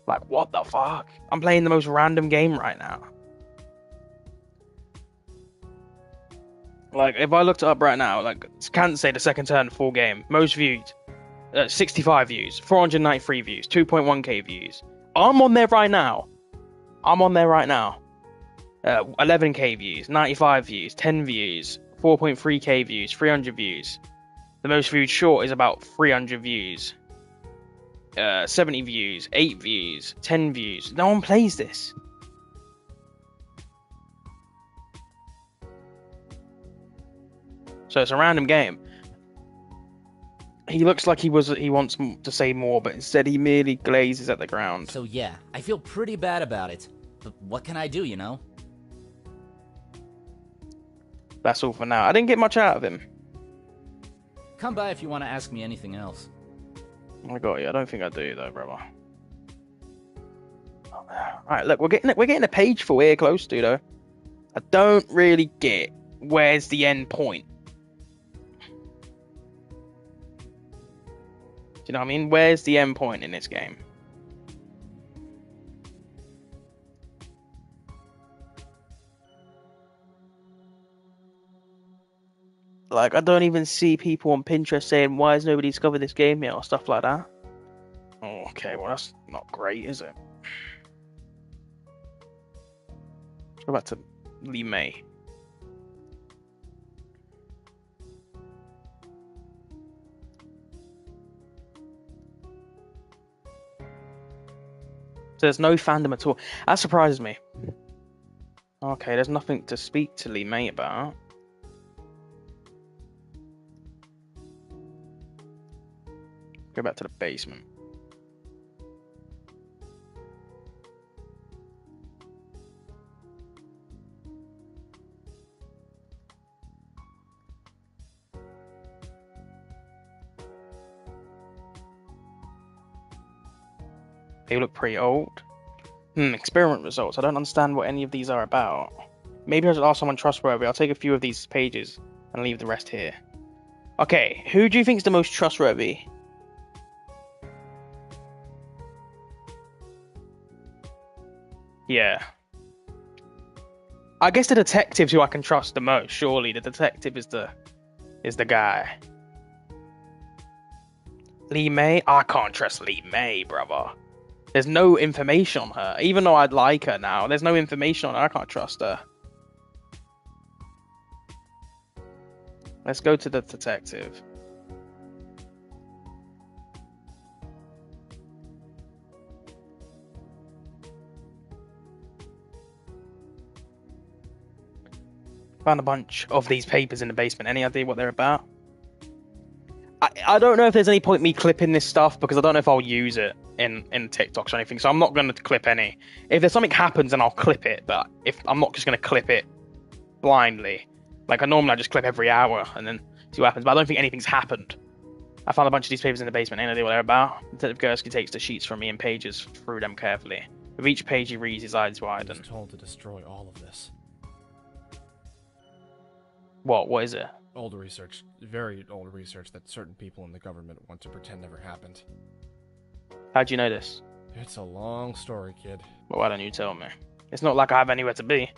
Like, what the fuck? I'm playing the most random game right now. Like, if I looked it up right now, like, Kansei, the second turn, full game, most viewed, 65 views, 493 views, 2.1k views. I'm on there right now. 11k views, 95 views, 10 views, 4.3k views, 300 views. The most viewed short is about 300 views. 70 views, 8 views, 10 views. No one plays this. So it's a random game. He looks like he wants to say more, but instead he merely glazes at the ground. So yeah, I feel pretty bad about it. But what can I do, you know? That's all for now. I didn't get much out of him. Come by if you want to ask me anything else. I got you. I don't think I do though, brother. Alright, look, we're getting a page full here close to though. I don't really get where's the end point. Do you know what I mean? Where's the end point in this game? Like, I don't even see people on Pinterest saying, why has nobody discovered this game yet, or stuff like that. Oh, okay, well, that's not great, is it? Let's go back to Lee May. So there's no fandom at all. That surprises me. Okay, there's nothing to speak to Lee May about. Go back to the basement. They look pretty old. Experiment results. I don't understand what any of these are about. Maybe I should ask someone trustworthy. I'll take a few of these pages and leave the rest here. Okay, who do you think is the most trustworthy? Yeah. I guess the detective's who I can trust the most. Surely the detective is the guy. Lee May? I can't trust Lee May, brother. There's no information on her. Even though I'd like her now, there's no information on her. I can't trust her. Let's go to the detective. Found a bunch of these papers in the basement. Any idea what they're about? I don't know if there's any point me clipping this stuff because I don't know if I'll use it in TikToks or anything. So I'm not going to clip any. If there's something happens, then I'll clip it. But if I'm not just going to clip it blindly, like I normally just clip every hour and then see what happens. But I don't think anything's happened. I found a bunch of these papers in the basement. Any idea what they're about? Detective Gursky takes the sheets from me and pages through them carefully. With each page he reads, his eyes widen. I was told to destroy all of this. What is it? Old research, very old research that certain people in the government want to pretend never happened. How'd you know this? It's a long story, kid. Well, why don't you tell me? It's not like I have anywhere to be.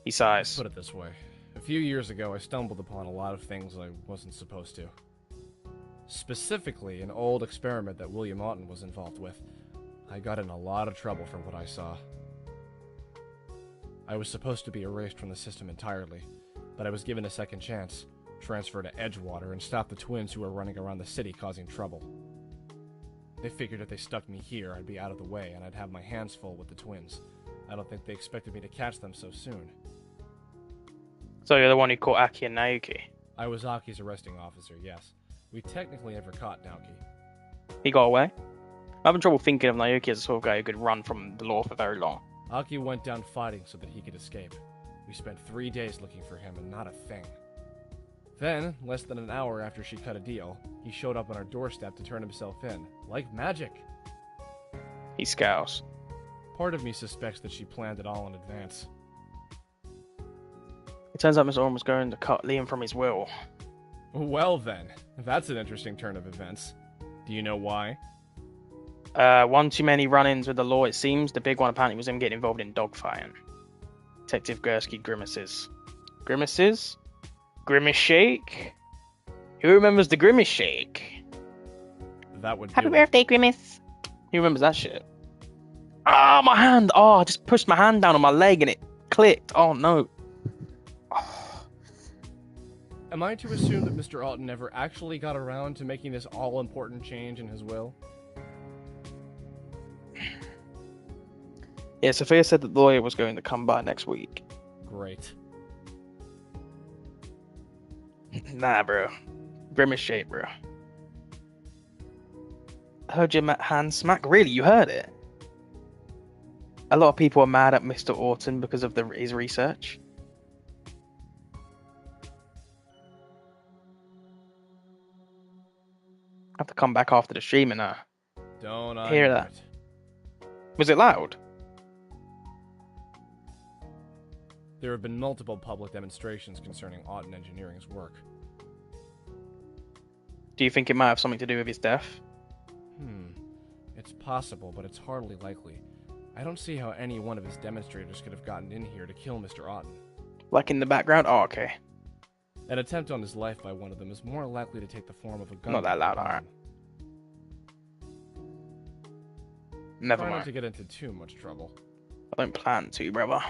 He sighs. Put it this way. A few years ago, I stumbled upon a lot of things I wasn't supposed to. Specifically, an old experiment that William Otten was involved with. I got in a lot of trouble for what I saw. I was supposed to be erased from the system entirely, but I was given a second chance. Transfer to Edgewater and stop the twins who were running around the city causing trouble. They figured if they stuck me here, I'd be out of the way and I'd have my hands full with the twins. I don't think they expected me to catch them so soon. So you're the one who caught Aki and Naoki? I was Aki's arresting officer, yes. We technically never caught Naoki. He got away? I'm having trouble thinking of Naoki as a sort of guy who could run from the law for very long. Aki went down fighting so that he could escape. We spent 3 days looking for him and not a thing. Then, less than an hour after she cut a deal, he showed up on our doorstep to turn himself in. Like magic. He scowls. Part of me suspects that she planned it all in advance. It turns out Mr. Orm was going to cut Liam from his will. Well then, that's an interesting turn of events. Do you know why? One too many run-ins with the law, it seems. The big one apparently was him getting involved in dogfighting. Detective Gursky grimaces. Grimaces? Grimace Shake? Who remembers the Grimace Shake? That would Happy birthday, Grimace. Who remembers that shit? Ah, my hand! Oh, I just pushed my hand down on my leg and it clicked. Oh, no. Am I to assume that Mr. Otten never actually got around to making this all-important change in his will? Yeah, Sophia said that the lawyer was going to come by next week. Great. Nah, bro. Grimace shape, bro. I heard your hand smack. Really? You heard it? A lot of people are mad at Mr. Orton because of his research. I have to come back after the stream and Don't I hear know that. it. Was it loud? There have been multiple public demonstrations concerning Otten Engineering's work. Do you think it might have something to do with his death? It's possible, but it's hardly likely. I don't see how any one of his demonstrators could have gotten in here to kill Mr. Otten. Like in the background? Oh, okay. An attempt on his life by one of them is more likely to take the form of a gun. Not that loud, alright. Never Try mind. not to get into too much trouble. I don't plan to, brother.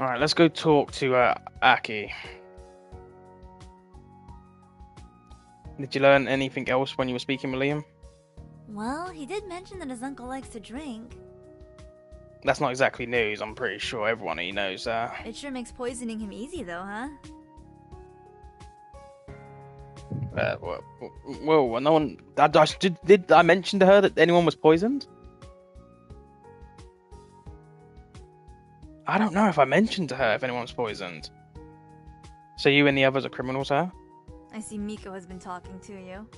Alright, let's go talk to Aki. Did you learn anything else when you were speaking with Liam? Well, he did mention that his uncle likes to drink. That's not exactly news. I'm pretty sure everyone he knows that. It sure makes poisoning him easy, though, huh? Well, no one... Did I mention to her that anyone was poisoned? I don't know if I mentioned to her if anyone was poisoned. So you and the others are criminals, huh? I see Miko has been talking to you.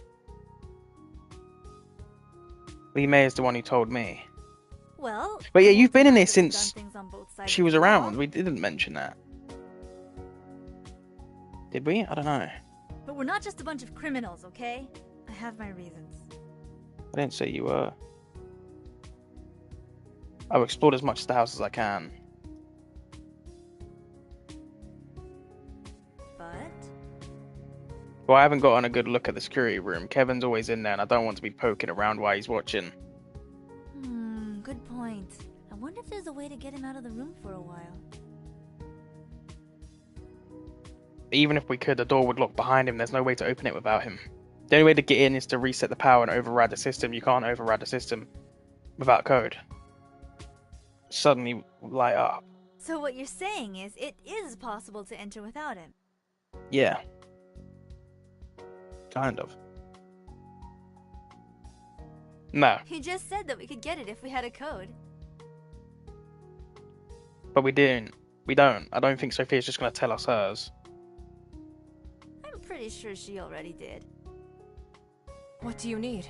Lee May is the one who told me. Well... But yeah, you've been in this we've since done things on both sides she of was the around. law. We didn't mention that. Did we? I don't know. But we're not just a bunch of criminals, okay? I have my reasons. I didn't say you were. I've explored as much of the house as I can. But Well, I haven't gotten a good look at the security room. Kevin's always in there, and I don't want to be poking around while he's watching. Good point. I wonder if there's a way to get him out of the room for a while. Even if we could, the door would lock behind him. There's no way to open it without him. The only way to get in is to reset the power and override the system. You can't override the system without code. Suddenly light up. So what you're saying is, it is possible to enter without him. Yeah. Kind of. No, He just said that we could get it if we had a code. but we didn't. We don't. I don't think Sophia's just going to tell us hers. I'm pretty sure she already did. What do you need?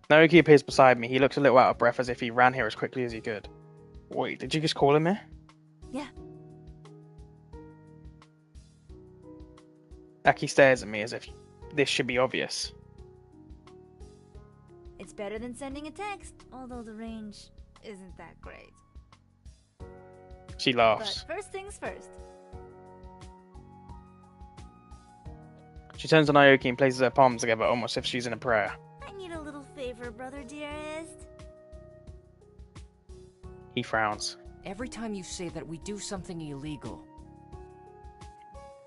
Naoki appears beside me. He looks a little out of breath as if he ran here as quickly as he could. Wait, did you just call him here? Yeah. Aki stares at me as if this should be obvious. It's better than sending a text, although the range isn't that great. She laughs. But first things first. She turns to Naoki and places her palms together almost as if she's in a prayer. I need a little favor, brother dearest. He frowns. Every time you say that we do something illegal.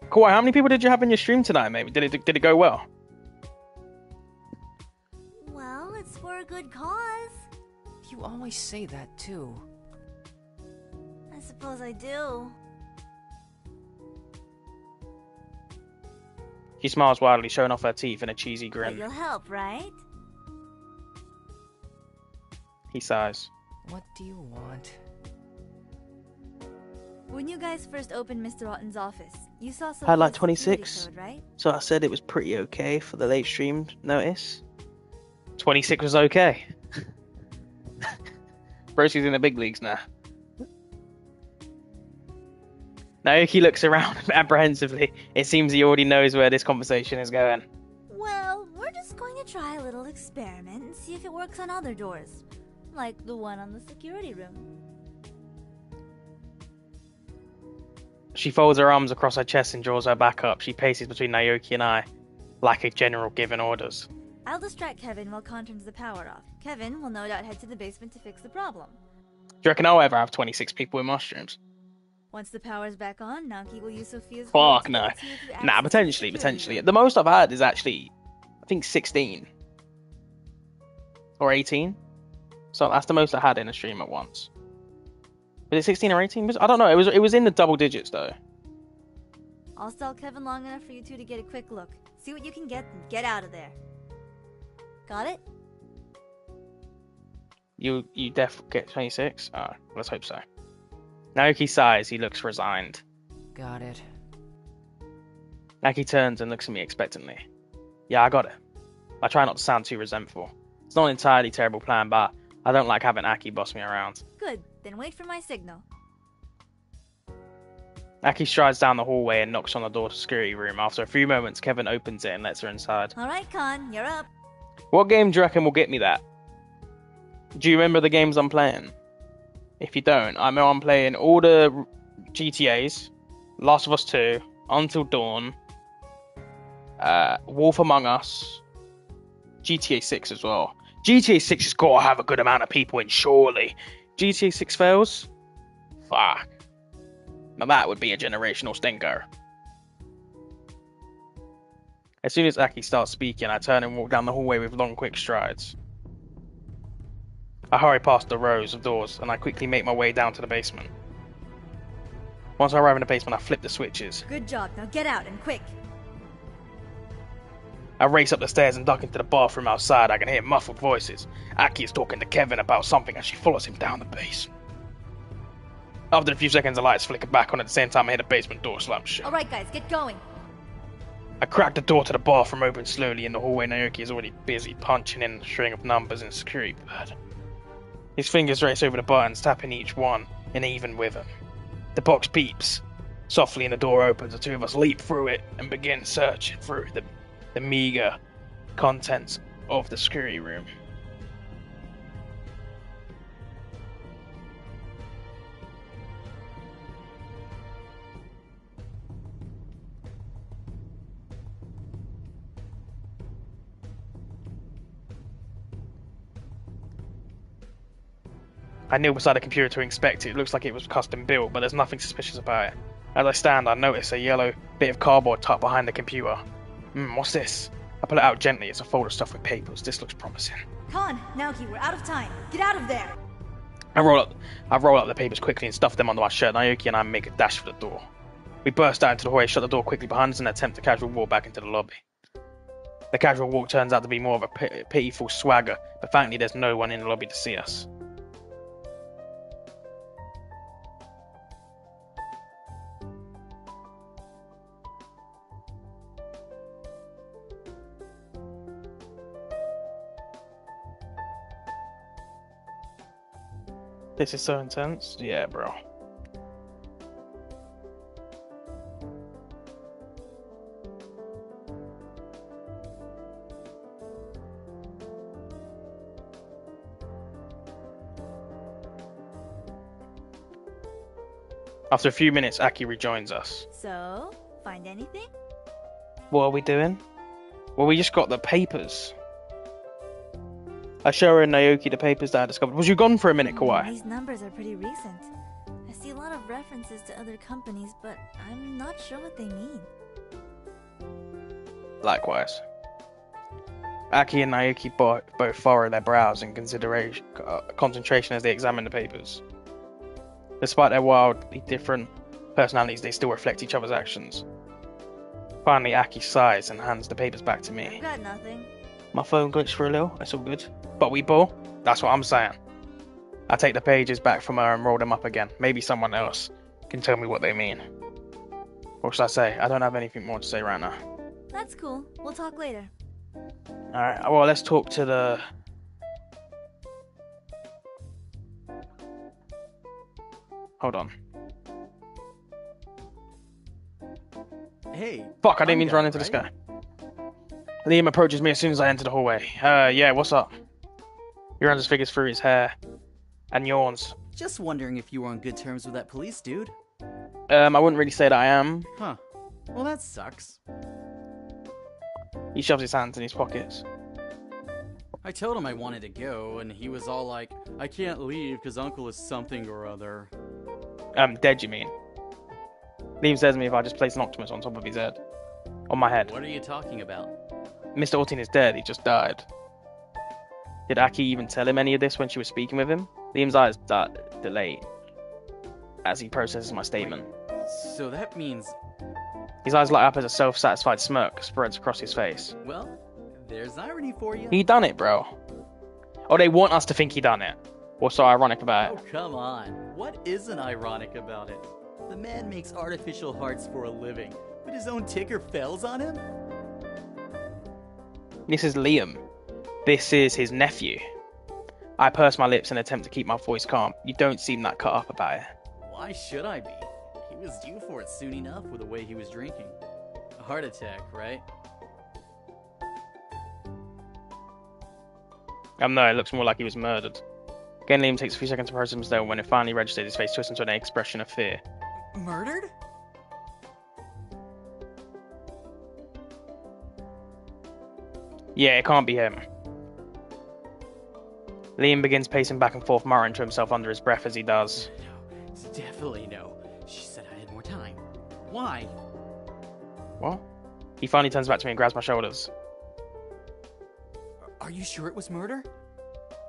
Kawhi, how many people did you have in your stream tonight, maybe? Did it go well? Well, it's for a good cause. You always say that too. I suppose I do. She smiles wildly, showing off her teeth in a cheesy But grin. you'll help, right? He sighs. What do you want? When you guys first opened Mr. Otten's office, you saw some Had like security 26. code, right? So I said it was pretty okay for the late stream notice. 26 was okay. Brosy's in the big leagues now. Naoki looks around apprehensively. It seems he already knows where this conversation is going. Well, we're just going to try a little experiment and see if it works on other doors. Like the one on the security room. She folds her arms across her chest and draws her back up. She paces between Naoki and I, like a general giving orders. I'll distract Kevin while Con turns the power off. Kevin will no doubt head to the basement to fix the problem. Do you reckon I'll ever have 26 people in my streams? Once the power's back on, Naoki will use Sophia's Fuck code to no. get to you through Nah, access to the potentially. security room. The most I've had is actually, I think 16. Or 18. So that's the most I had in a stream at once. Was it 16 or 18? I don't know. It was in the double digits though. I'll stall Kevin long enough for you two to get a quick look. See what you can get and get out of there. Got it? You def get 26? Oh, let's hope so. Naoki sighs. He looks resigned. Got it. Naoki turns and looks at me expectantly. Yeah, I got it. I try not to sound too resentful. It's not an entirely terrible plan, but I don't like having Aki boss me around. Good. Then wait for my signal. Aki strides down the hallway and knocks on the door to the security room. After a few moments, Kevin opens it and lets her inside. Alright, Con, you're up. What game do you reckon will get me that? Do you remember the games I'm playing? If you don't, I know I'm playing all the GTAs, Last of Us 2, Until Dawn, Wolf Among Us, GTA 6 as well. GTA 6 has got to have a good amount of people in, surely. GTA 6 fails? Fuck. Now that would be a generational stinker. As soon as Aki starts speaking, I turn and walk down the hallway with long, quick strides. I hurry past the rows of doors, and I quickly make my way down to the basement. Once I arrive in the basement, I flip the switches. Good job. Now get out and quick. I race up the stairs and duck into the bathroom outside. I can hear muffled voices. Aki is talking to Kevin about something as she follows him down the basement. After a few seconds, the lights flicker back on at the same time I hear the basement door slam shut. Alright, guys, get going. I crack the door to the bathroom open slowly. In the hallway, Naoki is already busy punching in a string of numbers in the security pad. His fingers race over the buttons, tapping each one in even rhythm. The box beeps. Softly, and the door opens. The two of us leap through it and begin searching through the the meager contents of the security room. I kneel beside the computer to inspect it. It looks like it was custom built, but there's nothing suspicious about it. As I stand, I notice a yellow bit of cardboard tucked behind the computer. What's this? I pull it out gently. It's a folder stuffed with papers. This looks promising. Con, Naoki, we're out of time. Get out of there. I roll up the papers quickly and stuff them under my shirt. Naoki and I make a dash for the door. We burst out into the hallway, shut the door quickly behind us, and attempt a casual walk back into the lobby. The casual walk turns out to be more of a pitiful swagger, but thankfully there's no one in the lobby to see us. This is so intense. Yeah, bro. After a few minutes, Aki rejoins us. So, find anything? What are we doing? Well, we just got the papers. I show her and Naoki the papers that I discovered. Was you gone for a minute, Kawai? These numbers are pretty recent. I see a lot of references to other companies, but I'm not sure what they mean. Likewise. Aki and Naoki both furrow their brows in concentration as they examine the papers. Despite their wildly different personalities, they still reflect each other's actions. Finally, Aki sighs and hands the papers back to me. I've got nothing. My phone glitched for a little, that's all good. But we ball? That's what I'm saying. I take the pages back from her and roll them up again. Maybe someone else can tell me what they mean. What should I say? I don't have anything more to say right now. That's cool. We'll talk later. Alright, well, let's talk to the... Hold on. Hey. Fuck, I didn't mean to run into this guy. Liam approaches me as soon as I enter the hallway. Yeah, what's up? He runs his fingers through his hair and yawns. Just wondering if you were on good terms with that police dude. I wouldn't really say that I am. Huh. Well, that sucks. He shoves his hands in his pockets. I told him I wanted to go, and he was all like, I can't leave because Uncle is something or other. Dead, you mean? Liam says to me if I just place an octopus on top of his head. On my head. What are you talking about? Mr. Ortin is dead, he just died. Did Aki even tell him any of this when she was speaking with him? Liam's eyes dilate as he processes my statement. So that means... His eyes light up as a self-satisfied smirk spreads across his face. Well, there's irony for you. He done it, bro. Oh, they want us to think he done it. What's so ironic about it? Oh, come on. What isn't ironic about it? The man makes artificial hearts for a living, but his own ticker fails on him? This is Liam. This is his nephew. I purse my lips and attempt to keep my voice calm. You don't seem that cut up about it. Why should I be? He was due for it soon enough with the way he was drinking. A heart attack, right? No, it looks more like he was murdered. Again, Liam takes a few seconds to process himself. When it finally registers, his face twists into an expression of fear. Murdered? Yeah, it can't be him. Liam begins pacing back and forth, muttering to himself under his breath as he does. No, it's definitely no. She said I had more time. Why? What? He finally turns back to me and grabs my shoulders. Are you sure it was murder?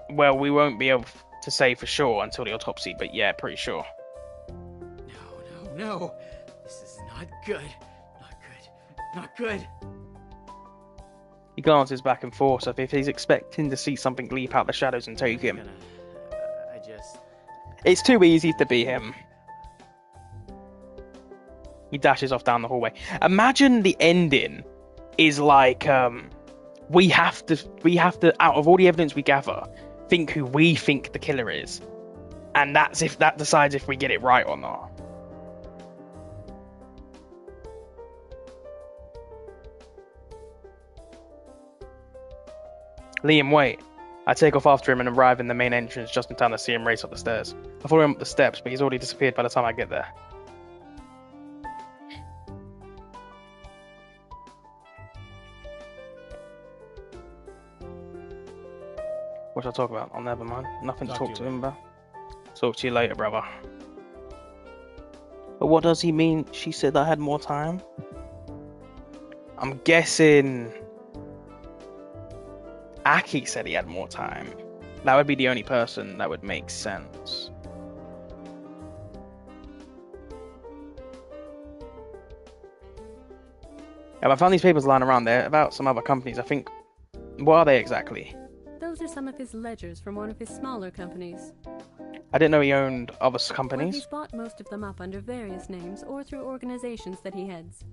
Well, we won't be able to say for sure until the autopsy, but yeah, pretty sure. No. This is not good. Not good. He glances back and forth as if he's expecting to see something leap out the shadows and take him. It's too easy to be him. He dashes off down the hallway. Imagine the ending is like, we have to, out of all the evidence we gather, think who we think the killer is. And that's if that decides if we get it right or not. Liam, wait. I take off after him and arrive in the main entrance just in time to see him race up the stairs. I follow him up the steps, but he's already disappeared by the time I get there. What should I talk about? Oh, never mind. Nothing to talk to him about. Talk to you later, brother. But what does he mean? She said I had more time? I'm guessing Aki said he had more time. That would be the only person that would make sense. Yeah, I found these papers lying around there about some other companies. I think, what are they exactly? Those are some of his ledgers from one of his smaller companies. I didn't know he owned other Well, companies. he's bought most of them up under various names or through organizations that he heads.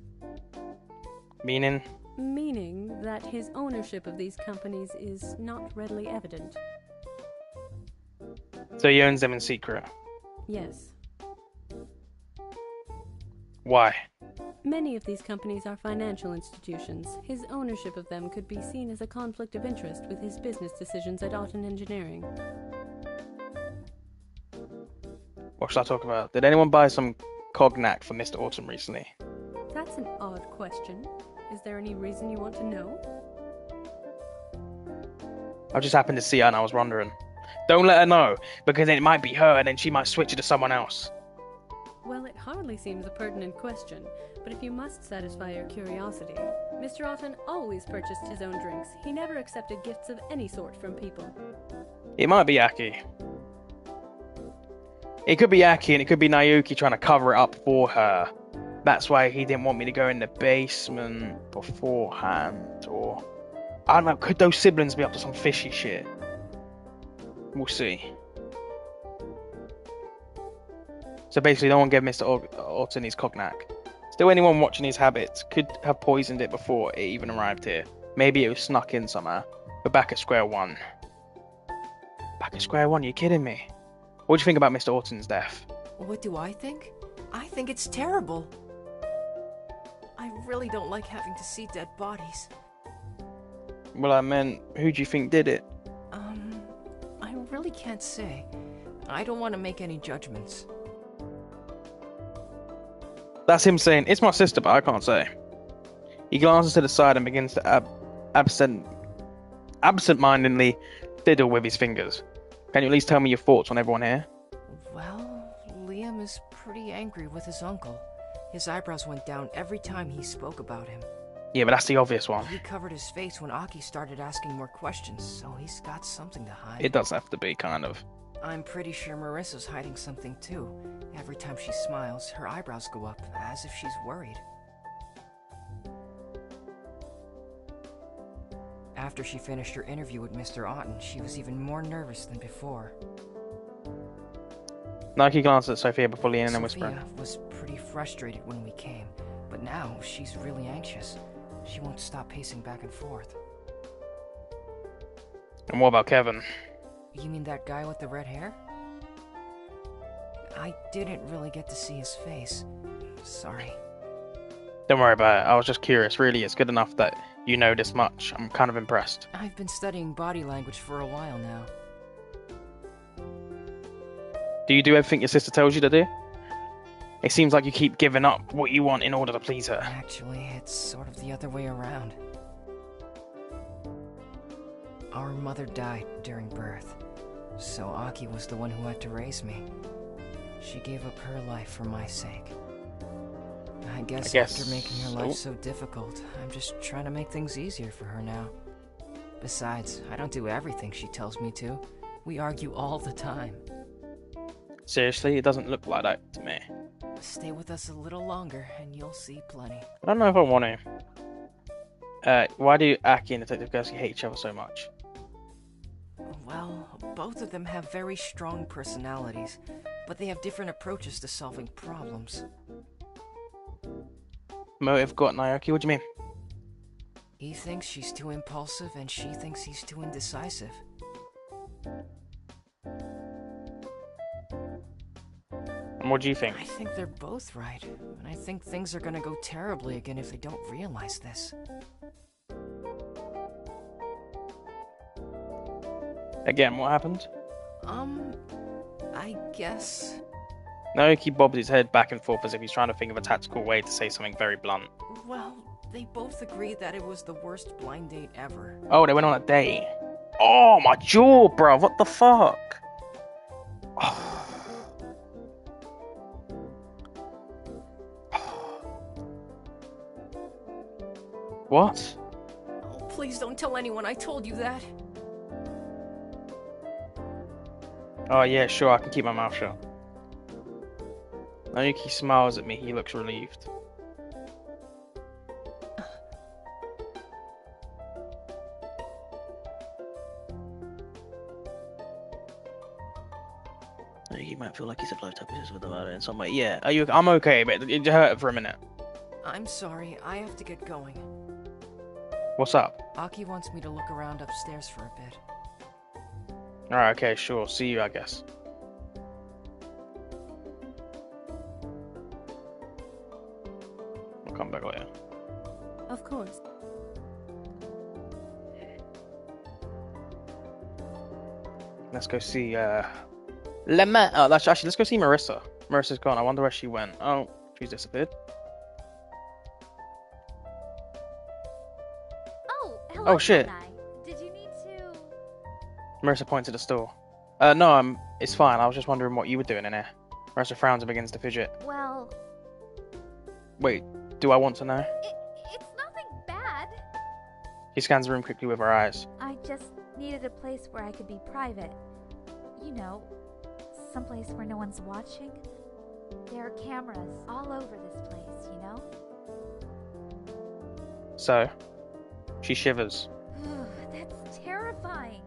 Meaning? Meaning that his ownership of these companies is not readily evident. So he owns them in secret. Yes. Why? Many of these companies are financial institutions. His ownership of them could be seen as a conflict of interest with his business decisions at Auten Engineering. What should I talk about? Did anyone buy some cognac for Mr. Autumn recently? That's an odd question. Is there any reason you want to know? I just happened to see her and I was wondering. Don't let her know, because it might be her and then she might switch it to someone else. Well, it hardly seems a pertinent question, but if you must satisfy your curiosity, Mr. Auten always purchased his own drinks. He never accepted gifts of any sort from people. It might be Aki. It could be Aki and it could be Naoki trying to cover it up for her. That's why he didn't want me to go in the basement beforehand, or... I don't know, could those siblings be up to some fishy shit? We'll see. So basically, no one gave Mr. Autumn his cognac. Still, anyone watching his habits could have poisoned it before it even arrived here. Maybe it was snuck in somehow. But back at square one. Back at square one? You kidding me? What do you think about Mr. Autumn's death? What do I think? I think it's terrible. I really don't like having to see dead bodies. Well, I meant, who do you think did it? I really can't say. I don't want to make any judgments. That's him saying, it's my sister, but I can't say. He glances to the side and begins to absent-mindedly fiddle with his fingers. Can you at least tell me your thoughts on everyone here? Well, Liam is pretty angry with his uncle. His eyebrows went down every time he spoke about him. Yeah, but that's the obvious one. He covered his face when Aki started asking more questions, so he's got something to hide. It does have to be, kind of. I'm pretty sure Marissa's hiding something too. Every time she smiles, her eyebrows go up, as if she's worried. After she finished her interview with Mr. Auten, she was even more nervous than before. Nike glanced at Sophia before leaning and whispering. Sophia was pretty frustrated when we came, but now she's really anxious. She won't stop pacing back and forth. And what about Kevin? You mean that guy with the red hair? I didn't really get to see his face. Sorry. Don't worry about it. I was just curious. Really, it's good enough that you know this much. I'm kind of impressed. I've been studying body language for a while now. Do you do everything your sister tells you to do? It seems like you keep giving up what you want in order to please her. Actually, it's sort of the other way around. Our mother died during birth, so Aki was the one who had to raise me. She gave up her life for my sake. I guess after making her life so difficult, I'm just trying to make things easier for her now. Besides, I don't do everything she tells me to. We argue all the time. Seriously, it doesn't look like that to me. Stay with us a little longer, and you'll see plenty. I don't know if I want to. Why do Aki and Detective Gursky hate each other so much? Well, both of them have very strong personalities, but they have different approaches to solving problems. Motive got Naoki, what do you mean? He thinks she's too impulsive, and she thinks he's too indecisive. And what do you think? I think they're both right, and I think things are gonna go terribly again if they don't realize this. Again, what happened? I guess... Naoki bobs his head back and forth as if he's trying to think of a tactical way to say something very blunt. Well, they both agreed that it was the worst blind date ever. Oh, they went on a date. Oh, my jaw, bro. What the fuck? What? Oh, please don't tell anyone I told you that. Oh, yeah, sure. I can keep my mouth shut. Naoki smiles at me. He looks relieved. Naoki might feel like he's a lifetime business with about it in some way. Yeah, I'm okay, but it hurt for a minute. I'm sorry, I have to get going. What's up? Aki wants me to look around upstairs for a bit. Alright, okay, sure. See you, I guess. I'll come back later. Of course. Let's go see, let's go see Marissa. Marissa's gone. I wonder where she went. Oh, she's disappeared. Oh, hello, Oh, shit. Kansei. Did you need to... Marissa points to the store. No, it's fine. I was just wondering what you were doing in here. Marissa frowns and begins to fidget. Well... Wait, do I want to know? It's nothing bad. She scans the room quickly with her eyes. I just needed a place where I could be private. You know, someplace where no one's watching. There are cameras all over this place, you know? So, she shivers. That's terrifying.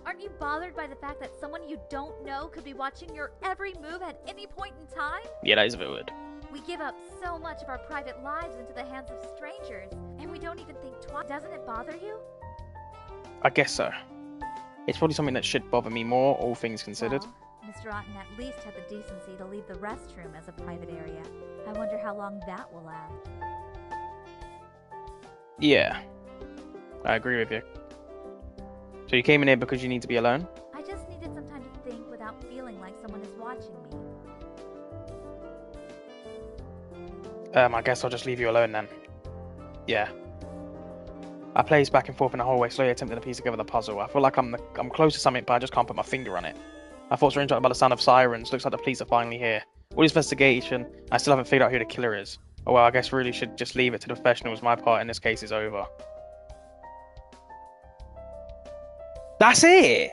Aren't you bothered by the fact that someone you don't know could be watching your every move at any point in time? Yeah, that is a bit weird. We give up so much of our private lives into the hands of strangers, and we don't even think twice. Doesn't it bother you? I guess so. It's probably something that should bother me more, all things considered. Well, Mr. Otten at least had the decency to leave the restroom as a private area. I wonder how long that will last. Yeah, I agree with you. So you came in here because you need to be alone? I just needed some time to think without feeling like someone is watching me. I guess I'll just leave you alone then. Yeah. I plays back and forth in the hallway, slowly attempting to piece together the puzzle. I feel like I'm close to something, but I just can't put my finger on it. My thoughts are interrupted by the sound of sirens. Looks like the police are finally here. All this investigation, I still haven't figured out who the killer is. Oh well, I guess really should just leave it to the professionals. My part in this case is over. That's it!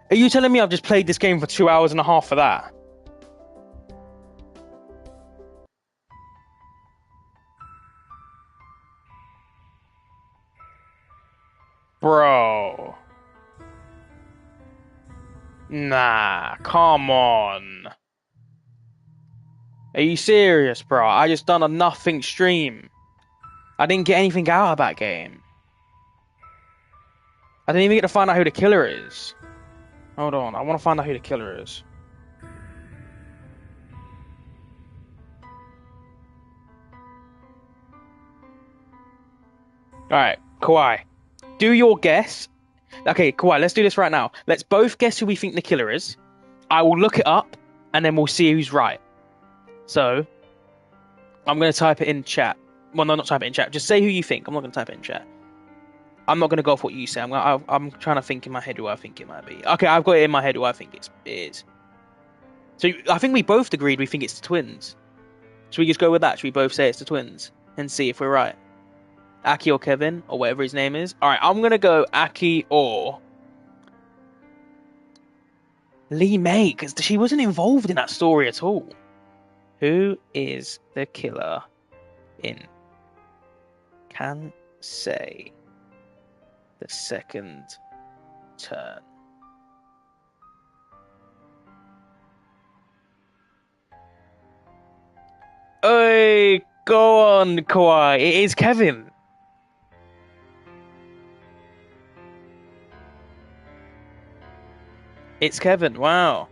Are you telling me I've just played this game for 2 hours and a half for that? Bro. Nah, come on. Are you serious, bro? I just done a nothing stream. I didn't get anything out of that game. I didn't even get to find out who the killer is. Hold on, I want to find out who the killer is. Alright, Kawhi. Do your guess. Okay, Kawhi, let's do this right now. Let's both guess who we think the killer is. I will look it up, and then we'll see who's right. So, I'm going to type it in chat. Well, no, not type it in chat. Just say who you think. I'm not going to type it in chat. I'm not going to go off what you say. I'm trying to think in my head who I think it might be. Okay, I've got it in my head who I think it is. So I think we both agreed we think it's the twins. Should we just go with that? Should we both say it's the twins? And see if we're right? Aki or Kevin, or whatever his name is. Alright, I'm going to go Aki or Lee May, because she wasn't involved in that story at all. Who is the killer in Kansei? The second turn. Hey, go on, Kawhi. It is Kevin. It's Kevin. Wow.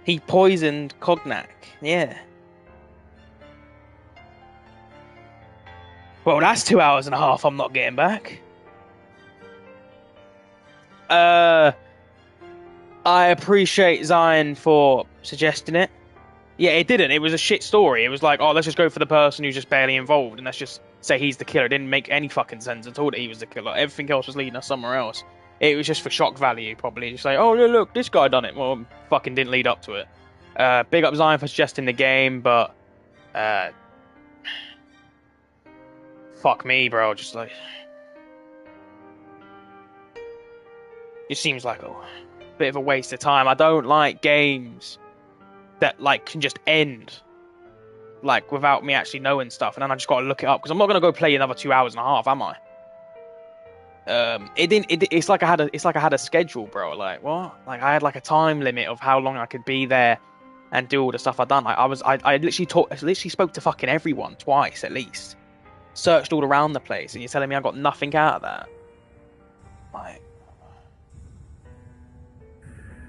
He poisoned Cognac. Yeah. Well, that's 2 hours and a half I'm not getting back. I appreciate Zion for suggesting it. Yeah, it didn't. It was a shit story. It was like, oh, let's just go for the person who's just barely involved, and let's just say he's the killer. It didn't make any fucking sense at all that he was the killer. Everything else was leading us somewhere else. It was just for shock value, probably. Just like, oh, look, this guy done it. Well, fucking didn't lead up to it. Big up Zion for suggesting the game, but fuck me, bro. Just like, it seems like a bit of a waste of time. I don't like games that like can just end like without me actually knowing stuff, and then I just got to look it up because I'm not gonna go play another 2 hours and a half, am I? It's like I had a schedule, bro. Like what? Like I had like a time limit of how long I could be there and do all the stuff I'd done. Like I literally spoke to fucking everyone twice at least. Searched all around the place, and you're telling me I got nothing out of that? Like,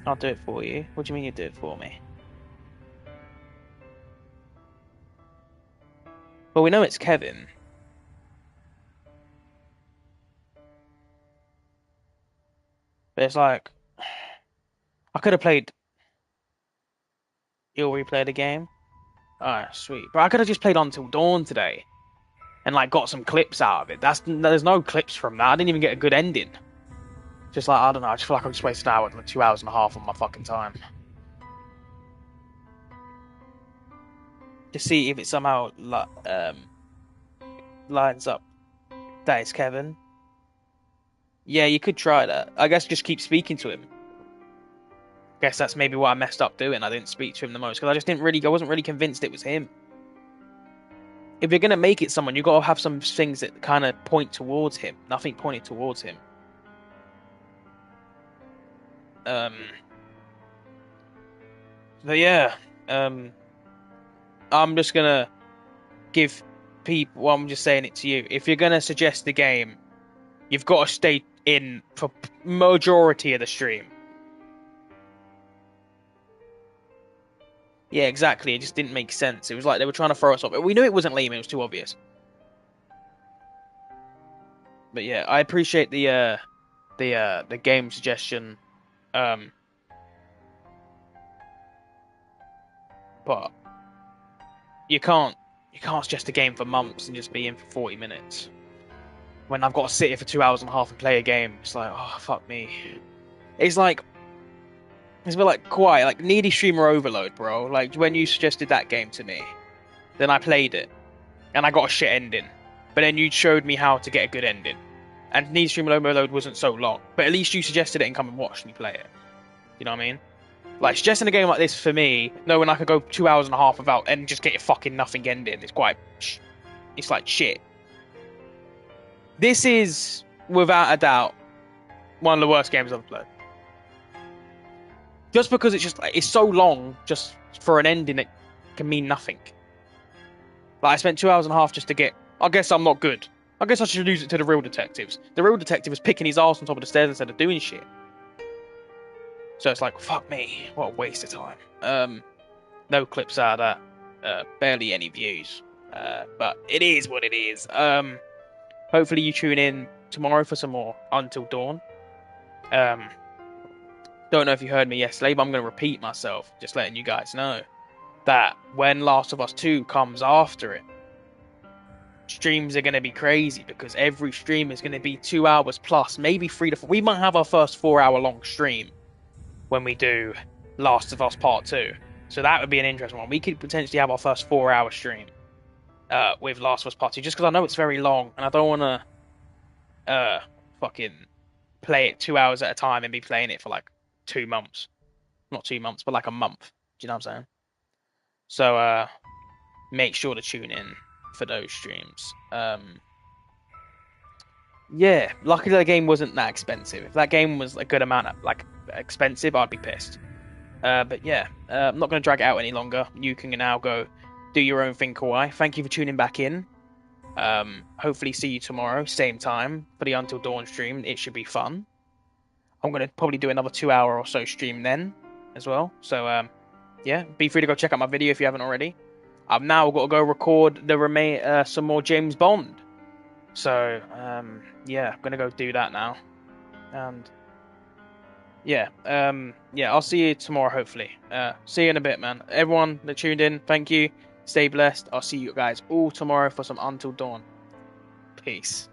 I'll do it for you. What do you mean you do it for me? Well, we know it's Kevin. But it's like, I could have played. You'll replay the game? Alright, sweet. But I could have just played Until Dawn today. And like got some clips out of it. There's no clips from that. I didn't even get a good ending. Just like, I don't know, I just feel like I'm just wasting an hour, like 2 hours and a half of my fucking time. To see if it somehow lines up. That is Kevin. Yeah, you could try that. I guess just keep speaking to him. Guess that's maybe what I messed up doing. I didn't speak to him the most because I wasn't really convinced it was him. If you're gonna make it someone, you gotta have some things that kind of point towards him. Nothing pointed towards him. But yeah, I'm just gonna give people. Well, I'm just saying it to you. If you're gonna suggest the game, you've got to stay in for majority of the stream. Yeah, exactly. It just didn't make sense. It was like they were trying to throw us off. We knew it wasn't Lima. It was too obvious. But yeah, I appreciate the game suggestion. But you can't suggest a game for months and just be in for 40 minutes. When I've got to sit here for 2 hours and a half and play a game, it's like, oh fuck me. It's like it's a bit like quiet, like Needy Streamer Overload, bro. Like when you suggested that game to me, then I played it, and I got a shit ending. But then you showed me how to get a good ending. And Needy Streamer Overload wasn't so long, but at least you suggested it and come and watch me play it. You know what I mean? Like suggesting a game like this for me, knowing I could go 2 hours and a half without and just get a fucking nothing ending, it's like shit. This is without a doubt one of the worst games I've played. Just because it's so long, just for an ending that can mean nothing. Like I spent 2 hours and a half just to get. I guess I'm not good. I guess I should lose it to the real detectives. The real detective was picking his ass on top of the stairs instead of doing shit. So it's like, fuck me, what a waste of time. No clips out of that. Barely any views. But it is what it is. Hopefully you tune in tomorrow for some more Until Dawn. Don't know if you heard me yesterday, but I'm going to repeat myself, just letting you guys know that when Last of Us 2 comes after it, streams are going to be crazy because every stream is going to be 2 hours plus, maybe 3 to 4. We might have our first 4 hour long stream when we do Last of Us Part 2. So that would be an interesting one. We could potentially have our first 4 hour stream with Last of Us Part 2, just because I know it's very long and I don't want to fucking play it 2 hours at a time and be playing it for like 2 months. Not 2 months, but like a month. Do you know what I'm saying? So make sure to tune in for those streams. Yeah, luckily the game wasn't that expensive. If that game was a good amount of like expensive, I'd be pissed. But yeah, I'm not going to drag it out any longer. You can now go do your own thing, Kawaii. Thank you for tuning back in. Hopefully see you tomorrow, same time, for the Until Dawn stream. It should be fun. I'm going to probably do another 2 hour or so stream then as well. So, yeah, be free to go check out my video if you haven't already. I've now got to go record some more James Bond. So, yeah, I'm going to go do that now. And, yeah, I'll see you tomorrow, hopefully. See you in a bit, man. Everyone that tuned in, thank you. Stay blessed. I'll see you guys all tomorrow for some Until Dawn. Peace.